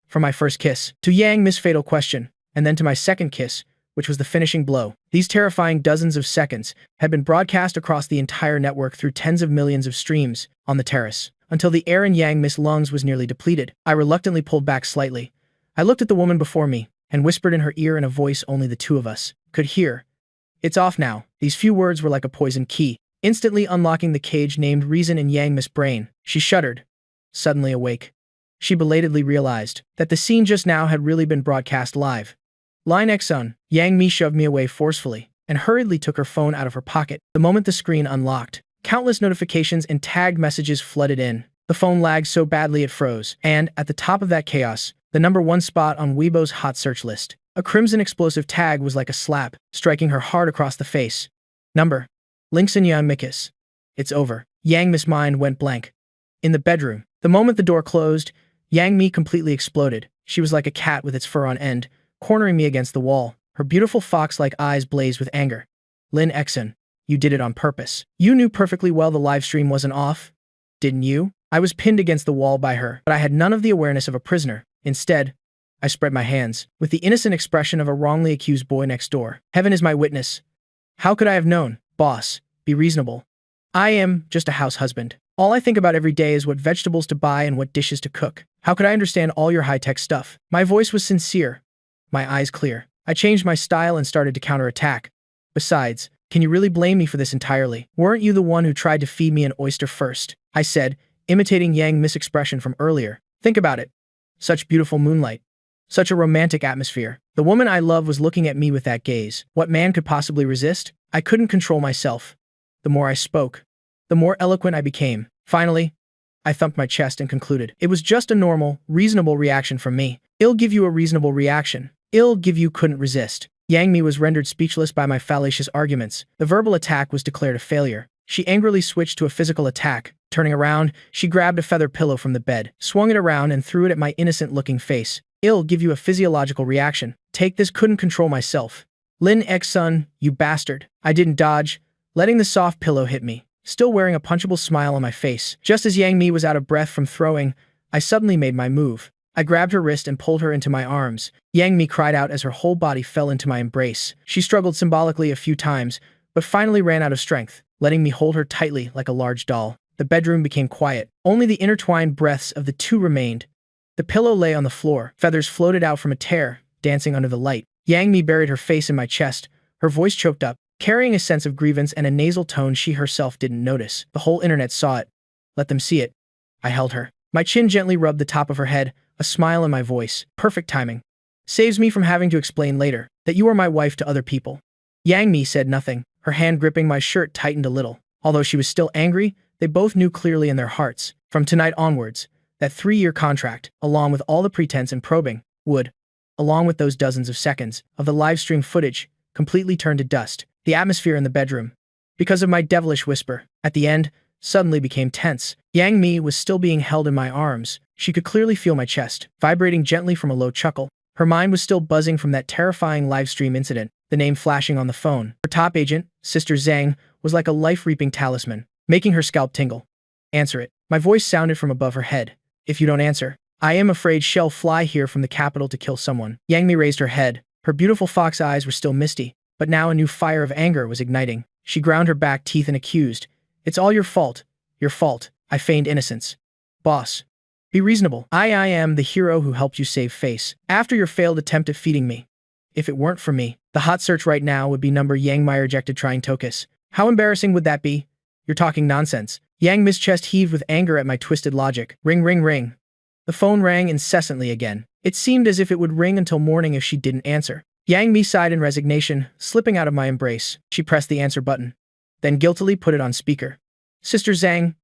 Speaker 1: From my first kiss, to Yang Mi's fatal question, and then to my second kiss, which was the finishing blow. These terrifying dozens of seconds had been broadcast across the entire network through tens of millions of streams on the terrace, until the air in Yang Mi's lungs was nearly depleted. I reluctantly pulled back slightly. I looked at the woman before me, and whispered in her ear in a voice only the two of us could hear. It's off now. These few words were like a poison key, instantly unlocking the cage named reason in Yang Mi's brain. She shuddered, suddenly awake. She belatedly realized that the scene just now had really been broadcast live. Line Xun. Yang Mi shoved me away forcefully and hurriedly took her phone out of her pocket. The moment the screen unlocked, countless notifications and tagged messages flooded in. The phone lagged so badly it froze, and at the top of that chaos, the #1 spot on Weibo's hot search list. A crimson explosive tag was like a slap, striking her hard across the face. Number. Linksun Mikis. It's over. Yang Mi's mind went blank. In the bedroom, the moment the door closed, Yang Mi completely exploded. She was like a cat with its fur on end, cornering me against the wall. Her beautiful fox-like eyes blazed with anger. Lin Xun, you did it on purpose. You knew perfectly well the live stream wasn't off. Didn't you? I was pinned against the wall by her, but I had none of the awareness of a prisoner. Instead, I spread my hands, with the innocent expression of a wrongly accused boy next door. Heaven is my witness. How could I have known? Boss, be reasonable. I am just a house husband. All I think about every day is what vegetables to buy and what dishes to cook. How could I understand all your high-tech stuff? My voice was sincere, my eyes clear. I changed my style and started to counterattack. Besides, can you really blame me for this entirely? Weren't you the one who tried to feed me an oyster first? I said, imitating Yang Mi's expression from earlier. Think about it. Such beautiful moonlight. Such a romantic atmosphere. The woman I love was looking at me with that gaze. What man could possibly resist? I couldn't control myself. The more I spoke, the more eloquent I became. Finally, I thumped my chest and concluded. It was just a normal, reasonable reaction from me. I'll give you a reasonable reaction. I'll give you couldn't resist. Yang Mi was rendered speechless by my fallacious arguments. The verbal attack was declared a failure. She angrily switched to a physical attack. Turning around, she grabbed a feather pillow from the bed, swung it around and threw it at my innocent-looking face. I'll give you a physiological reaction. Take this, couldn't control myself. Lin Xun, you bastard. I didn't dodge, letting the soft pillow hit me, still wearing a punchable smile on my face. Just as Yang Mi was out of breath from throwing, I suddenly made my move. I grabbed her wrist and pulled her into my arms. Yang Mi cried out as her whole body fell into my embrace. She struggled symbolically a few times, but finally ran out of strength, letting me hold her tightly like a large doll. The bedroom became quiet. Only the intertwined breaths of the two remained. The pillow lay on the floor. Feathers floated out from a tear, dancing under the light. Yang Mi buried her face in my chest, her voice choked up, carrying a sense of grievance and a nasal tone she herself didn't notice. The whole internet saw it. Let them see it. I held her. My chin gently rubbed the top of her head, a smile in my voice. Perfect timing. Saves me from having to explain later that you are my wife to other people. Yang Mi said nothing. Her hand gripping my shirt tightened a little. Although she was still angry, they both knew clearly in their hearts, from tonight onwards, that 3-year contract, along with all the pretense and probing, would, along with those dozens of seconds of the live stream footage, completely turn to dust. The atmosphere in the bedroom, because of my devilish whisper, at the end, suddenly became tense. Yang Mi was still being held in my arms. She could clearly feel my chest, vibrating gently from a low chuckle. Her mind was still buzzing from that terrifying live stream incident, the name flashing on the phone. Her top agent, Sister Zhang, was like a life-reaping talisman, making her scalp tingle. Answer it. My voice sounded from above her head. If you don't answer, I am afraid she'll fly here from the capital to kill someone. Yang Mi raised her head. Her beautiful fox eyes were still misty, but now a new fire of anger was igniting. She ground her back teeth and accused. It's all your fault. Your fault. I feigned innocence. Boss. Be reasonable. I am the hero who helped you save face after your failed attempt at feeding me. If it weren't for me, the hot search right now would be number Yang Mi rejected trying Tokus. How embarrassing would that be? You're talking nonsense. Yang Mi's chest heaved with anger at my twisted logic. Ring, ring, ring. The phone rang incessantly again. It seemed as if it would ring until morning if she didn't answer. Yang Mi sighed in resignation, slipping out of my embrace. She pressed the answer button, then guiltily put it on speaker. Sister Zhang.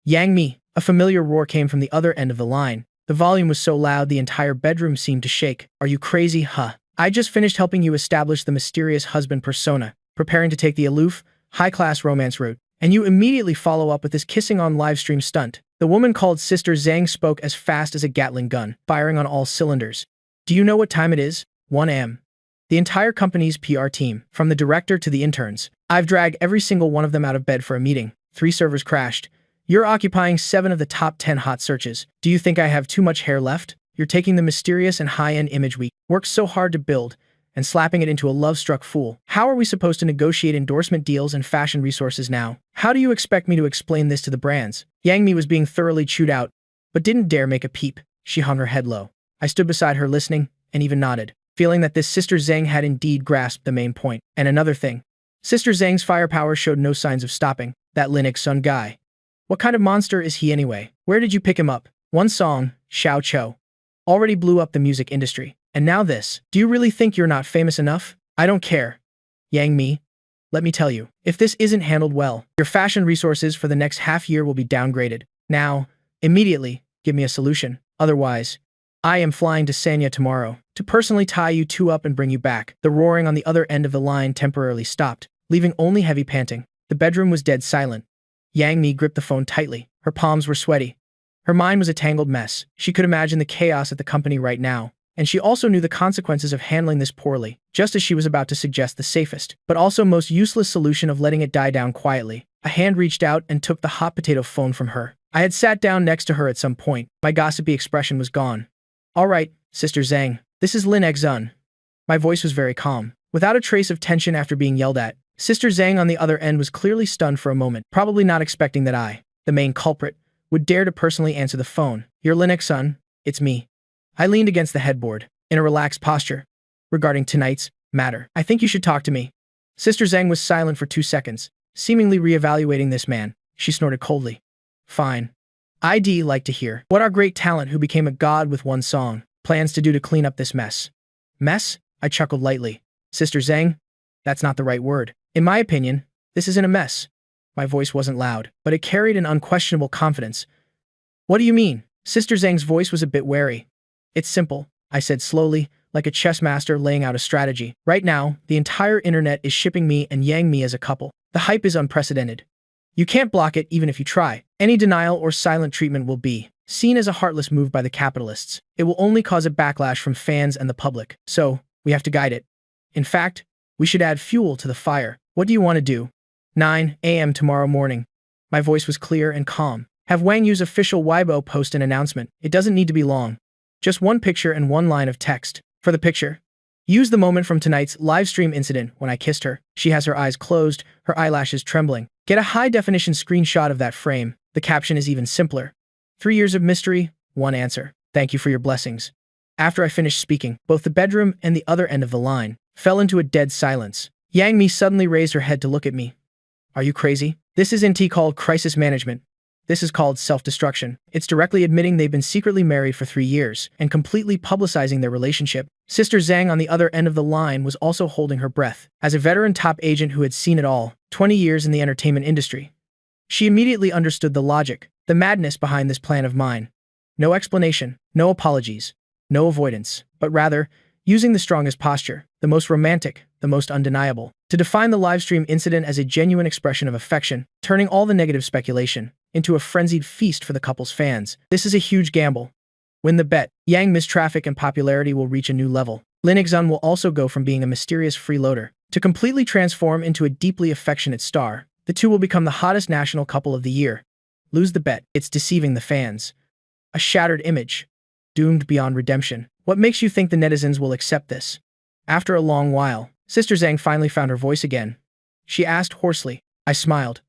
Speaker 1: Yang Mi. A familiar roar came from the other end of the line. The volume was so loud the entire bedroom seemed to shake. Are you crazy, huh? I just finished helping you establish the mysterious husband persona, preparing to take the aloof, high-class romance route, and you immediately follow up with this kissing on livestream stunt. The woman called Sister Zhang spoke as fast as a Gatling gun, firing on all cylinders. Do you know what time it is? 1 a.m. The entire company's PR team, from the director to the interns, I've dragged every single one of them out of bed for a meeting. 3 servers crashed. You're occupying 7 of the top 10 hot searches. Do you think I have too much hair left? You're taking the mysterious and high-end image we worked so hard to build and slapping it into a love-struck fool. How are we supposed to negotiate endorsement deals and fashion resources now? How do you expect me to explain this to the brands? Yang Mi was being thoroughly chewed out, but didn't dare make a peep. She hung her head low. I stood beside her listening and even nodded, feeling that this Sister Zhang had indeed grasped the main point. And another thing. Sister Zhang's firepower showed no signs of stopping. That Linux Sun guy. What kind of monster is he anyway? Where did you pick him up? One song, Xiao Cho, already blew up the music industry. And now this. Do you really think you're not famous enough? I don't care. Yang Mi, let me tell you, if this isn't handled well, your fashion resources for the next half year will be downgraded. Now, immediately, give me a solution. Otherwise, I am flying to Sanya tomorrow to personally tie you 2 up and bring you back. The roaring on the other end of the line temporarily stopped, leaving only heavy panting. The bedroom was dead silent. Yang Mi gripped the phone tightly. Her palms were sweaty. Her mind was a tangled mess. She could imagine the chaos at the company right now, and she also knew the consequences of handling this poorly, just as she was about to suggest the safest, but also most useless solution of letting it die down quietly. A hand reached out and took the hot potato phone from her. I had sat down next to her at some point. My gossipy expression was gone. All right, Sister Zhang, this is Lin Exun. My voice was very calm, without a trace of tension after being yelled at. Sister Zhang on the other end was clearly stunned for a moment, probably not expecting that I, the main culprit, would dare to personally answer the phone. You're Lin Exun, it's me. I leaned against the headboard, in a relaxed posture. Regarding tonight's matter, I think you should talk to me. Sister Zhang was silent for 2 seconds, seemingly re-evaluating this man. She snorted coldly. Fine. I'd like to hear what our great talent who became a god with one song plans to do to clean up this mess. Mess? I chuckled lightly. Sister Zhang? That's not the right word. In my opinion, this isn't a mess. My voice wasn't loud, but it carried an unquestionable confidence. What do you mean? Sister Zhang's voice was a bit wary. It's simple, I said slowly, like a chess master laying out a strategy. Right now, the entire internet is shipping me and Yang Mi as a couple. The hype is unprecedented. You can't block it even if you try. Any denial or silent treatment will be seen as a heartless move by the capitalists. It will only cause a backlash from fans and the public. So, we have to guide it. In fact, we should add fuel to the fire. What do you want to do? 9 a.m. tomorrow morning. My voice was clear and calm. Have Wang Yu's official Weibo post an announcement. It doesn't need to be long. Just 1 picture and 1 line of text. For the picture, use the moment from tonight's live stream incident when I kissed her. She has her eyes closed, her eyelashes trembling. Get a high-definition screenshot of that frame. The caption is even simpler. 3 years of mystery, 1 answer. Thank you for your blessings. After I finished speaking, both the bedroom and the other end of the line fell into a dead silence. Yang Mi suddenly raised her head to look at me. Are you crazy? This isn't called crisis management. This is called self-destruction. It's directly admitting they've been secretly married for 3 years and completely publicizing their relationship. Sister Zhang on the other end of the line was also holding her breath. As a veteran top agent who had seen it all, 20 years in the entertainment industry, she immediately understood the logic, the madness behind this plan of mine. No explanation, no apologies, no avoidance, but rather, using the strongest posture, the most romantic, the most undeniable, to define the livestream incident as a genuine expression of affection, turning all the negative speculation into a frenzied feast for the couple's fans. This is a huge gamble. Win the bet. Yang Mi's traffic and popularity will reach a new level. Lin Xun will also go from being a mysterious freeloader to completely transform into a deeply affectionate star. The two will become the hottest national couple of the year. Lose the bet. It's deceiving the fans. A shattered image. Doomed beyond redemption. What makes you think the netizens will accept this? After a long while, Sister Zhang finally found her voice again. She asked hoarsely. I smiled.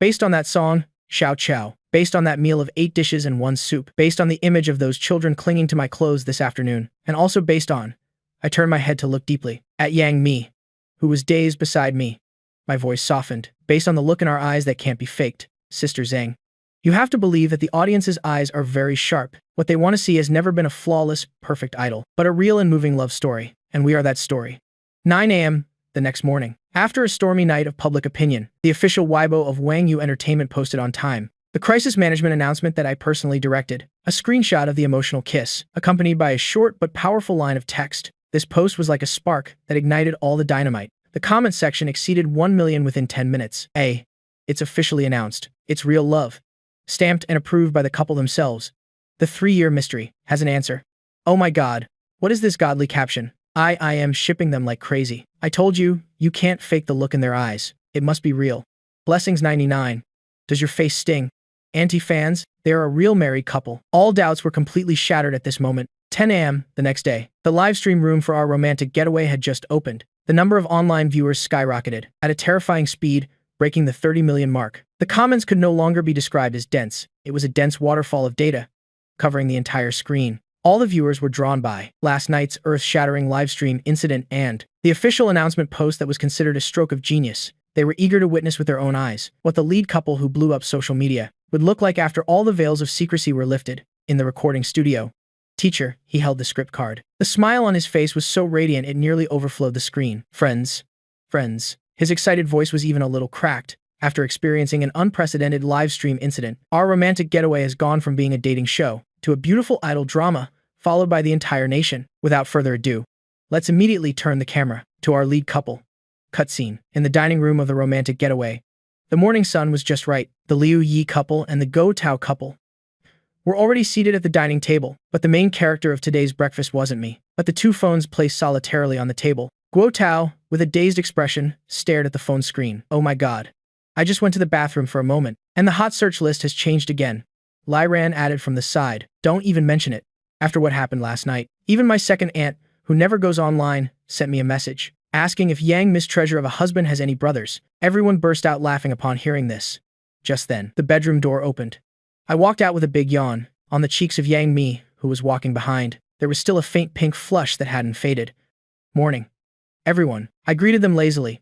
Speaker 1: Based on that song, Xiao Qiao, based on that meal of 8 dishes and 1 soup, based on the image of those children clinging to my clothes this afternoon, and also based on, I turned my head to look deeply at Yang Mi, who was dazed beside me. My voice softened, based on the look in our eyes that can't be faked, Sister Zhang. You have to believe that the audience's eyes are very sharp. What they want to see has never been a flawless, perfect idol, but a real and moving love story, and we are that story. 9 a.m. the next morning. After a stormy night of public opinion, the official Weibo of Wang Yu Entertainment posted on time the crisis management announcement that I personally directed, a screenshot of the emotional kiss, accompanied by a short but powerful line of text. This post was like a spark that ignited all the dynamite. The comment section exceeded 1 million within 10 minutes. It's officially announced. It's real love. Stamped and approved by the couple themselves. The 3-year mystery has an answer. Oh my god, what is this godly caption? I am shipping them like crazy. I told you, you can't fake the look in their eyes. It must be real. Blessings 99. Does your face sting? Anti-fans, they are a real married couple. All doubts were completely shattered at this moment. 10 a.m. the next day. The live stream room for our romantic getaway had just opened. The number of online viewers skyrocketed at a terrifying speed, breaking the 30 million mark. The comments could no longer be described as dense. It was a dense waterfall of data, covering the entire screen. All the viewers were drawn by last night's earth-shattering livestream incident and the official announcement post that was considered a stroke of genius. They were eager to witness with their own eyes what the lead couple who blew up social media would look like after all the veils of secrecy were lifted in the recording studio. Teacher, he held the script card. The smile on his face was so radiant it nearly overflowed the screen. Friends. His excited voice was even a little cracked. After experiencing an unprecedented live stream incident, our romantic getaway has gone from being a dating show to a beautiful idol drama, followed by the entire nation. Without further ado, let's immediately turn the camera to our lead couple. Cutscene. In the dining room of the romantic getaway. The morning sun was just right. The Liu Yi couple and the Go Tao couple were already seated at the dining table, but the main character of today's breakfast wasn't me, but the 2 phones placed solitarily on the table. Guo Tao, with a dazed expression, stared at the phone screen. Oh my god. I just went to the bathroom for a moment, and the hot search list has changed again. Lai Ran added from the side. Don't even mention it. After what happened last night, even my second aunt, who never goes online, sent me a message, asking if Yang Mi's treasure of a husband has any brothers. Everyone burst out laughing upon hearing this. Just then, the bedroom door opened. I walked out with a big yawn. On the cheeks of Yang Mi, who was walking behind, there was still a faint pink flush that hadn't faded. Morning. Everyone. I greeted them lazily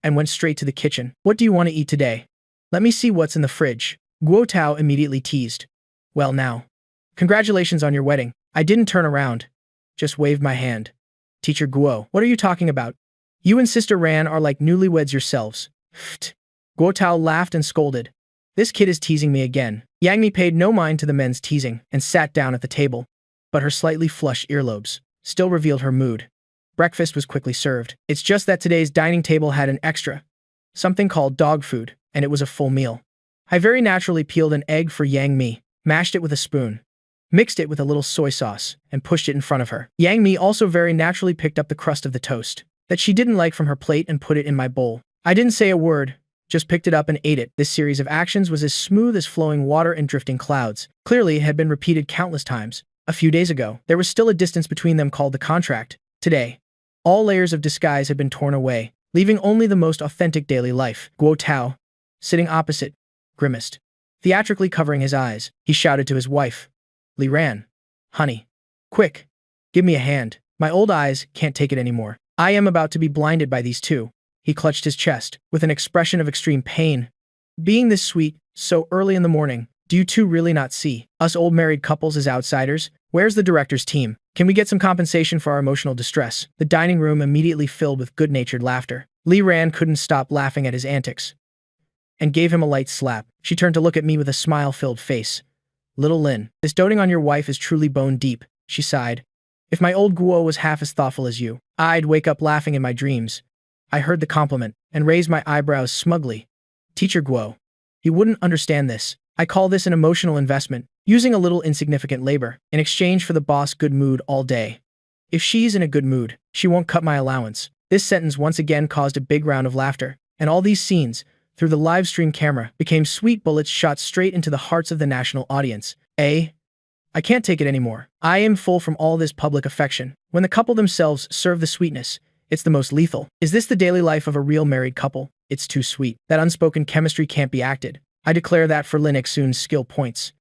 Speaker 1: and went straight to the kitchen. What do you want to eat today? Let me see what's in the fridge. Guo Tao immediately teased. Well now. Congratulations on your wedding. I didn't turn around. Just waved my hand. Teacher Guo, what are you talking about? You and Sister Ran are like newlyweds yourselves. Pfft. Guo Tao laughed and scolded. This kid is teasing me again. Yang Mi paid no mind to the men's teasing and sat down at the table, but her slightly flushed earlobes still revealed her mood. Breakfast was quickly served. It's just that today's dining table had an extra, something called dog food, and it was a full meal. I very naturally peeled an egg for Yang Mi, mashed it with a spoon, mixed it with a little soy sauce, and pushed it in front of her. Yang Mi also very naturally picked up the crust of the toast that she didn't like from her plate and put it in my bowl. I didn't say a word, just picked it up and ate it. This series of actions was as smooth as flowing water and drifting clouds. Clearly, it had been repeated countless times. A few days ago, there was still a distance between them called the contract. Today, all layers of disguise had been torn away, leaving only the most authentic daily life. Guo Tao, sitting opposite, grimaced. Theatrically covering his eyes, he shouted to his wife. Li Ran. Honey. Quick. Give me a hand. My old eyes can't take it anymore. I am about to be blinded by these two. He clutched his chest, with an expression of extreme pain. Being this sweet, so early in the morning, do you two really not see us old married couples as outsiders? Where's the director's team? Can we get some compensation for our emotional distress? The dining room immediately filled with good-natured laughter. Lee Ran couldn't stop laughing at his antics and gave him a light slap. She turned to look at me with a smile-filled face. Little Lin, this doting on your wife is truly bone deep, she sighed. If my old Guo was half as thoughtful as you, I'd wake up laughing in my dreams. I heard the compliment and raised my eyebrows smugly. Teacher Guo, he wouldn't understand this. I call this an emotional investment, using a little insignificant labor in exchange for the boss' good mood all day. If she's in a good mood, she won't cut my allowance. This sentence once again caused a big round of laughter, and all these scenes, through the live stream camera, became sweet bullets shot straight into the hearts of the national audience. I can't take it anymore. I am full from all this public affection. When the couple themselves serve the sweetness, it's the most lethal. Is this the daily life of a real married couple? It's too sweet. That unspoken chemistry can't be acted. I declare that for Lin Xun's skill points.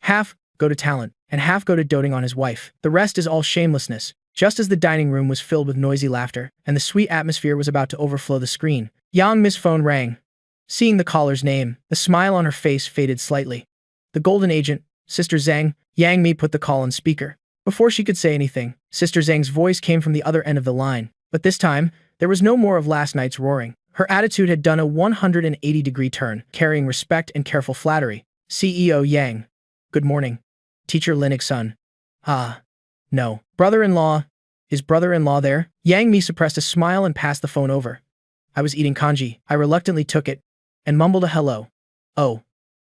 Speaker 1: Half go to talent, and half go to doting on his wife. The rest is all shamelessness. Just as the dining room was filled with noisy laughter, and the sweet atmosphere was about to overflow the screen, Yang Mi's phone rang. Seeing the caller's name, the smile on her face faded slightly. The golden agent, Sister Zhang. Yang Mi put the call on speaker. Before she could say anything, Sister Zhang's voice came from the other end of the line. But this time, there was no more of last night's roaring. Her attitude had done a 180-degree turn, carrying respect and careful flattery. CEO Yang. Good morning. Teacher Lin Xun. No. Brother-in-law. Is brother-in-law there? Yang Mi suppressed a smile and passed the phone over. I was eating kanji. I reluctantly took it and mumbled a hello. Oh.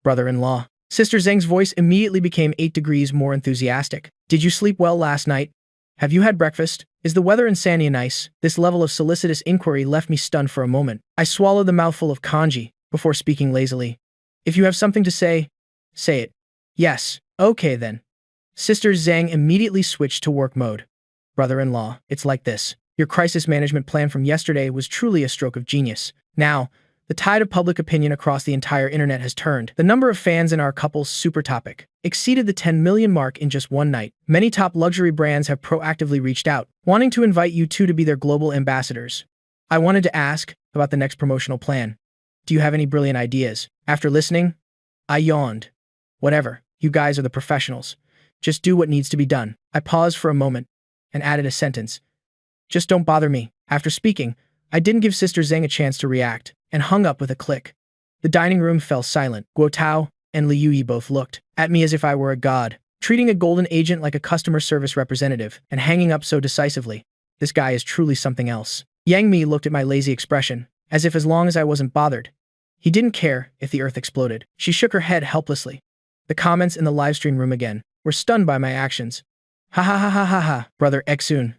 Speaker 1: Brother-in-law. Sister Zhang's voice immediately became 8 degrees more enthusiastic. Did you sleep well last night? Have you had breakfast? Is the weather in Sanya nice? This level of solicitous inquiry left me stunned for a moment. I swallowed the mouthful of kanji before speaking lazily. If you have something to say it. Yes. Okay then. Sister Zhang immediately switched to work mode. Brother-in-law, it's like this. Your crisis management plan from yesterday was truly a stroke of genius. Now, the tide of public opinion across the entire internet has turned. The number of fans in our couple's super topic exceeded the 10 million mark in just one night. Many top luxury brands have proactively reached out, wanting to invite you two to be their global ambassadors. I wanted to ask about the next promotional plan. Do you have any brilliant ideas? After listening, I yawned. Whatever, you guys are the professionals. Just do what needs to be done. I paused for a moment and added a sentence. Just don't bother me. After speaking, I didn't give Sister Zhang a chance to react, and hung up with a click. The dining room fell silent. Guo Tao and Li Yuyi both looked at me as if I were a god, treating a golden agent like a customer service representative, and hanging up so decisively. This guy is truly something else. Yang Mi looked at my lazy expression, as if as long as I wasn't bothered. He didn't care if the earth exploded. She shook her head helplessly. The comments in the livestream room again were stunned by my actions. Ha ha ha ha ha ha, Brother Xun.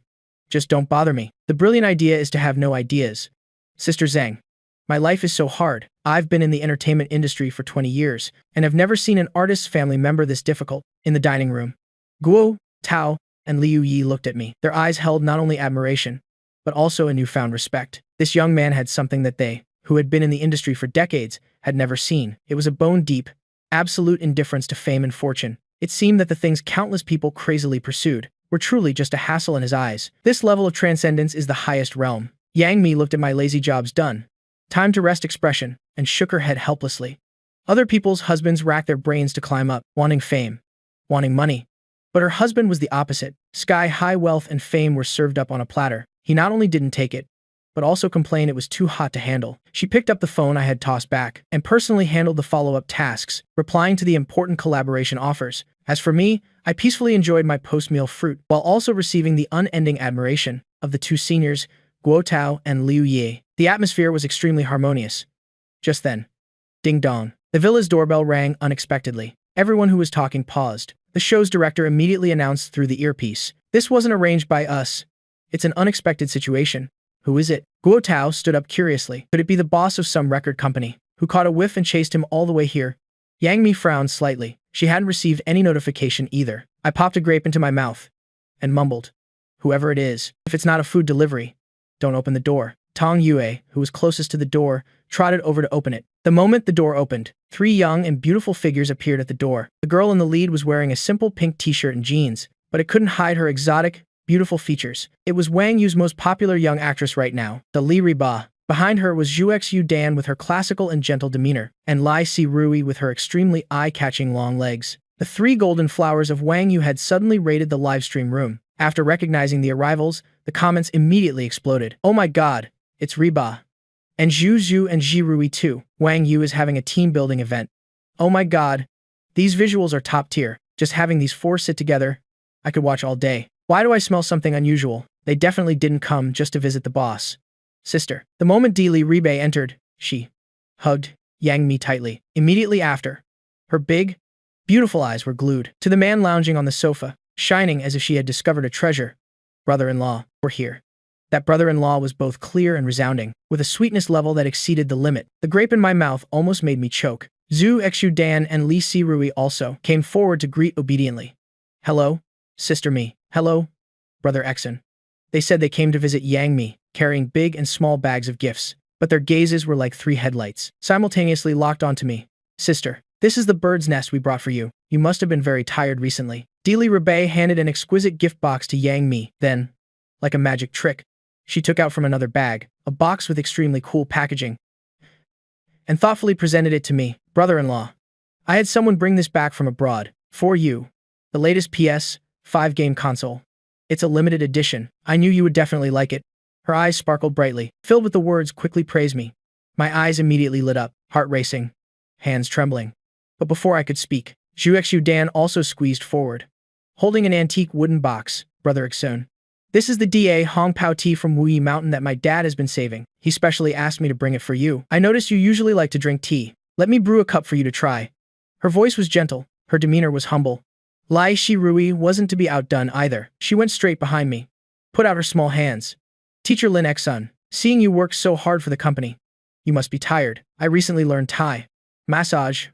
Speaker 1: Just don't bother me. The brilliant idea is to have no ideas. Sister Zhang. My life is so hard. I've been in the entertainment industry for 20 years, and have never seen an artist's family member this difficult. In the dining room, Guo, Tao, and Liu Yi looked at me. Their eyes held not only admiration, but also a newfound respect. This young man had something that they, who had been in the industry for decades, had never seen. It was a bone-deep, absolute indifference to fame and fortune. It seemed that the things countless people crazily pursued were truly just a hassle in his eyes. This level of transcendence is the highest realm. Yang Mi looked at my lazy jobs done, time to rest expression, and shook her head helplessly. Other people's husbands racked their brains to climb up, wanting fame, wanting money. But her husband was the opposite. Sky-high wealth and fame were served up on a platter. He not only didn't take it, but also complained it was too hot to handle. She picked up the phone I had tossed back, and personally handled the follow-up tasks, replying to the important collaboration offers. As for me, I peacefully enjoyed my post-meal fruit, while also receiving the unending admiration of the two seniors, Guo Tao and Liu Yi. The atmosphere was extremely harmonious. Just then, ding-dong, the villa's doorbell rang unexpectedly. Everyone who was talking paused. The show's director immediately announced through the earpiece, "This wasn't arranged by us. It's an unexpected situation." "Who is it?" Guo Tao stood up curiously. Could it be the boss of some record company, who caught a whiff and chased him all the way here? Yang Mi frowned slightly. She hadn't received any notification either. I popped a grape into my mouth and mumbled, "Whoever it is, if it's not a food delivery, don't open the door." Tong Yue, who was closest to the door, trotted over to open it. The moment the door opened, 3 young and beautiful figures appeared at the door. The girl in the lead was wearing a simple pink t-shirt and jeans, but it couldn't hide her exotic, beautiful features. It was Wang Yu's most popular young actress right now, the Li Riba. Behind her was Zhu Xiu Dan with her classical and gentle demeanor, and Lai Si Rui with her extremely eye-catching long legs. The three golden flowers of Wang Yu had suddenly raided the livestream room. After recognizing the arrivals, the comments immediately exploded. Oh my god, it's Riba. And Zhu Zhu and Ji Rui too. Wang Yu is having a team-building event. Oh my god. These visuals are top tier. Just having these four sit together, I could watch all day. Why do I smell something unusual? They definitely didn't come just to visit the boss. Sister. The moment Li Ribe entered, she hugged Yang Mi tightly. Immediately after, her big, beautiful eyes were glued to the man lounging on the sofa, shining as if she had discovered a treasure. Brother-in-law, we're here. That brother-in-law was both clear and resounding, with a sweetness level that exceeded the limit. The grape in my mouth almost made me choke. Zhu Xiu Dan and Li Si Rui also came forward to greet obediently. Hello, Sister Mi. Hello, Brother Exon. They said they came to visit Yang Mi, carrying big and small bags of gifts, but their gazes were like three headlights, simultaneously locked onto me. Sister, this is the bird's nest we brought for you. You must have been very tired recently. Li Ribe handed an exquisite gift box to Yang Mi. Then, like a magic trick, she took out from another bag a box with extremely cool packaging and thoughtfully presented it to me. Brother-in-law, I had someone bring this back from abroad. For you. The latest PS5 game console. It's a limited edition. I knew you would definitely like it. Her eyes sparkled brightly, filled with the words quickly praise me. My eyes immediately lit up, heart racing, hands trembling. But before I could speak, Zhu Xiu Dan also squeezed forward, holding an antique wooden box. Brother Ixon. This is the Da Hong Pao tea from Wuyi Mountain that my dad has been saving. He specially asked me to bring it for you. I noticed you usually like to drink tea. Let me brew a cup for you to try. Her voice was gentle. Her demeanor was humble. Lai Si Rui wasn't to be outdone either. She went straight behind me, put out her small hands. Teacher Lin Xun, seeing you work so hard for the company. You must be tired. I recently learned Thai. Massage.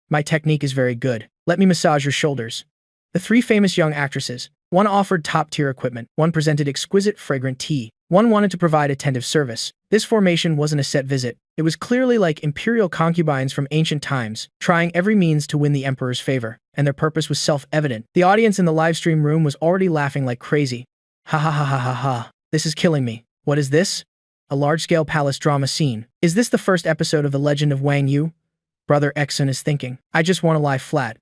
Speaker 1: My technique is very good. Let me massage your shoulders. The three famous young actresses. One offered top-tier equipment. One presented exquisite, fragrant tea. One wanted to provide attentive service. This formation wasn't a set visit. It was clearly like imperial concubines from ancient times, trying every means to win the emperor's favor. And their purpose was self-evident. The audience in the livestream room was already laughing like crazy. Ha ha ha ha ha ha. This is killing me. What is this? A large-scale palace drama scene. Is this the first episode of The Legend of Wang Yu? Brother Exon is thinking. I just want to lie flat.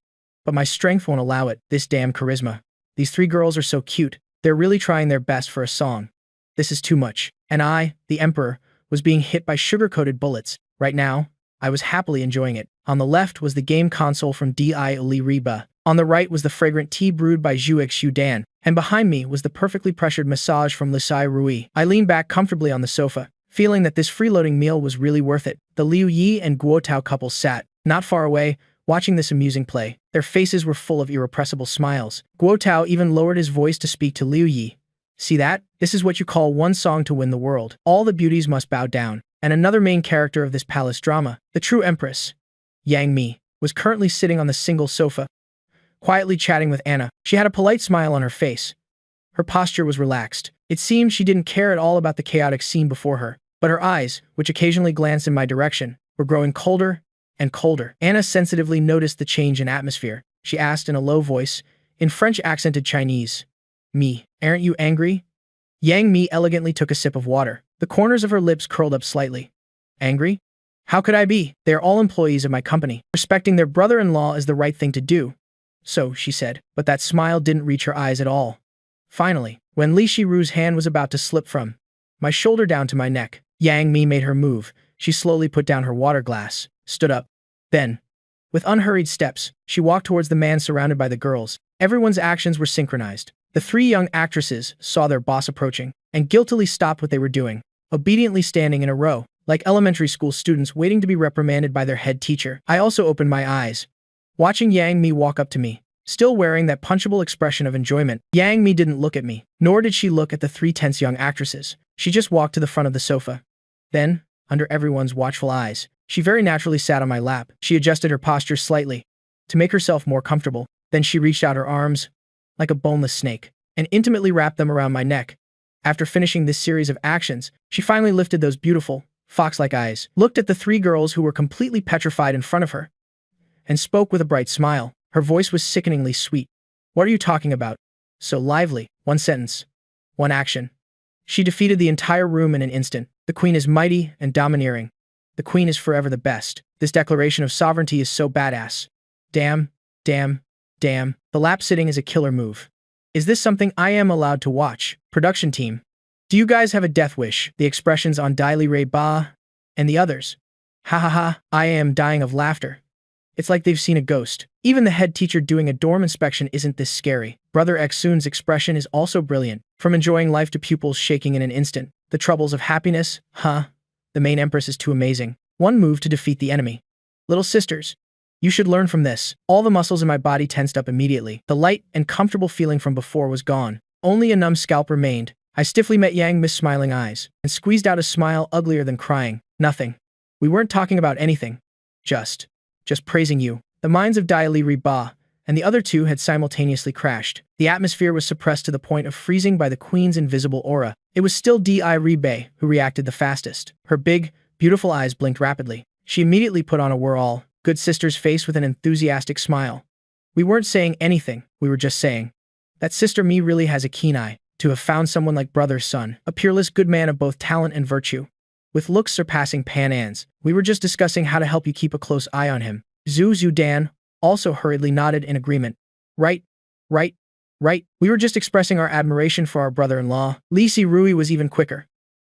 Speaker 1: But my strength won't allow it. This damn charisma. These three girls are so cute. They're really trying their best for a song. This is too much. And I, the emperor, was being hit by sugar-coated bullets. Right now, I was happily enjoying it. On the left was the game console from Di Li Riba. On the right was the fragrant tea brewed by Zhu Xiu Dan. And behind me was the perfectly pressured massage from Li Si Rui. I leaned back comfortably on the sofa, feeling that this freeloading meal was really worth it. The Liu Yi and Guo Tao couple sat, not far away, watching this amusing play. Their faces were full of irrepressible smiles. Guo Tao even lowered his voice to speak to Liu Yi. See that? This is what you call one song to win the world. All the beauties must bow down. And another main character of this palace drama, the true empress, Yang Mi, was currently sitting on the single sofa, quietly chatting with Anna. She had a polite smile on her face. Her posture was relaxed. It seemed she didn't care at all about the chaotic scene before her. But her eyes, which occasionally glanced in my direction, were growing colder and colder. Anna sensitively noticed the change in atmosphere. She asked in a low voice, in French-accented Chinese, "Mi, aren't you angry?" Yang Mi elegantly took a sip of water. The corners of her lips curled up slightly. Angry? How could I be? They are all employees of my company. Respecting their brother-in-law is the right thing to do. So, she said, but that smile didn't reach her eyes at all. Finally, when Li Shiru's hand was about to slip from my shoulder down to my neck, Yang Mi made her move. She slowly put down her water glass, stood up. Then, with unhurried steps, she walked towards the man surrounded by the girls. Everyone's actions were synchronized. The three young actresses saw their boss approaching and guiltily stopped what they were doing, obediently standing in a row, like elementary school students waiting to be reprimanded by their head teacher. I also opened my eyes, watching Yang Mi walk up to me, still wearing that punchable expression of enjoyment. Yang Mi didn't look at me, nor did she look at the three tense young actresses. She just walked to the front of the sofa. Then, under everyone's watchful eyes, she very naturally sat on my lap. She adjusted her posture slightly to make herself more comfortable. Then she reached out her arms, like a boneless snake, and intimately wrapped them around my neck. After finishing this series of actions, she finally lifted those beautiful, fox-like eyes, looked at the three girls who were completely petrified in front of her, and spoke with a bright smile. Her voice was sickeningly sweet. What are you talking about? So lively. One sentence. One action. She defeated the entire room in an instant. The queen is mighty and domineering. The queen is forever the best. This declaration of sovereignty is so badass. Damn, damn, damn. The lap sitting is a killer move. Is this something I am allowed to watch? Production team. Do you guys have a death wish? The expressions on Daily Ray Ba and the others. Ha ha ha, I am dying of laughter. It's like they've seen a ghost. Even the head teacher doing a dorm inspection isn't this scary. Brother Xun's expression is also brilliant. From enjoying life to pupils shaking in an instant. The troubles of happiness, huh? The main empress is too amazing. One move to defeat the enemy. Little sisters, you should learn from this. All the muscles in my body tensed up immediately. The light and comfortable feeling from before was gone. Only a numb scalp remained. I stiffly met Yang Mi's smiling eyes and squeezed out a smile uglier than crying. Nothing. We weren't talking about anything. Just praising you. The minds of Dai Li Ba and the other two had simultaneously crashed. The atmosphere was suppressed to the point of freezing by the queen's invisible aura. It was still Di Ribe who reacted the fastest. Her big, beautiful eyes blinked rapidly. She immediately put on a "we're all good sisters" face with an enthusiastic smile. We weren't saying anything, we were just saying that Sister Mi really has a keen eye. To have found someone like Brother's son, a peerless good man of both talent and virtue, with looks surpassing Pan An's. We were just discussing how to help you keep a close eye on him. Zhu Dan also hurriedly nodded in agreement. Right. We were just expressing our admiration for our brother-in-law. Li Si Rui was even quicker,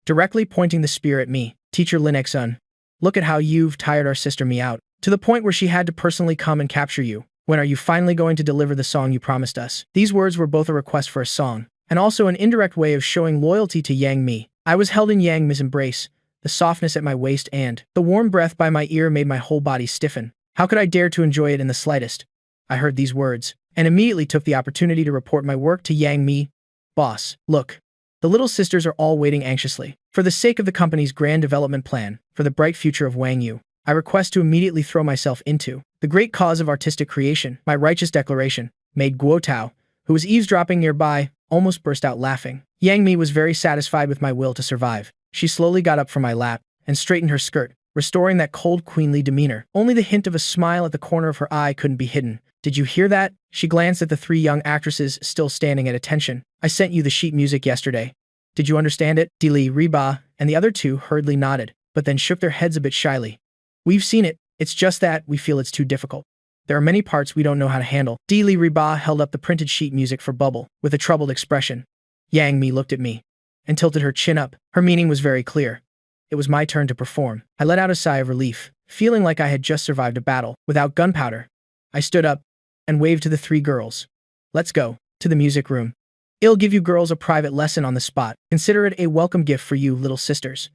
Speaker 1: directly pointing the spear at me. Teacher Lin Xun, look at how you've tired our sister Mi out, to the point where she had to personally come and capture you. When are you finally going to deliver the song you promised us? These words were both a request for a song, and also an indirect way of showing loyalty to Yang Mi. I was held in Yang Mi's embrace. The softness at my waist and the warm breath by my ear made my whole body stiffen. How could I dare to enjoy it in the slightest? I heard these words, and immediately took the opportunity to report my work to Yang Mi. Boss, look. The little sisters are all waiting anxiously. For the sake of the company's grand development plan, for the bright future of Wang Yu, I request to immediately throw myself into the great cause of artistic creation. My righteous declaration made Guo Tao, who was eavesdropping nearby, almost burst out laughing. Yang Mi was very satisfied with my will to survive. She slowly got up from my lap and straightened her skirt, restoring that cold, queenly demeanor. Only the hint of a smile at the corner of her eye couldn't be hidden. Did you hear that? She glanced at the three young actresses still standing at attention. I sent you the sheet music yesterday. Did you understand it? Dili Riba and the other two hurriedly nodded, but then shook their heads a bit shyly. We've seen it. It's just that we feel it's too difficult. There are many parts we don't know how to handle. Dili Riba held up the printed sheet music for Bubble with a troubled expression. Yang Mi looked at me and tilted her chin up. Her meaning was very clear. It was my turn to perform. I let out a sigh of relief, feeling like I had just survived a battle without gunpowder. I stood up and waved to the three girls. Let's go to the music room. I'll give you girls a private lesson on the spot. Consider it a welcome gift for you little sisters.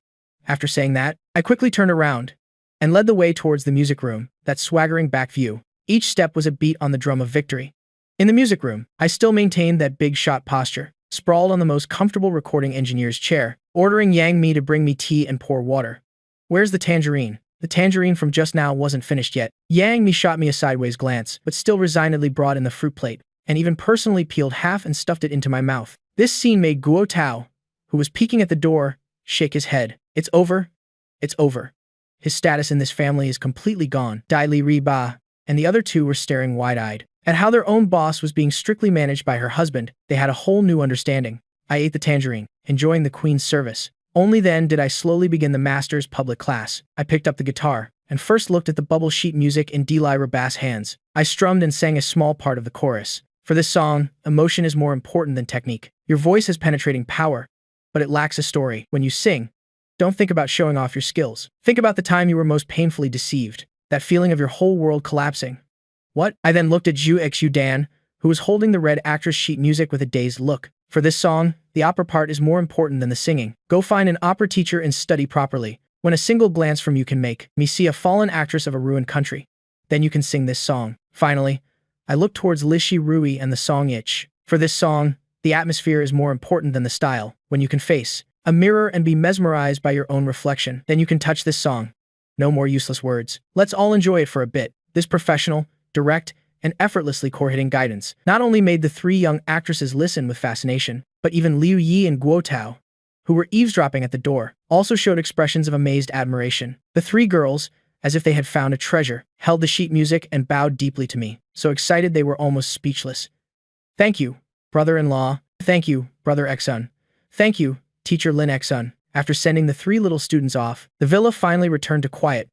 Speaker 1: After saying that, I quickly turned around and led the way towards the music room, that swaggering back view. Each step was a beat on the drum of victory. In the music room, I still maintained that big shot posture, sprawled on the most comfortable recording engineer's chair, ordering Yang Mi to bring me tea and pour water. Where's the tangerine? The tangerine from just now wasn't finished yet. Yang Mi shot me a sideways glance, but still resignedly brought in the fruit plate, and even personally peeled half and stuffed it into my mouth. This scene made Guo Tao, who was peeking at the door, shake his head. It's over. It's over. His status in this family is completely gone. Dai Li Riba and the other two were staring wide-eyed at how their own boss was being strictly managed by her husband. They had a whole new understanding. I ate the tangerine, enjoying the queen's service. Only then did I slowly begin the master's public class. I picked up the guitar and first looked at the bubble sheet music in Deli Raba's hands. I strummed and sang a small part of the chorus. For this song, emotion is more important than technique. Your voice has penetrating power, but it lacks a story. When you sing, don't think about showing off your skills. Think about the time you were most painfully deceived, that feeling of your whole world collapsing. What? I then looked at Zhu Xu Dan, who was holding the red actress sheet music with a dazed look. For this song, the opera part is more important than the singing. Go find an opera teacher and study properly. When a single glance from you can make me see a fallen actress of a ruined country, then you can sing this song. Finally, I looked towards Li Si Rui and the song Itch. For this song, the atmosphere is more important than the style. When you can face a mirror and be mesmerized by your own reflection, then you can touch this song. No more useless words. Let's all enjoy it for a bit. This professional, direct, and effortlessly core-hitting guidance not only made the three young actresses listen with fascination, but even Liu Yi and Guo Tao, who were eavesdropping at the door, also showed expressions of amazed admiration. The three girls, as if they had found a treasure, held the sheet music and bowed deeply to me, so excited they were almost speechless. Thank you, brother-in-law. Thank you, brother Xun. Thank you, teacher Lin Xun. After sending the three little students off, the villa finally returned to quiet.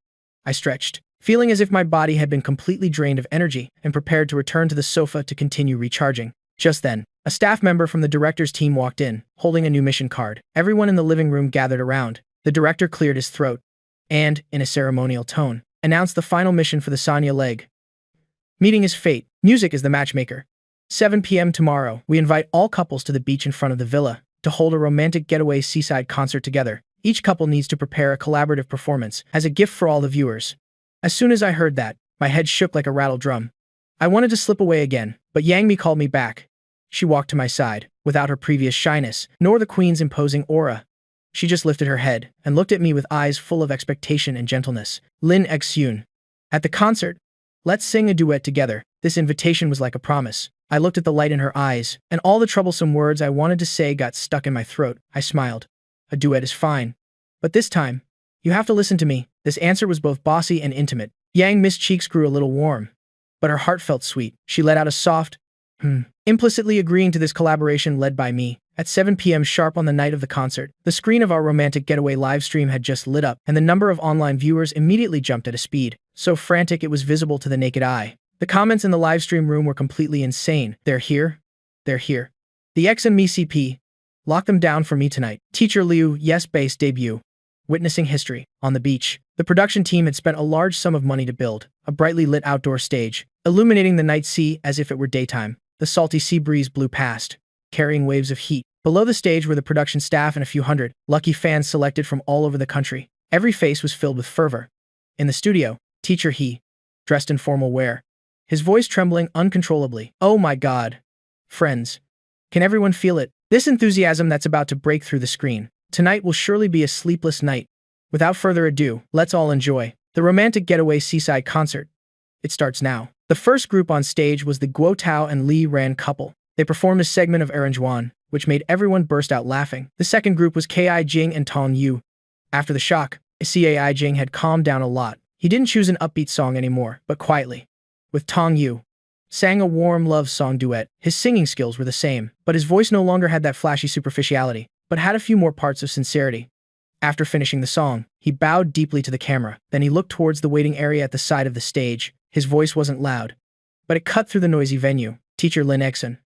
Speaker 1: I stretched, feeling as if my body had been completely drained of energy and prepared to return to the sofa to continue recharging. Just then, a staff member from the director's team walked in, holding a new mission card. Everyone in the living room gathered around. The director cleared his throat and, in a ceremonial tone, announced the final mission for the Sanya leg. Meeting is fate. Music is the matchmaker. 7 p.m. tomorrow, we invite all couples to the beach in front of the villa to hold a romantic getaway seaside concert together. Each couple needs to prepare a collaborative performance as a gift for all the viewers. As soon as I heard that, my head shook like a rattle drum. I wanted to slip away again, but Yang Mi called me back. She walked to my side, without her previous shyness, nor the queen's imposing aura. She just lifted her head and looked at me with eyes full of expectation and gentleness. Lin Xun. At the concert, let's sing a duet together. This invitation was like a promise. I looked at the light in her eyes, and all the troublesome words I wanted to say got stuck in my throat. I smiled. A duet is fine. But this time, you have to listen to me. This answer was both bossy and intimate. Yang Mi's cheeks grew a little warm, but her heart felt sweet. She let out a soft, implicitly agreeing to this collaboration led by me. At 7 p.m. sharp on the night of the concert, the screen of our romantic getaway livestream had just lit up, and the number of online viewers immediately jumped at a speed so frantic it was visible to the naked eye. The comments in the livestream room were completely insane. They're here. They're here. The X and me CP. Lock them down for me tonight. Teacher Liu, yes, base debut. Witnessing history. On the beach, the production team had spent a large sum of money to build a brightly lit outdoor stage, illuminating the night sea as if it were daytime. The salty sea breeze blew past, carrying waves of heat. Below the stage were the production staff and a few hundred lucky fans selected from all over the country. Every face was filled with fervor. In the studio, Teacher He, dressed in formal wear, his voice trembling uncontrollably. Oh my God. Friends. Can everyone feel it? This enthusiasm that's about to break through the screen. Tonight will surely be a sleepless night. Without further ado, let's all enjoy the romantic getaway seaside concert. It starts now. The first group on stage was the Guo Tao and Li Ran couple. They performed a segment of Aranjuan, which made everyone burst out laughing. The second group was Kai Jing and Tong Yu. After the shock, Cai Jing had calmed down a lot. He didn't choose an upbeat song anymore, but quietly, with Tong Yu, sang a warm love song duet. His singing skills were the same, but his voice no longer had that flashy superficiality, but had a few more parts of sincerity. After finishing the song, he bowed deeply to the camera. Then he looked towards the waiting area at the side of the stage. His voice wasn't loud, but it cut through the noisy venue. Teacher Lin Xun.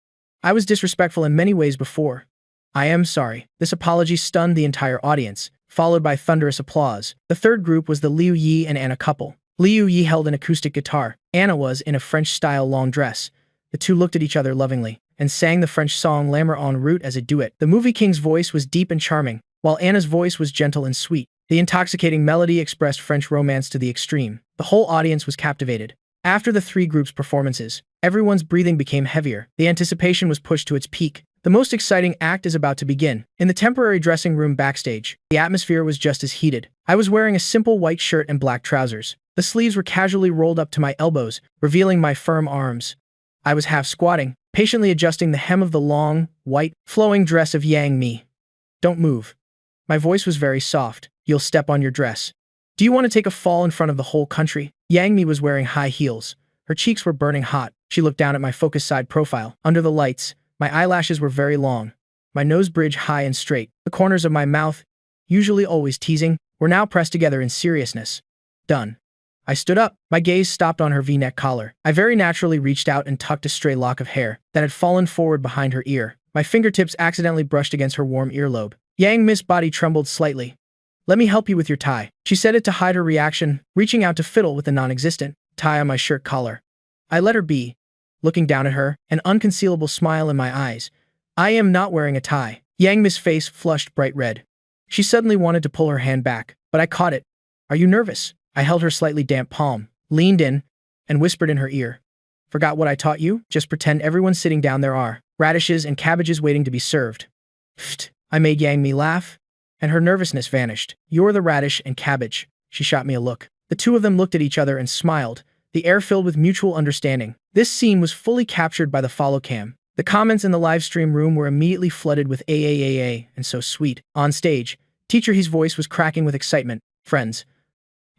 Speaker 1: I was disrespectful in many ways before. I am sorry. This apology stunned the entire audience, followed by thunderous applause. The third group was the Liu Yi and Anna couple. Liu Yi held an acoustic guitar. Anna was in a French-style long dress. The two looked at each other lovingly and sang the French song L'amour en route as a duet. The movie king's voice was deep and charming, while Anna's voice was gentle and sweet. The intoxicating melody expressed French romance to the extreme. The whole audience was captivated. After the three groups' performances, everyone's breathing became heavier. The anticipation was pushed to its peak. The most exciting act is about to begin. In the temporary dressing room backstage, the atmosphere was just as heated. I was wearing a simple white shirt and black trousers. The sleeves were casually rolled up to my elbows, revealing my firm arms. I was half squatting, patiently adjusting the hem of the long, white, flowing dress of Yang Mi. Don't move. My voice was very soft. You'll step on your dress. Do you want to take a fall in front of the whole country? Yang Mi was wearing high heels. Her cheeks were burning hot. She looked down at my focused side profile. Under the lights, my eyelashes were very long. My nose bridge high and straight. The corners of my mouth, usually always teasing, were now pressed together in seriousness. Done. I stood up. My gaze stopped on her V-neck collar. I very naturally reached out and tucked a stray lock of hair that had fallen forward behind her ear. My fingertips accidentally brushed against her warm earlobe. Yang Mi's body trembled slightly. Let me help you with your tie. She said it to hide her reaction, reaching out to fiddle with the non-existent tie on my shirt collar. I let her be, looking down at her, an unconcealable smile in my eyes. I am not wearing a tie. Yang Mi's face flushed bright red. She suddenly wanted to pull her hand back, but I caught it. Are you nervous? I held her slightly damp palm, leaned in, and whispered in her ear. Forgot what I taught you? Just pretend everyone's sitting down. There are radishes and cabbages waiting to be served. Pfft. I made Yang Mi laugh, and her nervousness vanished. You're the radish and cabbage. She shot me a look. The two of them looked at each other and smiled, the air filled with mutual understanding. This scene was fully captured by the follow cam. The comments in the live stream room were immediately flooded with AAAA and so sweet. On stage, Teacher He's voice was cracking with excitement. Friends,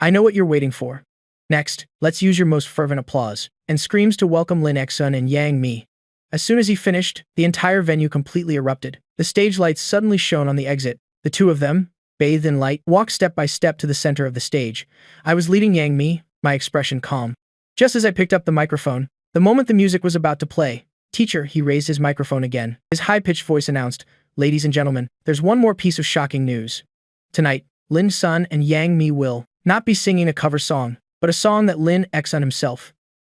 Speaker 1: I know what you're waiting for. Next, let's use your most fervent applause and screams to welcome Lin Xun and Yang Mi. As soon as he finished, the entire venue completely erupted. The stage lights suddenly shone on the exit. The two of them, bathed in light, walked step by step to the center of the stage. I was leading Yang Mi, my expression calm. Just as I picked up the microphone, the moment the music was about to play, "Teacher," he raised his microphone again. His high-pitched voice announced, "Ladies and gentlemen, there's one more piece of shocking news. Tonight, Lin Sun and Yang Mi will not be singing a cover song, but a song that Lin Sun himself.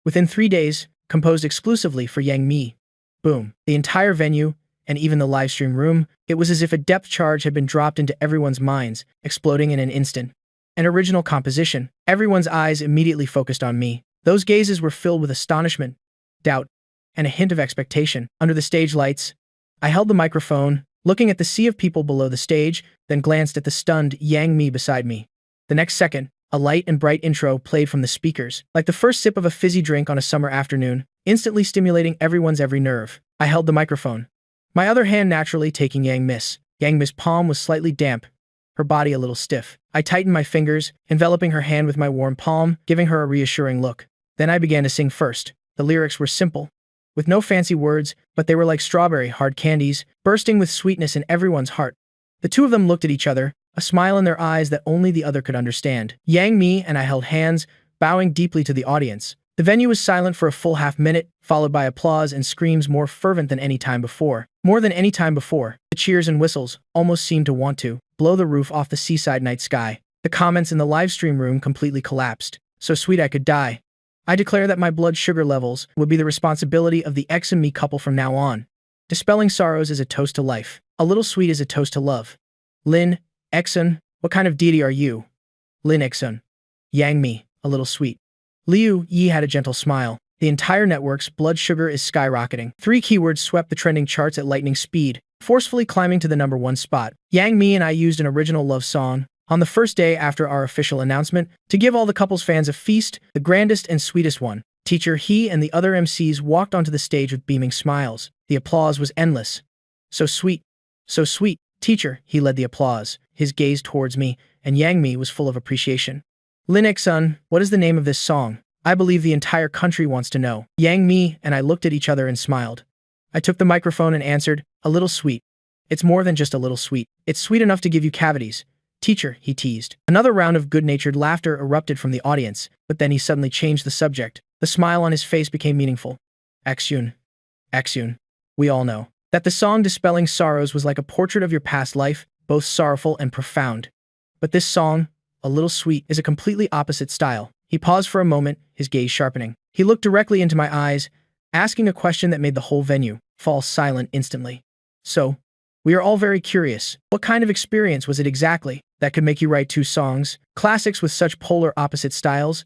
Speaker 1: Within 3 days, composed exclusively for Yang Mi." Boom. The entire venue, and even the livestream room, it was as if a depth charge had been dropped into everyone's minds, exploding in an instant. An original composition. Everyone's eyes immediately focused on me. Those gazes were filled with astonishment, doubt, and a hint of expectation. Under the stage lights, I held the microphone, looking at the sea of people below the stage, then glanced at the stunned Yang Mi beside me. The next second, a light and bright intro played from the speakers, like the first sip of a fizzy drink on a summer afternoon, instantly stimulating everyone's every nerve. I held the microphone, my other hand naturally taking Yang Mi's. Yang Mi's palm was slightly damp, her body a little stiff. I tightened my fingers, enveloping her hand with my warm palm, giving her a reassuring look. Then I began to sing first. The lyrics were simple, with no fancy words, but they were like strawberry hard candies, bursting with sweetness in everyone's heart. The two of them looked at each other, a smile in their eyes that only the other could understand. Yang Mi and I held hands, bowing deeply to the audience. The venue was silent for a full half-minute, followed by applause and screams more fervent than any time before. More than any time before, the cheers and whistles almost seemed to want to blow the roof off the seaside night sky. The comments in the livestream room completely collapsed. "So sweet I could die. I declare that my blood sugar levels would be the responsibility of the X and me couple from now on. Dispelling sorrows is a toast to life. A little sweet is a toast to love. Lin Xun, what kind of deity are you?" "Lin Xun." "Yang Mi, a little sweet." Liu Yi had a gentle smile. The entire network's blood sugar is skyrocketing. 3 keywords swept the trending charts at lightning speed, forcefully climbing to the #1 spot. Yang Mi and I used an original love song on the first day after our official announcement to give all the couple's fans a feast, the grandest and sweetest one. Teacher He and the other MCs walked onto the stage with beaming smiles. The applause was endless. "So sweet. So sweet." Teacher He led the applause, his gaze towards me, and Yang Mi was full of appreciation. "Lin Xun, what is the name of this song? I believe the entire country wants to know." Yang Mi and I looked at each other and smiled. I took the microphone and answered, "A little sweet. It's more than just a little sweet. It's sweet enough to give you cavities." "Teacher," he teased. Another round of good-natured laughter erupted from the audience, but then he suddenly changed the subject. The smile on his face became meaningful. Xun. Xun. We all know that the song Dispelling Sorrows was like a portrait of your past life, both sorrowful and profound. But this song, A Little Sweet, is a completely opposite style. He paused for a moment, his gaze sharpening. He looked directly into my eyes, asking a question that made the whole venue fall silent instantly. "So, we are all very curious. What kind of experience was it exactly that could make you write 2 songs, classics with such polar opposite styles?"